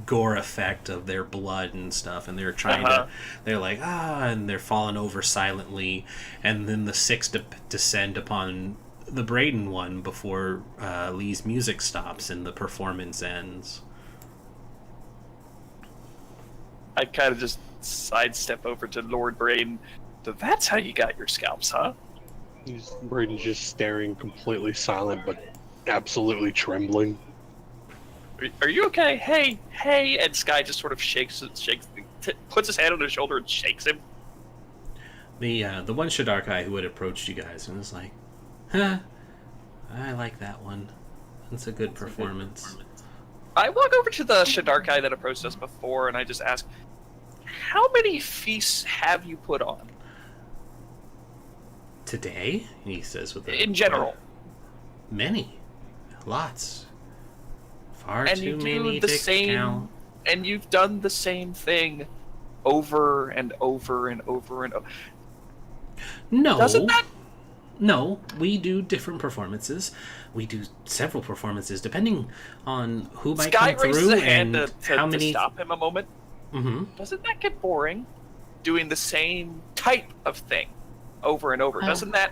gore effect of their blood and stuff, and they're trying to, they're like, and they're falling over silently, and then the six descend upon the Braden one before Lee's music stops and the performance ends. I kind of just sidestep over to Lord Braden. So that's how you got your scalps, huh? Braden's just staring, completely silent, but absolutely trembling. Are you okay? Hey! And Sky just sort of puts his hand on his shoulder and shakes him. The one Shadarkai who had approached you guys and was like, I like that one. That's a good performance. I walk over to the Shadarkai that approached us before, and I just ask, how many feasts have you put on? Today? He says with a... In general. Many. Lots. Far And too you do many the to same, count. and you've done the same thing over and over and over and over. No. Doesn't that... No, we do different performances. We do several performances depending on who might Sky come raises through a hand and to how many. stop him a moment. Mm-hmm. Doesn't that get boring? Doing the same type of thing over and over. Oh. Doesn't that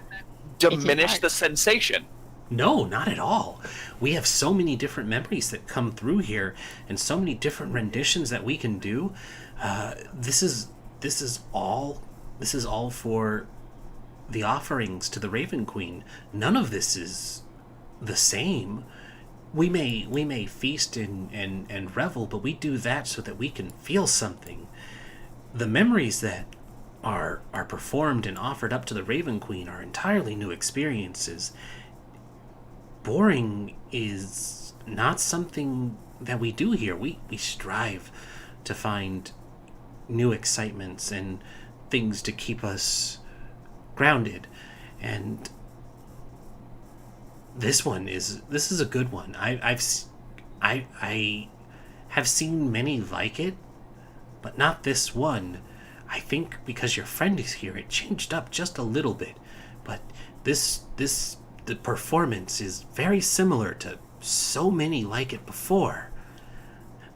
diminish the sensation? No, not at all. We have so many different memories that come through here, and so many different renditions that we can do. This is all for the offerings to the Raven Queen. None of this is the same. We may feast and revel, but we do that so that we can feel something. The memories that are performed and offered up to the Raven Queen are entirely new experiences. Boring is not something that we do here. We strive to find new excitements and things to keep us grounded, and this is a good one. I have seen many like it, but not this one. I think because your friend is here, it changed up just a little bit, but the performance is very similar to so many like it before.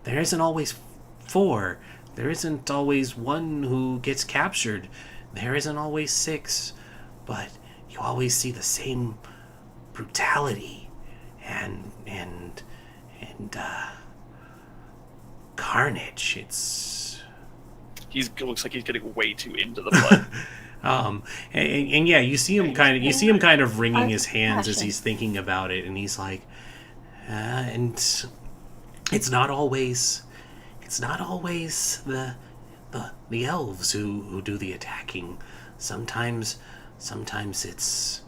There isn't always four. There isn't always one who gets captured. There isn't always six, but you always see the same brutality and carnage. Looks like he's getting way too into the blood. And yeah, you see him kind of wringing his hands as he's thinking about it, and he's like, and it's not always the elves who do the attacking. Sometimes it's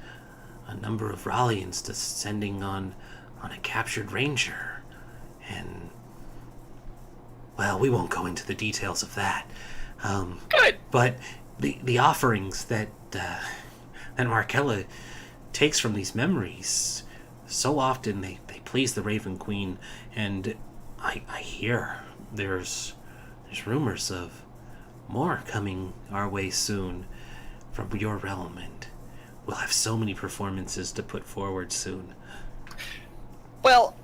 a number of Rallians descending on a captured ranger, and well, we won't go into the details of that. Good. But the offerings that Markella takes from these memories, so often they please the Raven Queen, and I hear there's rumors of more coming our way soon from your realm, and we'll have so many performances to put forward soon. Well,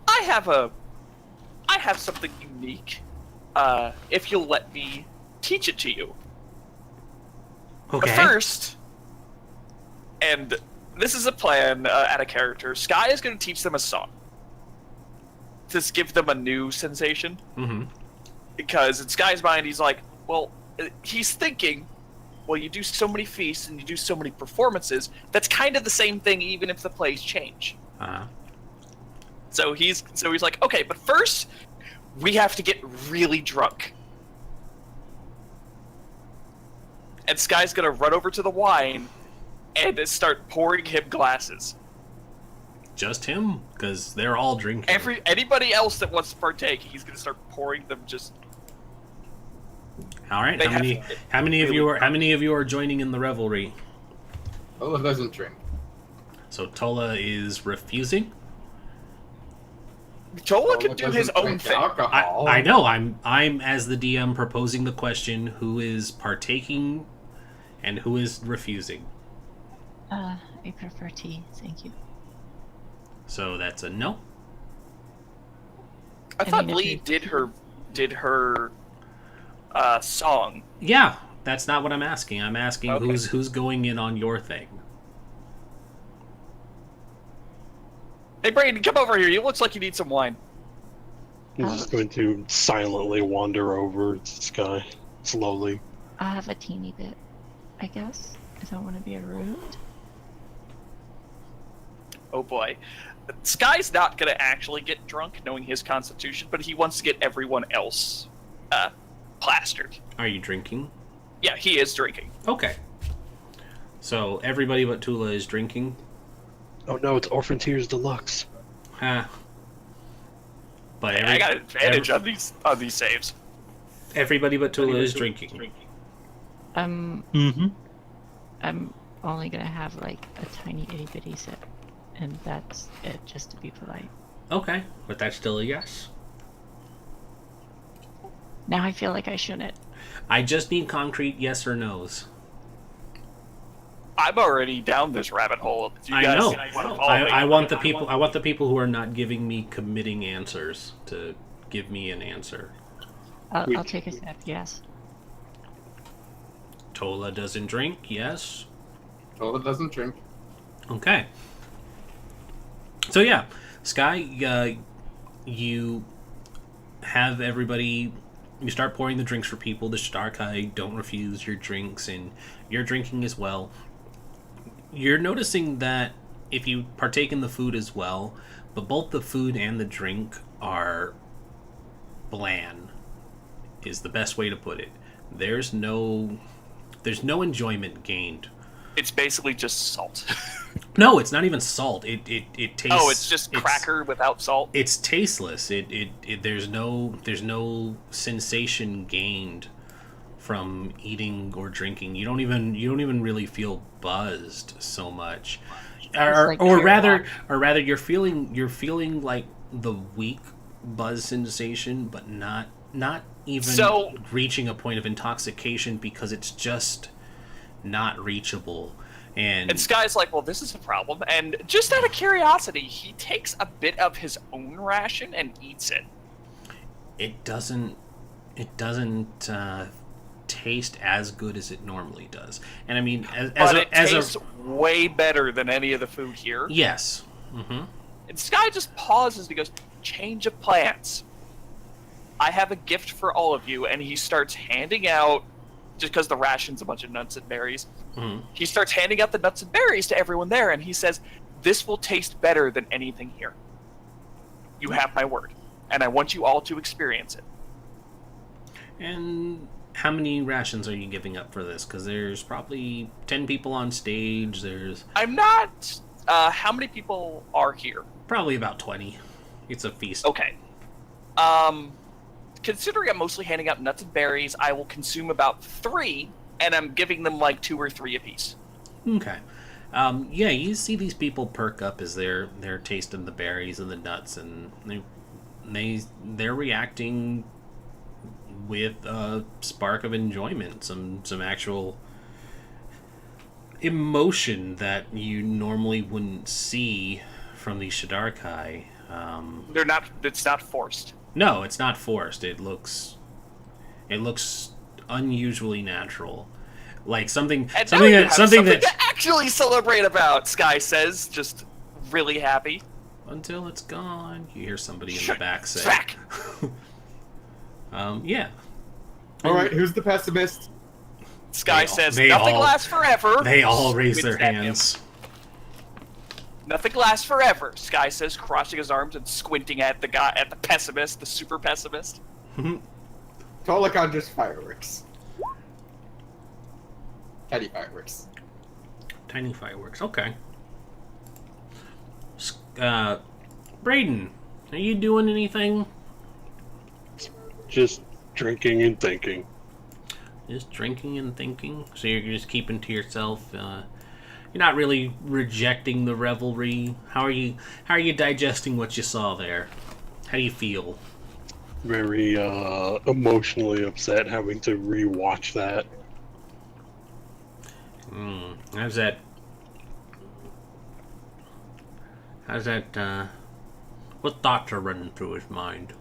I have something unique. If you'll let me teach it to you. Okay. But first, and this is a plan at a character, Sky is going to teach them a song. To give them a new sensation. Mm-hmm. Because in Sky's mind, he's like, well, he's thinking, well, you do so many feasts and you do so many performances, that's kind of the same thing even if the plays change. Uh-huh. So he's like, okay, but first, we have to get really drunk. And Sky's gonna run over to the wine and start pouring him glasses. Just him? Because they're all drinking. Anybody else that wants to partake, he's gonna start pouring them just. All right. How many of you are joining in the revelry? Tola doesn't drink. So Tola is refusing. Tola can do his own thing. Alcohol. I know. I'm as the DM proposing the question: who is partaking, and who is refusing? I prefer tea, thank you. So that's a no. I thought mean, Lee did her song. Yeah, that's not what I'm asking. I'm asking Okay. who's going in on your thing. Hey, Brayden, come over here. You looks like you need some wine. I'm just going to silently wander over to Sky, slowly. I'll have a teeny bit, I guess. I don't want to be rude. Oh boy. Sky's not gonna actually get drunk, knowing his constitution, but he wants to get everyone else plastered. Are you drinking? Yeah, he is drinking. Okay. So everybody but Tula is drinking. Oh no, it's Orphan Tears Deluxe. Huh. But I got advantage on these saves. everybody but Tula is drinking. Mm-hmm. I'm only gonna have like a tiny itty bitty sip, and that's it, just to be polite. Okay, but that's still a yes. Now I feel like I shouldn't. I just need concrete yes or no's. I'm already down this rabbit hole. You I guys know. wanna follow me? I want the people. I want the people who are not giving me committing answers to give me an answer. I'll take a sip. Yes. Tola doesn't drink. Yes. Tola doesn't drink. Okay. So yeah, Sky, you have everybody. You start pouring the drinks for people. The Shdarkai don't refuse your drinks, and you're drinking as well. You're noticing that if you partake in the food as well, but both the food and the drink are bland, is the best way to put it. There's no enjoyment gained. It's basically just salt. No, it's not even salt. It tastes. Oh, it's just cracker without salt. It's tasteless. There's no sensation gained from eating or drinking. You don't even really feel buzzed so much, or rather you're feeling like the weak buzz sensation, but not even reaching a point of intoxication, because it's just not reachable. And Sky's like, well, this is a problem. And just out of curiosity, he takes a bit of his own ration and eats it. it doesn't taste as good as it normally does. And I mean, But it tastes way better than any of the food here. yes. Mm-hmm. And Sky just pauses and he goes, change of plans. I have a gift for all of you. And he starts handing out, just because the ration's a bunch of nuts and berries, he starts handing out the nuts and berries to everyone there. And he says, this will taste better than anything here. You have my word. And I want you all to experience it. And how many rations are you giving up for this? Because there's probably 10 people on stage. There's... I'm not... how many people are here? Probably about 20. It's a feast. Okay. Considering I'm mostly handing out nuts and berries, I will consume about 3, and I'm giving them like 2 or 3 apiece. Okay. Yeah, you see these people perk up as they're tasting the berries and the nuts, and they're reacting with a spark of enjoyment, some actual emotion that you normally wouldn't see from the Shdarkai. It's not forced. No, it's not forced. It looks unusually natural, like something to actually celebrate about. Sky says, just really happy. Until it's gone, you hear somebody in the back say. Back. Yeah. All right, who's the pessimist? Sky says, nothing lasts forever. They all raise Squints their at him. hands. Nothing lasts forever, Sky says, crossing his arms and squinting at the pessimist, the super pessimist. Tola conjures fireworks. Teddy fireworks. Tiny fireworks. Okay. Brayden, are you doing anything? Just drinking and thinking. Just drinking and thinking? So you're just keeping to yourself? You're not really rejecting the revelry? How are you digesting what you saw there? How do you feel? Very emotionally upset having to rewatch that. How's that, what thoughts are running through his mind?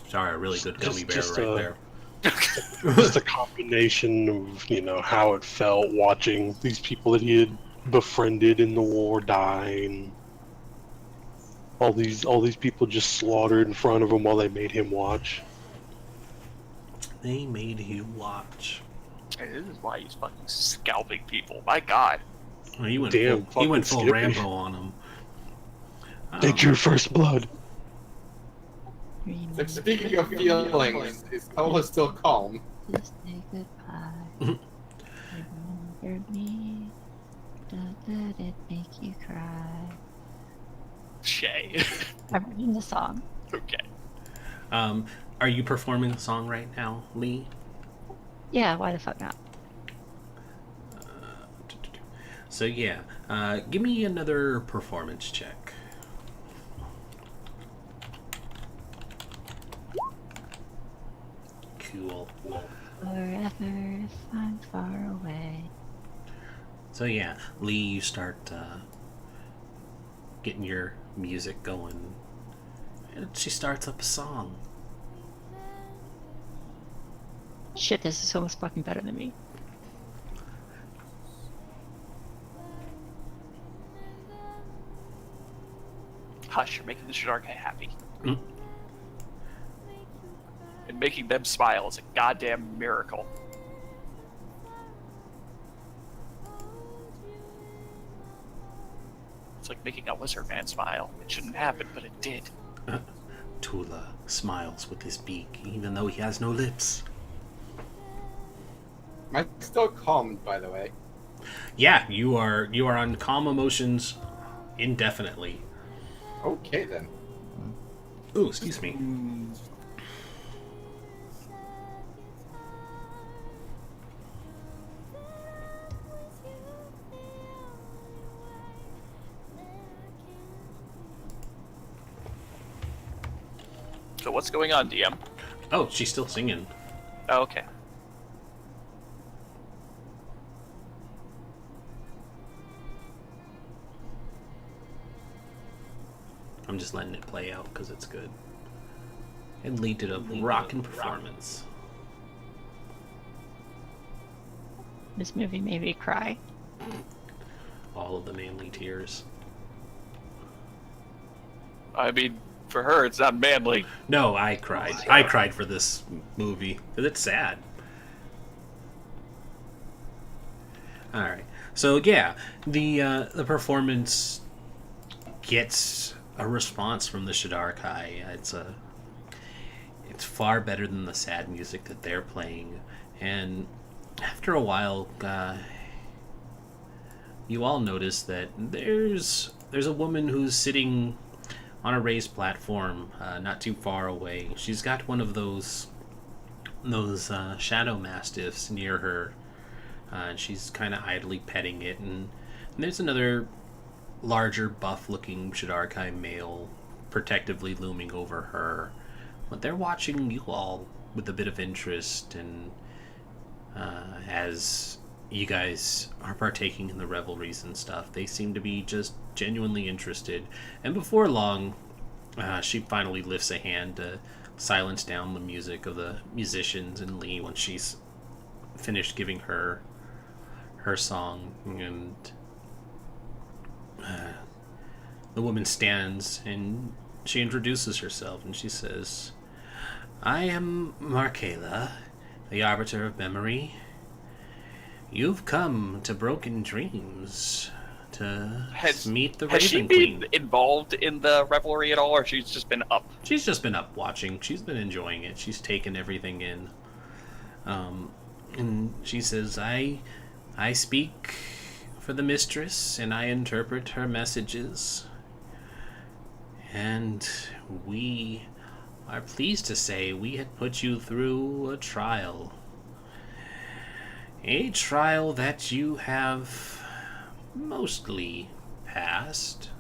Sorry, a really good gummy bear Just, right there. just a combination of, how it felt watching these people that he had befriended in the war die, and all these people just slaughtered in front of him while they made him watch. They made you watch. Hey, this is why he's fucking scalping people. My God. Well, he went Damn, full, he went full fucking Rambo Skippy. on him. They drew first blood. So speaking of feelings, is Cola still calm? To say goodbye. Remember me. Did it make you cry? Shay. I'm reading the song. Okay. Are you performing the song right now, Lee? Yeah, why the fuck not? So yeah, give me another performance check. Cool. Forever if I'm far away. So yeah, Lee, you start getting your music going, and she starts up a song. Shit, this is so much fucking better than me. Hush, you're making the Shadar guy happy. Mm. And making them smile is a goddamn miracle. It's like making a lizard man smile. It shouldn't happen, but it did. Tula smiles with his beak, even though he has no lips. Am I still calmed, by the way? Yeah, you are on calm emotions indefinitely. Okay then. Ooh, excuse me. So what's going on, DM? Oh, she's still singing. Oh, okay. I'm just letting it play out because it's good. And Lee did a rockin' performance. This movie made me cry. All of the manly tears. I mean, for her, it's not manly. No, I cried. I cried for this movie because it's sad. All right. So yeah, the performance gets a response from the Shidarkai. It's far better than the sad music that they're playing, and after a while, you all notice that there's a woman who's sitting on a raised platform, not too far away. She's got one of those shadow mastiffs near her, and she's kind of idly petting it. And there's another larger, buff-looking Shidarkai male protectively looming over her. But they're watching you all with a bit of interest, and as you guys are partaking in the revelries and stuff, they seem to be just genuinely interested. And before long, she finally lifts a hand to silence down the music of the musicians and Lee when she's finished giving her song. And the woman stands and she introduces herself, and she says, "I am Markela, the Arbiter of Memory. You've come to Broken Dreams to meet the Has she Raven Queen." been involved in the revelry at all, or she's just been up? She's just been up watching. She's been enjoying it. She's taken everything in. And she says, I speak for the mistress, and I interpret her messages. And we are pleased to say we had put you through a trial. A trial that you have mostly passed.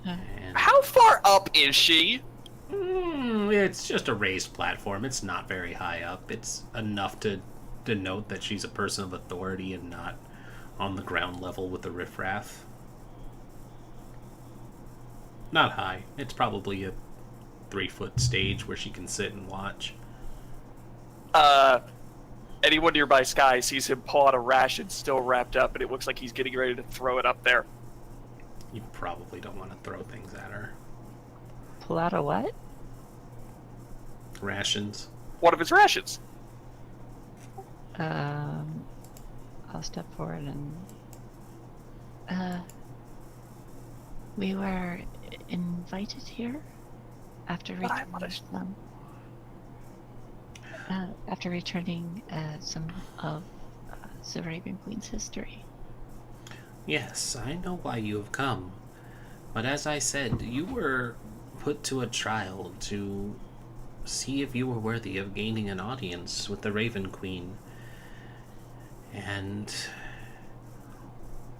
And How far up is she? it's just a raised platform. It's not very high up. It's enough to denote that she's a person of authority and not on the ground level with the riffraff. Not high. It's probably a 3-foot stage where she can sit and watch. Anyone nearby Sky sees him pull out a ration still wrapped up, and it looks like he's getting ready to throw it up there. You probably don't want to throw things at her. Pull out a what? Rations. One of his rations. I'll step forward and... we were invited here after returning some of the Arabian Queen's history. Yes, I know why you have come. But as I said, you were put to a trial to see if you were worthy of gaining an audience with the Raven Queen. And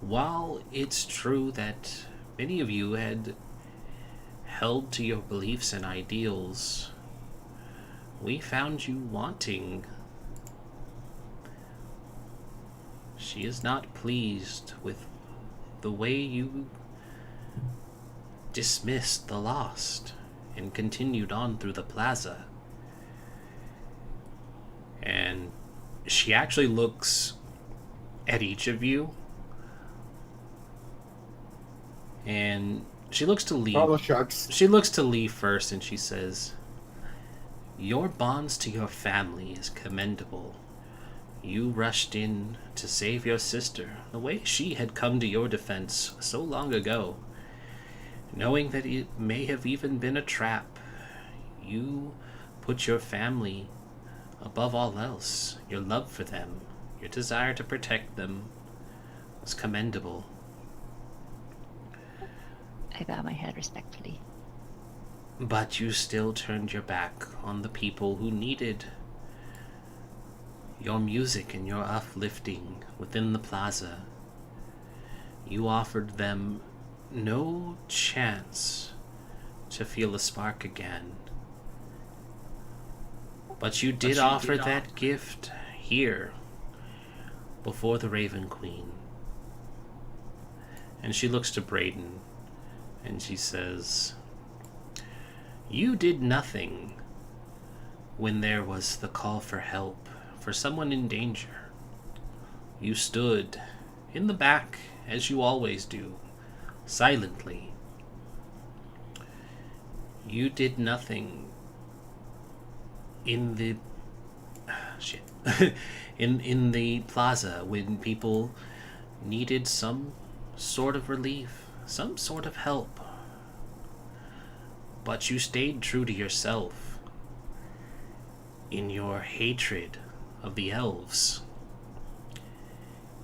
while it's true that many of you had held to your beliefs and ideals, we found you wanting. She is not pleased with the way you dismissed the lost and continued on through the plaza. And she actually looks at each of you, and she looks to Lee. All the shucks. She looks to Lee first, and she says, "Your bonds to your family is commendable. You rushed in to save your sister the way she had come to your defense so long ago. Knowing that it may have even been a trap, you put your family above all else. Your love for them, your desire to protect them was commendable." I bow my head respectfully. But you still turned your back on the people who needed your music and your uplifting within the plaza. You offered them no chance to feel a spark again. But you did offer that gift here before the Raven Queen. And she looks to Brayden and she says, "You did nothing when there was the call for help, for someone in danger. You stood in the back, as you always do, silently. You did nothing in the in the plaza when people needed some sort of relief, some sort of help. But you stayed true to yourself in your hatred of the elves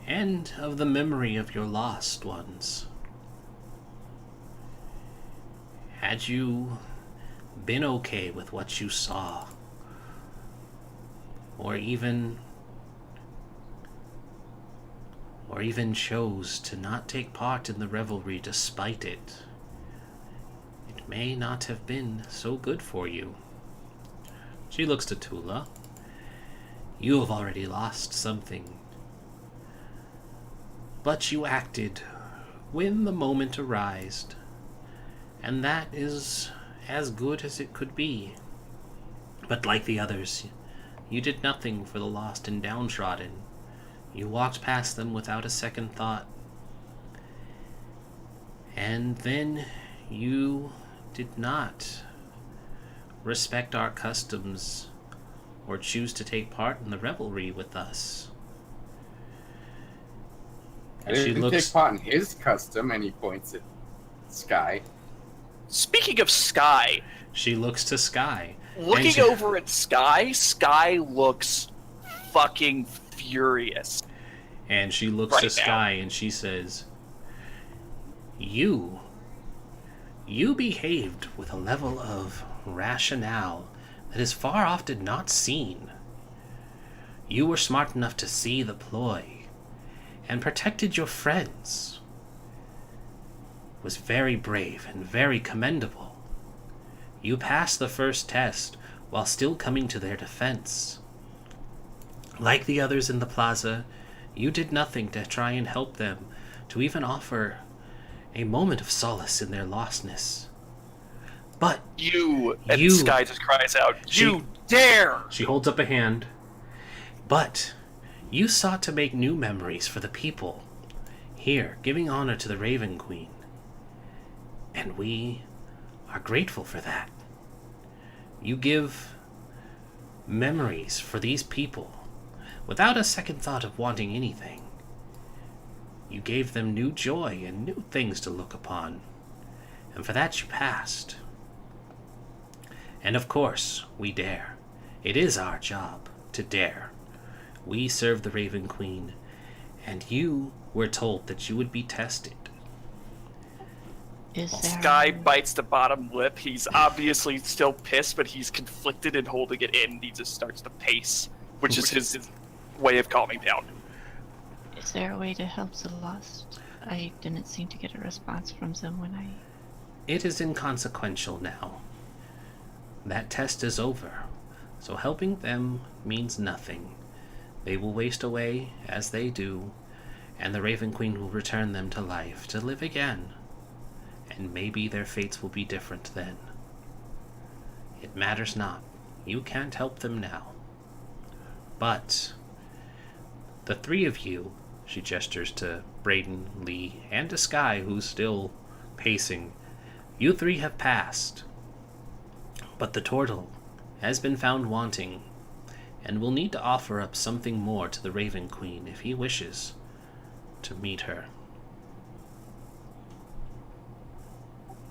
and of the memory of your lost ones. Had you been okay with what you saw, or even chose to not take part in the revelry despite it, it may not have been so good for you." She looks to Tula. "You have already lost something, but you acted when the moment arose, and that is as good as it could be. But like the others, you did nothing for the lost and downtrodden. You walked past them without a second thought. And then you did not respect our customs or choose to take part in the revelry with us." I didn't take part in his custom, and he points at Sky. Speaking of Sky, She looks to Sky. looking over at Sky, Sky looks fucking furious. And she looks Right to now. Sky and she says, You behaved with a level of rationale that is far often not seen. You were smart enough to see the ploy and protected your friends. It was very brave and very commendable. You passed the first test while still coming to their defense. Like the others in the plaza, you did nothing to try and help them, to even offer a moment of solace in their lostness. But You! And You- Sky just cries out, She- you dare! she holds up a hand. But you sought to make new memories for the people here, giving honor to the Raven Queen. And we are grateful for that. You give memories for these people without a second thought of wanting anything. You gave them new joy and new things to look upon, and for that you passed. And of course, we dare. It is our job to dare. We serve the Raven Queen, and you were told that you would be tested. Is there Sky bites the bottom lip. He's obviously still pissed, but he's conflicted and holding it in. He just starts to pace, which is his way of calming down. Is there a way to help the lost? I didn't seem to get a response from them when I... It is inconsequential now. That test is over, so helping them means nothing. They will waste away as they do, and the Raven Queen will return them to life, to live again. And maybe their fates will be different then. It matters not. You can't help them now. But the three of you, she gestures to Braden, Lee, and to Sky, who's still pacing, you three have passed. But the turtle has been found wanting, and will need to offer up something more to the Raven Queen if he wishes to meet her.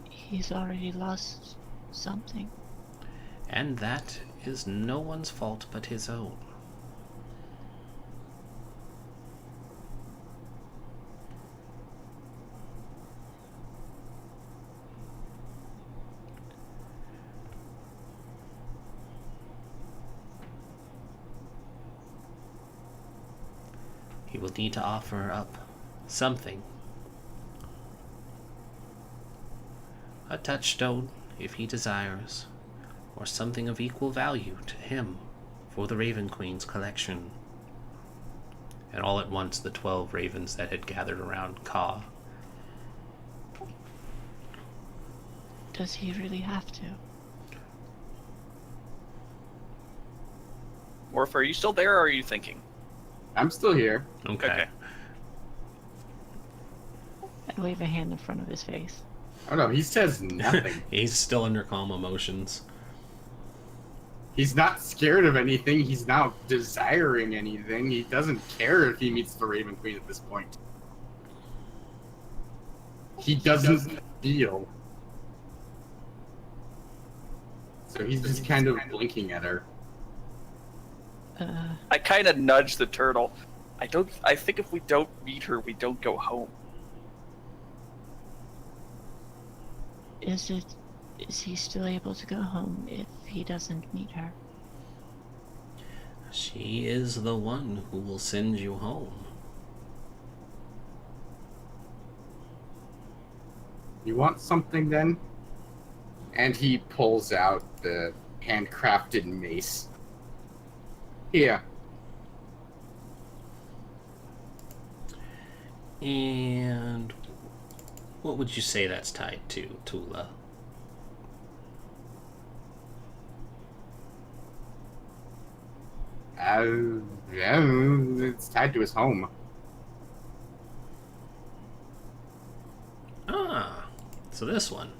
He's already lost something. And that is no one's fault but his own. He will need to offer up something. A touchstone, if he desires, or something of equal value to him for the Raven Queen's collection. And all at once the 12 ravens that had gathered around Ka. Does he really have to? Morph, are you still there, or are you thinking? I'm still here. Okay. I wave a hand in front of his face. Oh no, he says nothing. He's still under calm emotions. He's not scared of anything. He's not desiring anything. He doesn't care if he meets the Raven Queen at this point. He doesn't feel. So he's just kind of blinking at her. I kind of nudge the turtle. I think if we don't meet her, we don't go home. Is he still able to go home if he doesn't meet her? She is the one who will send you home. You want something then? And he pulls out the handcrafted mace. Here. And what would you say that's tied to, Tula? Yeah, it's tied to his home. Ah, so this one.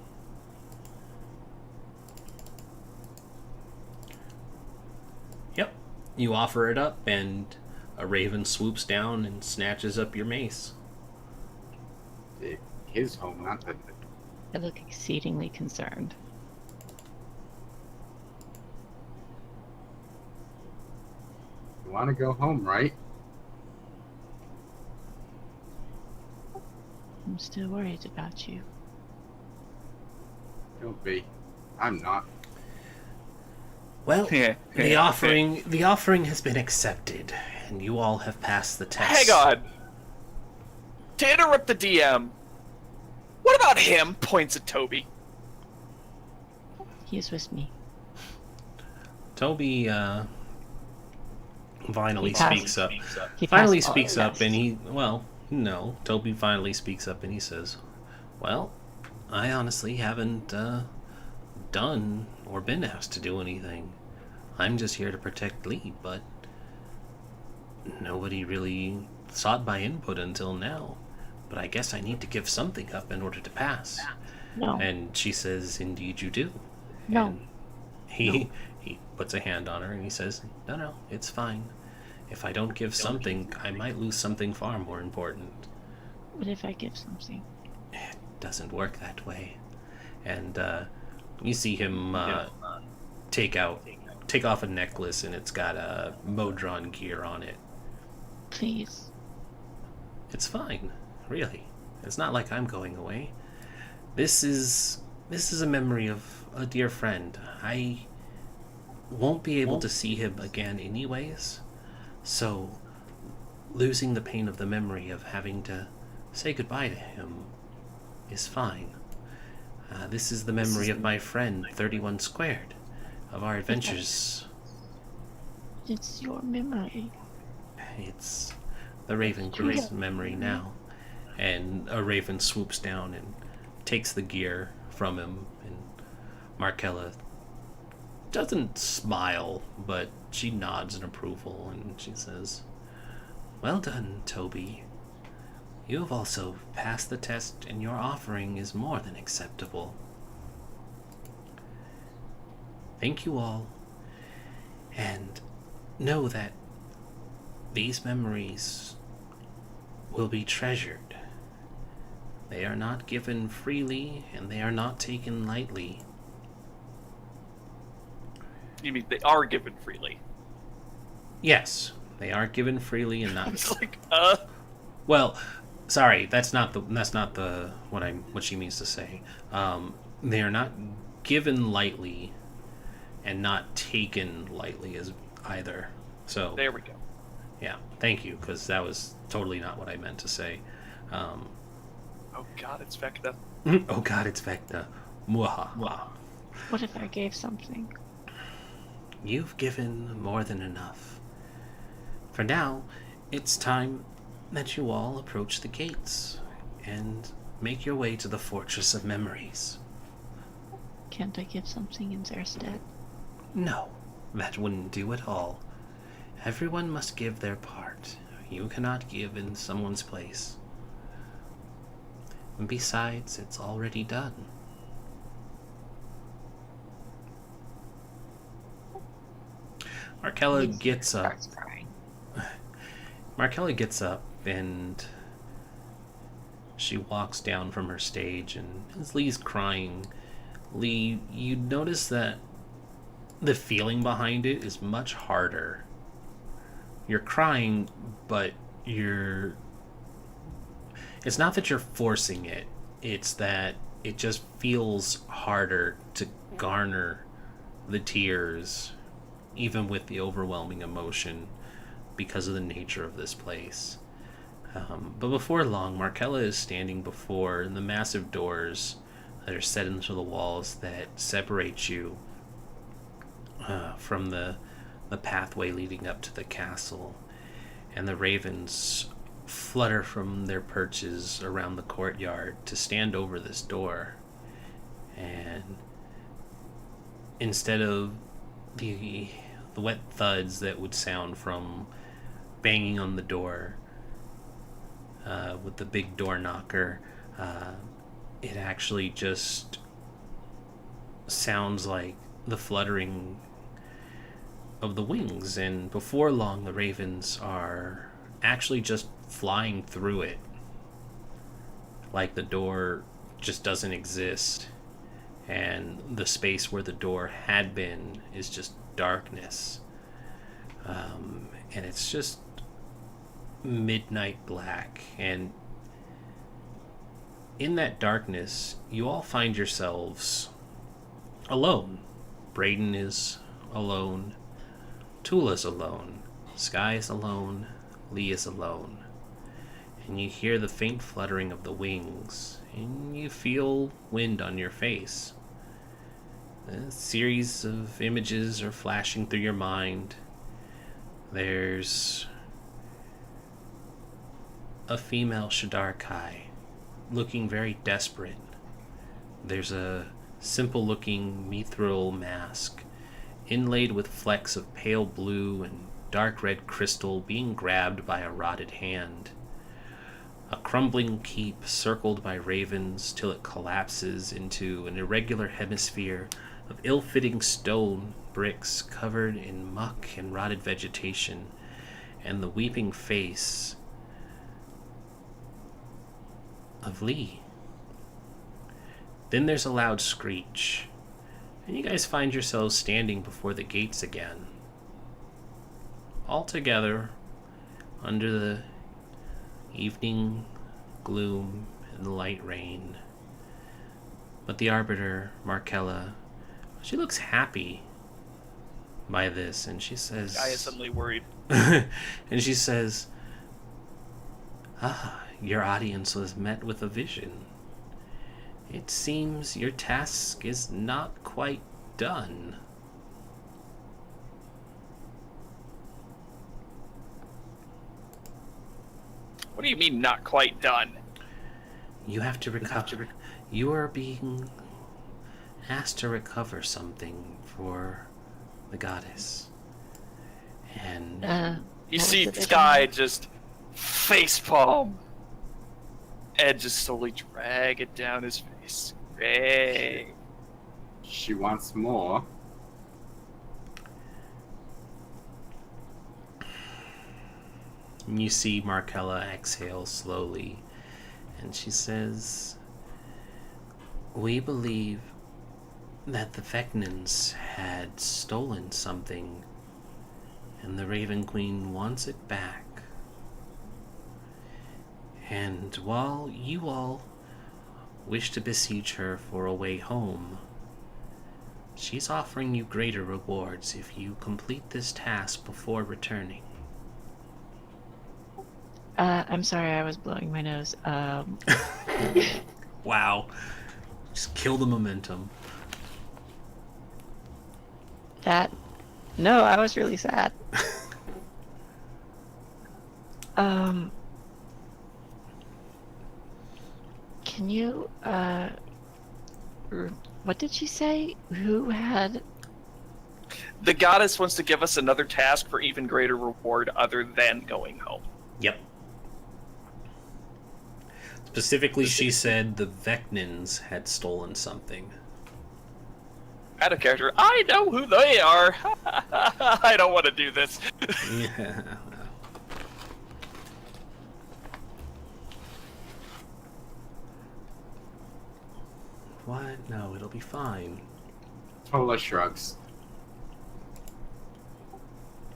Yep, you offer it up, and a raven swoops down and snatches up your mace. His home, not the... I look exceedingly concerned. You want to go home, right? I'm still worried about you. Don't be. I'm not. Well, the offering has been accepted, and you all have passed the test. Hang on. To interrupt the DM, what about him? Points at Toby. He is with me. Toby finally He passed. speaks up. He Finally passed all speaks up, tests. and Toby finally speaks up and he says, "Well, I honestly haven't done or been asked to do anything. I'm just here to protect Lee, but nobody really sought my input until now. But I guess I need to give something up in order to pass. No. And she says, indeed you do. No. And he puts a hand on her and he says, no, it's fine. If I don't give something, I might lose something far more important. What if I give something? It doesn't work that way. And you see him take off a necklace, and it's got a Modron gear on it. Please. It's fine, really. It's not like I'm going away. This is a memory of a dear friend. I won't be able to see him again anyways, so losing the pain of the memory of having to say goodbye to him is fine. This is the memory of my friend, 31 Squared, of our adventures. It's your memory. It's the Raven Crew's memory now. And a raven swoops down and takes the gear from him, and Markella doesn't smile, but she nods in approval, and she says, "Well done, Toby. You have also passed the test, and your offering is more than acceptable. Thank you all, and know that these memories will be treasured. They are not given freely, and they are not taken lightly." You mean they are given freely? Yes, they are given freely and not. It's like, Well, sorry, that's not what she means to say. They are not given lightly, and not taken lightly as either. So there we go. yeah, thank you, because that was totally not what I meant to say. Oh God, it's Vecna. Oh God, it's Vecna. Mwahaha. What if I gave something? You've given more than enough. For now, it's time that you all approach the gates and make your way to the Fortress of Memories. Can't I give something in their stead? No, that wouldn't do at all. Everyone must give their part. You cannot give in someone's place. And besides, it's already done. Markella gets up. Starts crying. Markella gets up and she walks down from her stage, and as Lee's crying, Lee, you notice that the feeling behind it is much harder. You're crying, but it's not that you're forcing it, it's that it just feels harder to garner the tears, even with the overwhelming emotion, because of the nature of this place. But before long, Markella is standing before the massive doors that are set into the walls that separate you from the pathway leading up to the castle. And the ravens flutter from their perches around the courtyard to stand over this door. And instead of the wet thuds that would sound from banging on the door with the big door knocker, it actually just sounds like the fluttering of the wings, and before long the ravens are actually just flying through it, like the door just doesn't exist, and the space where the door had been is just darkness, and it's just midnight black. And in that darkness, you all find yourselves alone. Brayden is alone, Tula's alone, Sky is alone, Lee is alone. And you hear the faint fluttering of the wings, and you feel wind on your face. A series of images are flashing through your mind. There's a female Shadar Kai looking very desperate. There's a simple-looking mithril mask, inlaid with flecks of pale blue and dark red crystal, being grabbed by a rotted hand. A crumbling keep circled by ravens till it collapses into an irregular hemisphere of ill-fitting stone bricks covered in muck and rotted vegetation, and the weeping face of Lee. Then there's a loud screech, and you guys find yourselves standing before the gates again. All together, under the evening gloom and the light rain. But the Arbiter, Markella, she looks happy by this, and she says... I am suddenly worried. and she says, your audience was met with a vision. It seems your task is not quite done. What do you mean, not quite done? You have to recover. You are being asked to recover something for the goddess. And You see Sky just facepalm and just slowly drag it down his face. Great. She wants more. you see Markella exhale slowly, and she says, "We believe that the Vecnans had stolen something, and the Raven Queen wants it back. And while you all wish to beseech her for a way home, she's offering you greater rewards if you complete this task before returning." I'm sorry, I was blowing my nose. Wow. Just kill the momentum. No, I was really sad. Can you, what did she say? Who had... The goddess wants to give us another task for even greater reward other than going home. Yep. Specifically, she said the Vecnans had stolen something. Out of character, I know who they are. I don't want to do this. Yeah. What? No, it'll be fine. Tola shrugs.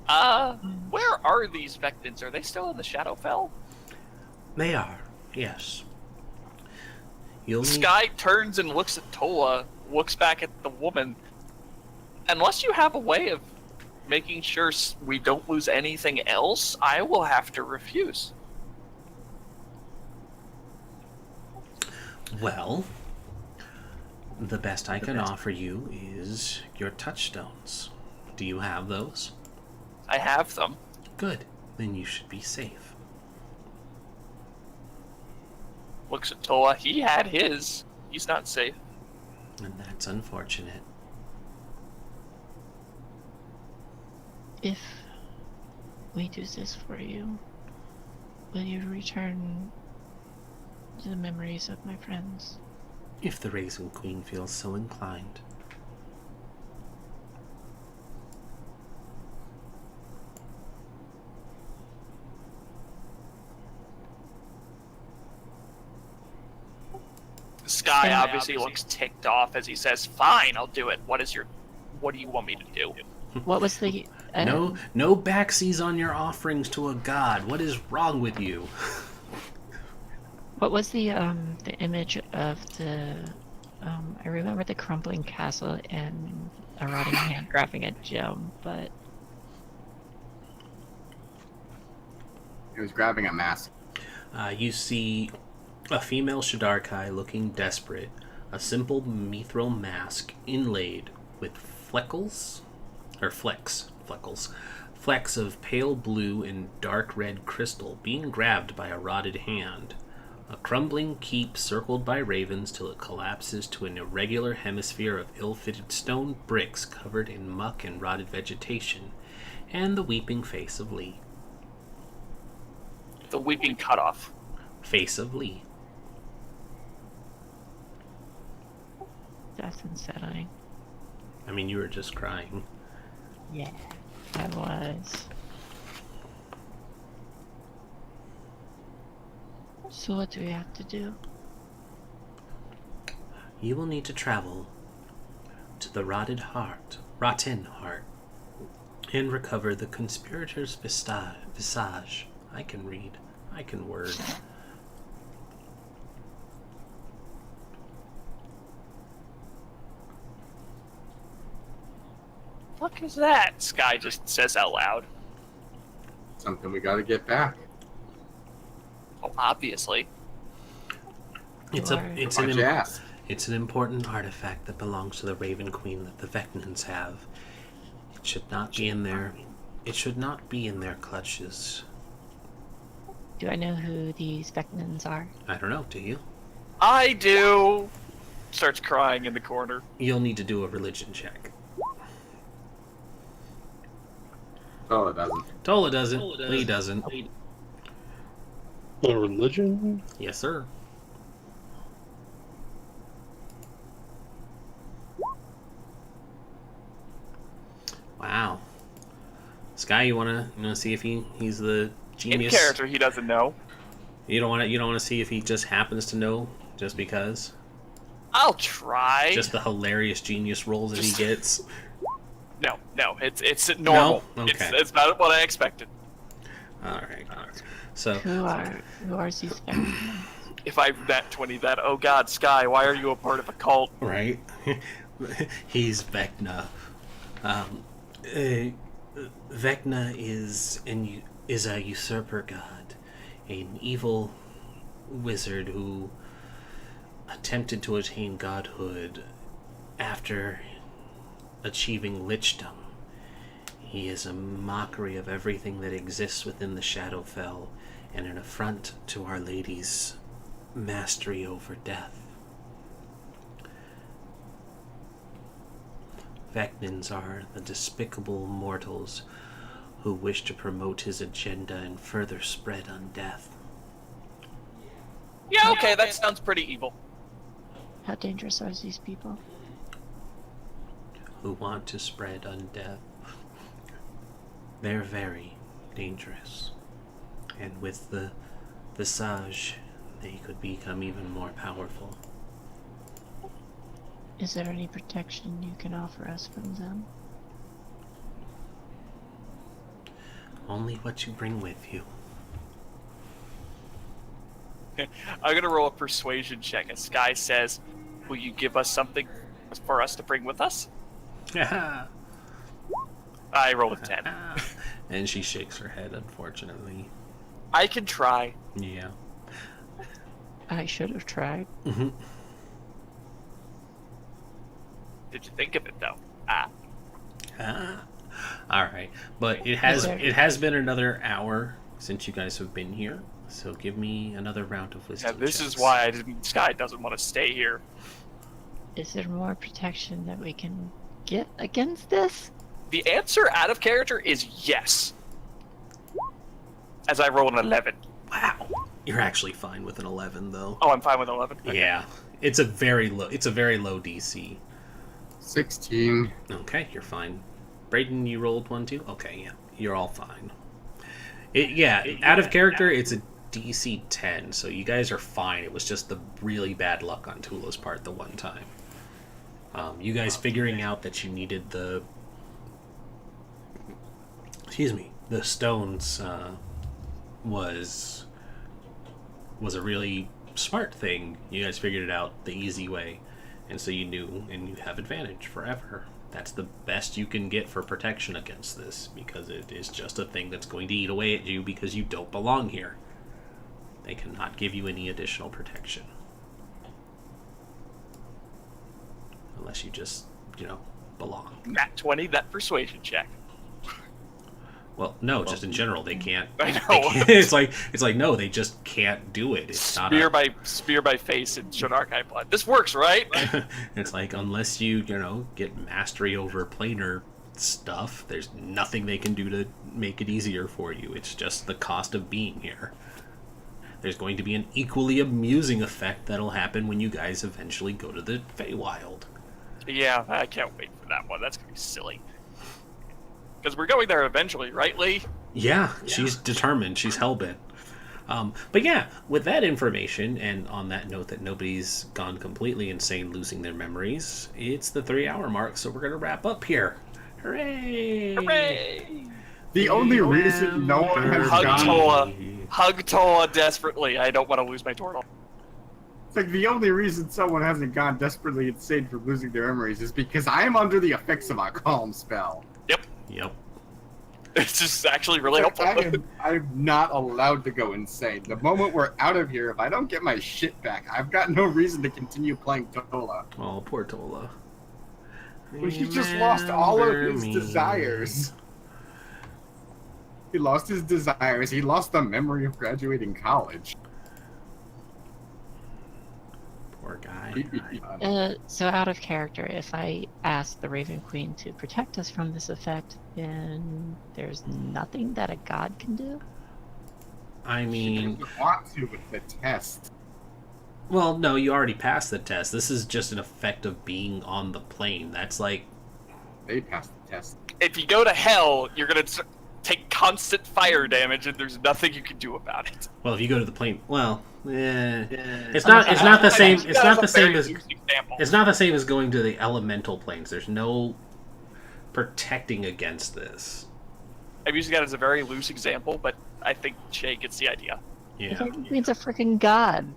Where are these Vectans? Are they still in the Shadowfell? They are, yes. You'll need... Sky turns and looks at Tola, looks back at the woman. Unless you have a way of making sure we don't lose anything else, I will have to refuse. Well, the best I can offer you is your touchstones. Do you have those? I have them. Good. Then you should be safe. Looks at Tola. He had his. He's not safe. And that's unfortunate. If we do this for you, will you return to the memories of my friends? If the Raisin Queen feels so inclined. Sky obviously looks ticked off as he says, "Fine, I'll do it. What do you want me to do?" What was the... No backsies on your offerings to a god. What is wrong with you? What was the image of the... I remember the crumbling castle and a rotting hand grabbing a gem, but... He was grabbing a mask. You see a female Shadarkai looking desperate, a simple mithril mask inlaid with flecks of pale blue and dark red crystal being grabbed by a rotted hand, A crumbling keep circled by ravens till it collapses to an irregular hemisphere of ill-fitted stone bricks covered in muck and rotted vegetation, and the weeping face of Lee. The weeping cutoff. Face of Lee. That's unsettling. I mean, you were just crying. Yeah, I was. So what do we have to do? You will need to travel to the rotten heart, and recover the conspirator's visage. I can read. I can word. Fuck is that? Sky just says out loud. Something we gotta get back. Oh, obviously. It's Why'd you ask? It's an important artifact that belongs to the Raven Queen that the Vecnans have. It should not be in their. It should not be in their clutches. Do I know who these Vecnans are? I don't know. Do you? I do. Starts crying in the corner. You'll need to do a religion check. Oh, it doesn't. Tola doesn't. Lee doesn't. A religion? Yes, sir. Wow. Sky, you wanna see if he's the genius? In character, he doesn't know. You don't wanna see if he just happens to know just because? I'll try. Just the hilarious genius rolls that he gets. No, it's normal. No? Okay. It's not what I expected. All right. So Who are these Vecnans? If I nat 20 that, oh god, Sky, why are you a part of a cult? right, he's Vecna. Vecna is a usurper god, an evil wizard who attempted to attain godhood after achieving lichdom. He is a mockery of everything that exists within the Shadowfell, and an affront to Our Lady's mastery over death. Vecnans are the despicable mortals who wish to promote his agenda and further spread on death. Yeah, okay, that sounds pretty evil. How dangerous are these people? Who want to spread undeath. They're very dangerous. And with the visage, they could become even more powerful. Is there any protection you can offer us from them? Only what you bring with you. I'm gonna roll a persuasion check, and Sky says, will you give us something for us to bring with us? I roll with 10. And she shakes her head, unfortunately. I can try. Yeah. I should have tried. Mm-hmm. Did you think of it, though? All right, but it has been another hour since you guys have been here, so give me another round of wisdom. Yeah, this checks. is why Sky doesn't want to stay here. Is there more protection that we can get against this? The answer out of character is yes. As I roll an 11. Wow, you're actually fine with an 11 though. Oh, I'm fine with 11? Okay. Yeah, it's a very low DC. 16. Okay, you're fine. Brayden, you rolled 1 too? Okay, yeah, you're all fine. Out of character, it's a DC 10, so you guys are fine. It was just the really bad luck on Tula's part the one time. You guys figuring out that you needed the stones was a really smart thing. You guys figured it out the easy way, and so you knew, and you have advantage forever. That's the best you can get for protection against this, because it is just a thing that's going to eat away at you because you don't belong here. They cannot give you any additional protection. Unless you just, belong. Nat 20, that persuasion check. Well, no, just in general, they can't. I know. It's like no, they just can't do it. It's not Spear by face and Shinarkai blood. This works, right? It's like unless you get mastery over planar stuff, there's nothing they can do to make it easier for you. It's just the cost of being here. There's going to be an equally amusing effect that'll happen when you guys eventually go to the Feywild. Yeah, I can't wait for that one. That's gonna be silly. Because we're going there eventually, right, Lee? Yeah, she's determined. She's hellbent. But yeah, with that information, and on that note that nobody's gone completely insane losing their memories, it's the 3-hour mark, so we're going to wrap up here. Hooray! Hooray! The only reason no one has Hug gone... Toa. Hug Toa desperately. I don't want to lose my turtle. It's like the only reason someone hasn't gone desperately insane for losing their memories is because I am under the effects of a calm spell. Yep. It's just actually really helpful. I'm not allowed to go insane. The moment we're out of here, if I don't get my shit back, I've got no reason to continue playing Tola. Oh, poor Tola. Well, he just lost all of his Remember me. desires. He lost his desires. He lost the memory of graduating college. Poor guy. So out of character, if I ask the Raven Queen to protect us from this effect, then there's nothing that a god can do? I She mean, didn't want to with the test. well, no, you already passed the test. This is just an effect of being on the plane. That's like, They passed the test. If you go to hell, you're gonna take constant fire damage, and there's nothing you can do about it. well, if you go to the plane, well, it's not the same. It's not the same as it's not the same as going to the elemental planes. There's no protecting against this. I'm using that as a very loose example, but I think Shay gets the idea. The Yeah, Raven Queen's a freaking god.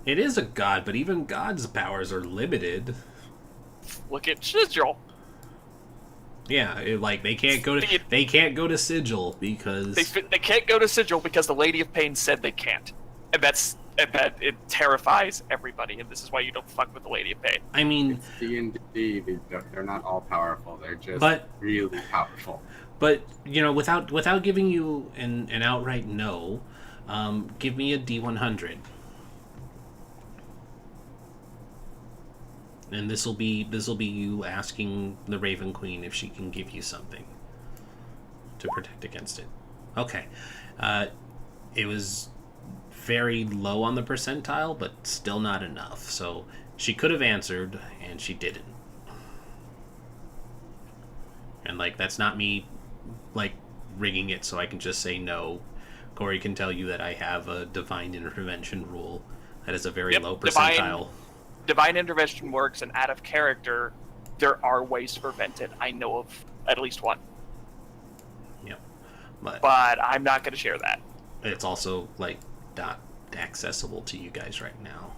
it is a god, but even gods' powers are limited. Look at Sigil. Yeah, they can't go to Sigil because They can't go to Sigil because the Lady of Pain said they can't, and that it terrifies everybody. And this is why you don't fuck with the Lady of Pain. I mean, It's D&D. They're not all powerful. They're just really powerful. but without giving you an outright no, give me a D100. And this will be you asking the Raven Queen if she can give you something to protect against it. Okay, it was very low on the percentile, but still not enough. So she could have answered, and she didn't. And that's not me rigging it so I can just say no. Corey can tell you that I have a divine intervention rule that is a very low percentile. Divine intervention works, and out of character, there are ways to prevent it. I know of at least one. Yep. But I'm not going to share that. It's also not accessible to you guys right now.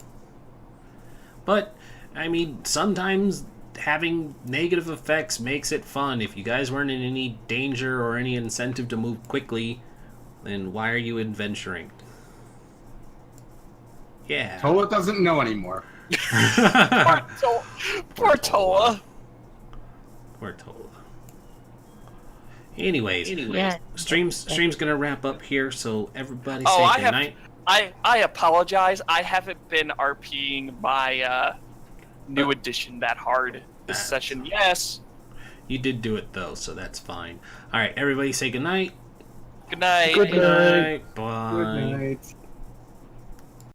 But I mean, sometimes having negative effects makes it fun. If you guys weren't in any danger or any incentive to move quickly, then why are you adventuring? Yeah. Tola doesn't know anymore. Poor Tola. Poor Tola. Anyways, Yeah. stream's gonna wrap up here, so everybody say I goodnight. I apologize. I haven't been RPing my new edition that hard this session. Yes. You did do it though, so that's fine. All right, everybody say goodnight. Good night. Good night. Bye. Good night.